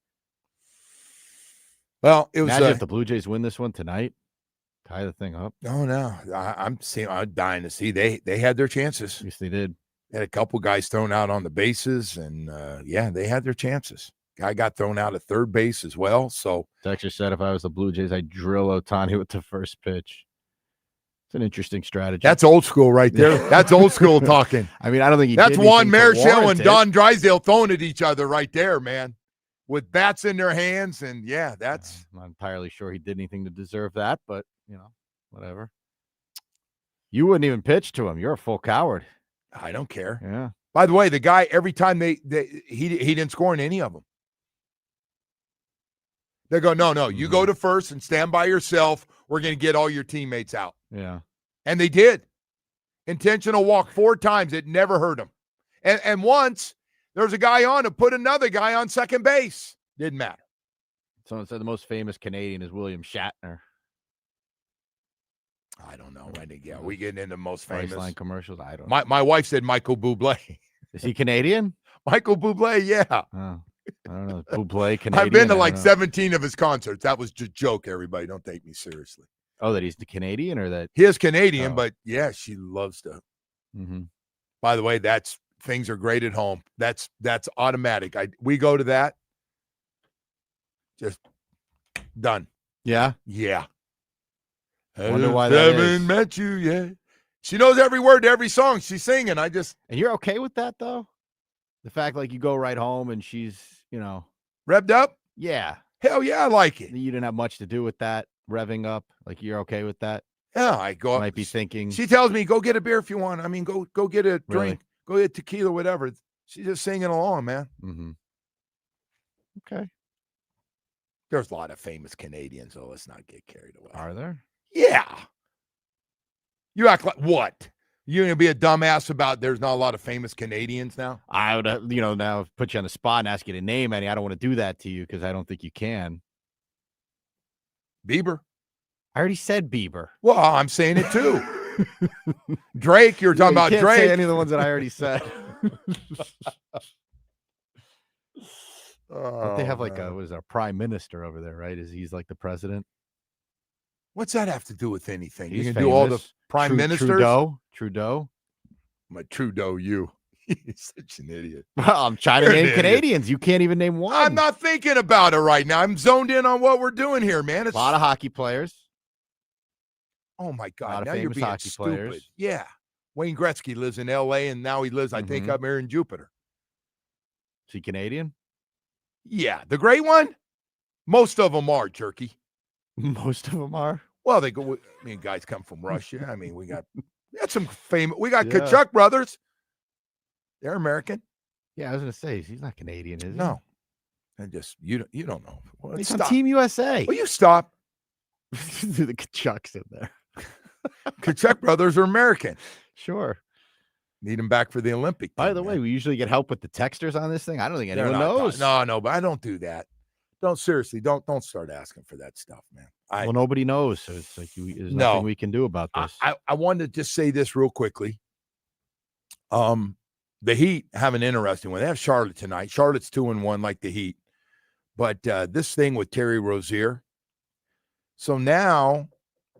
Well, it was imagine if the Blue Jays win this one tonight, tie the thing up. Oh no, I'm dying to see. They had their chances. Yes, they did. They had a couple guys thrown out on the bases, and they had their chances. Guy got thrown out at third base as well. So Texture said if I was the Blue Jays, I'd drill Ohtani with the first pitch. It's an interesting strategy. That's old school right there. That's old school talking. I mean, I don't think that's Juan Marichal and Don Drysdale throwing at each other right there, man, with bats in their hands. And that's. I'm not entirely sure he did anything to deserve that, but whatever. You wouldn't even pitch to him. You're a full coward. I don't care. Yeah. By the way, the guy every time he didn't score in any of them. They go, no, you go to first and stand by yourself. We're going to get all your teammates out. Yeah. And they did. Intentional walk 4 times. It never hurt him. And once there was a guy on to put another guy on second base. Didn't matter. Someone said the most famous Canadian is William Shatner. I don't know. Are we getting into most famous line commercials? I don't know. My wife said Michael Bublé. Is he Canadian? Michael Bublé, yeah. Oh. I don't know. Bublé, Canadian. I've been to like 17 of his concerts. That was just a joke, everybody. Don't take me seriously. Oh, that he's the Canadian or that? He is Canadian, but yeah, she loves to. Mm-hmm. By the way, things are great at home. That's automatic. We go to that. Just done. Yeah? Yeah. I wonder why that is. Haven't met you yet. She knows every word to every song she's singing. And you're okay with that, though? The fact, like, you go right home and she's, revved up? Yeah. Hell yeah, I like it. You didn't have much to do with that, revving up. Like, you're okay with that? Yeah, I go up. Might be thinking. She tells me, go get a beer if you want. I mean, go get a drink. Really? Go get tequila, whatever. She's just singing along, man. Mm-hmm. Okay. There's a lot of famous Canadians, so let's not get carried away. Are there? Yeah. You act like what? You're going to be a dumbass about there's not a lot of famous Canadians now? I would, now put you on the spot and ask you to name any. I don't want to do that to you because I don't think you can. Bieber. I already said Bieber. Well, I'm saying it too. Drake, you're talking about can't Drake. Say any of the ones that I already said. Don't they have like a prime minister over there, right? He's like the president? What's that have to do with anything? He's you can do all the prime ministers? Trudeau. My Trudeau, you. You're such an idiot. Well, I'm trying to name Canadians. You can't even name one. I'm not thinking about it right now. I'm zoned in on what we're doing here, man. It's a lot of hockey players. Oh, my God. A lot of now you're famous being hockey stupid. players. Yeah. Wayne Gretzky lives in L.A., and now he lives, I think, up here in Jupiter. Is he Canadian? Yeah. The great one? Most of them are, Jerky. Most of them are? Well, they go. I mean, guys come from Russia. I mean, we got some famous. We got Kachuk brothers. They're American. Yeah, I was gonna say he's not Canadian, is he? No, and just you don't know. Well, he's on Team USA. Will you stop? The Kachucks in there. Kachuk brothers are American. Sure. Need them back for the Olympic. By the way, we usually get help with the texters on this thing. I don't think anyone knows. No, but I don't do that. Don't start asking for that stuff, man. Well, nobody knows, so it's like there's nothing we can do about this. I wanted to just say this real quickly. The Heat have an interesting one. They have Charlotte tonight. Charlotte's 2-1 like the Heat, but this thing with Terry Rozier. So now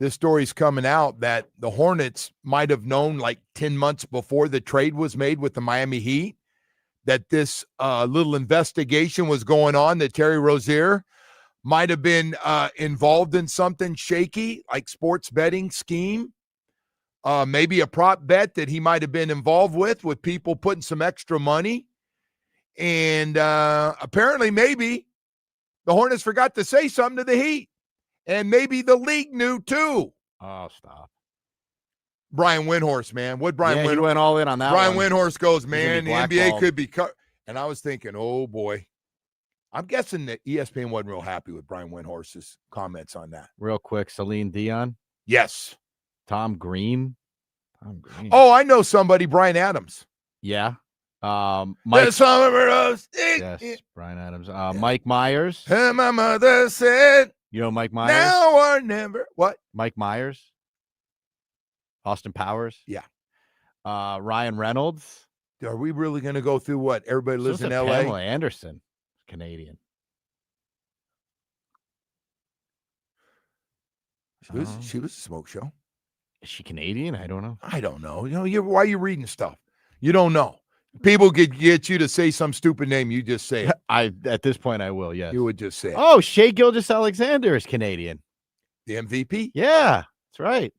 this story's coming out that the Hornets might have known like 10 months before the trade was made with the Miami Heat that this little investigation was going on, that Terry Rozier might have been involved in something shaky, like sports betting scheme, maybe a prop bet that he might have been involved with people putting some extra money And apparently maybe the Hornets forgot to say something to the Heat. And maybe the league knew too. Oh, stop. Brian Windhorst, man. What Brian He Windhorst? went all in on that Brian one. Windhorst goes, He's man, the gonna be NBA blackballed. could be cut. And I was thinking, oh, boy. I'm guessing that ESPN wasn't real happy with Brian Windhorst's comments on that. Real quick, Celine Dion. Yes. Tom Green. Oh, I know somebody, Brian Adams. Yeah. The Mike. summer of Yes, Brian Adams. Mike Myers. And my mother said, You know Mike Myers? now or never. What? Mike Myers. Austin Powers. Yeah. Ryan Reynolds. Are we really going to go through what? Everybody lives in L.A.? Pamela Anderson. Canadian. She was a smoke show. Is she Canadian? I don't know. I don't know. Why are you reading stuff? You don't know. People could get you to say some stupid name. You just say it. At this point, I will. Yes. You would just say it. Oh, Shea Gilgeous-Alexander is Canadian. The MVP? Yeah, that's right.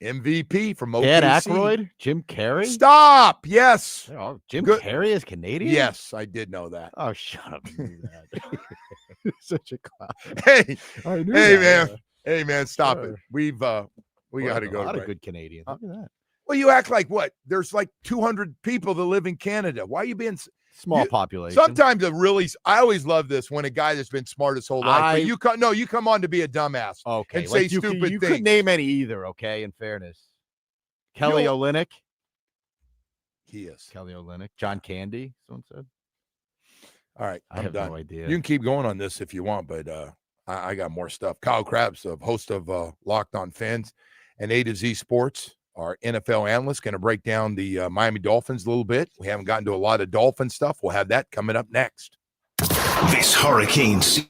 MVP from OKC. Dan Aykroyd, Jim Carrey. Stop. Yes. Jim Carrey is Canadian? Yes, I did know that. Oh, shut up. I knew that. Such a clown. Hey, I knew hey, that. man. Hey, man, stop it. We got to go. A lot of good Canadians. Look at that. Well, you act like what? There's like 200 people that live in Canada. Why are you being small population? Sometimes I always love this when a guy that's been smart his whole life. But you come on to be a dumbass. Okay. And say stupid things. You couldn't name any either, okay, in fairness. Kelly Olynyk. He is. Kelly Olynyk. John Candy, someone said. All right. I have done. no idea. You can keep going on this if you want, but I got more stuff. Kyle Krabs, host of Locked On Fans and A to Z Sports, our NFL analyst, going to break down the Miami Dolphins a little bit. We haven't gotten to a lot of Dolphin stuff. We'll have that coming up next. This hurricane season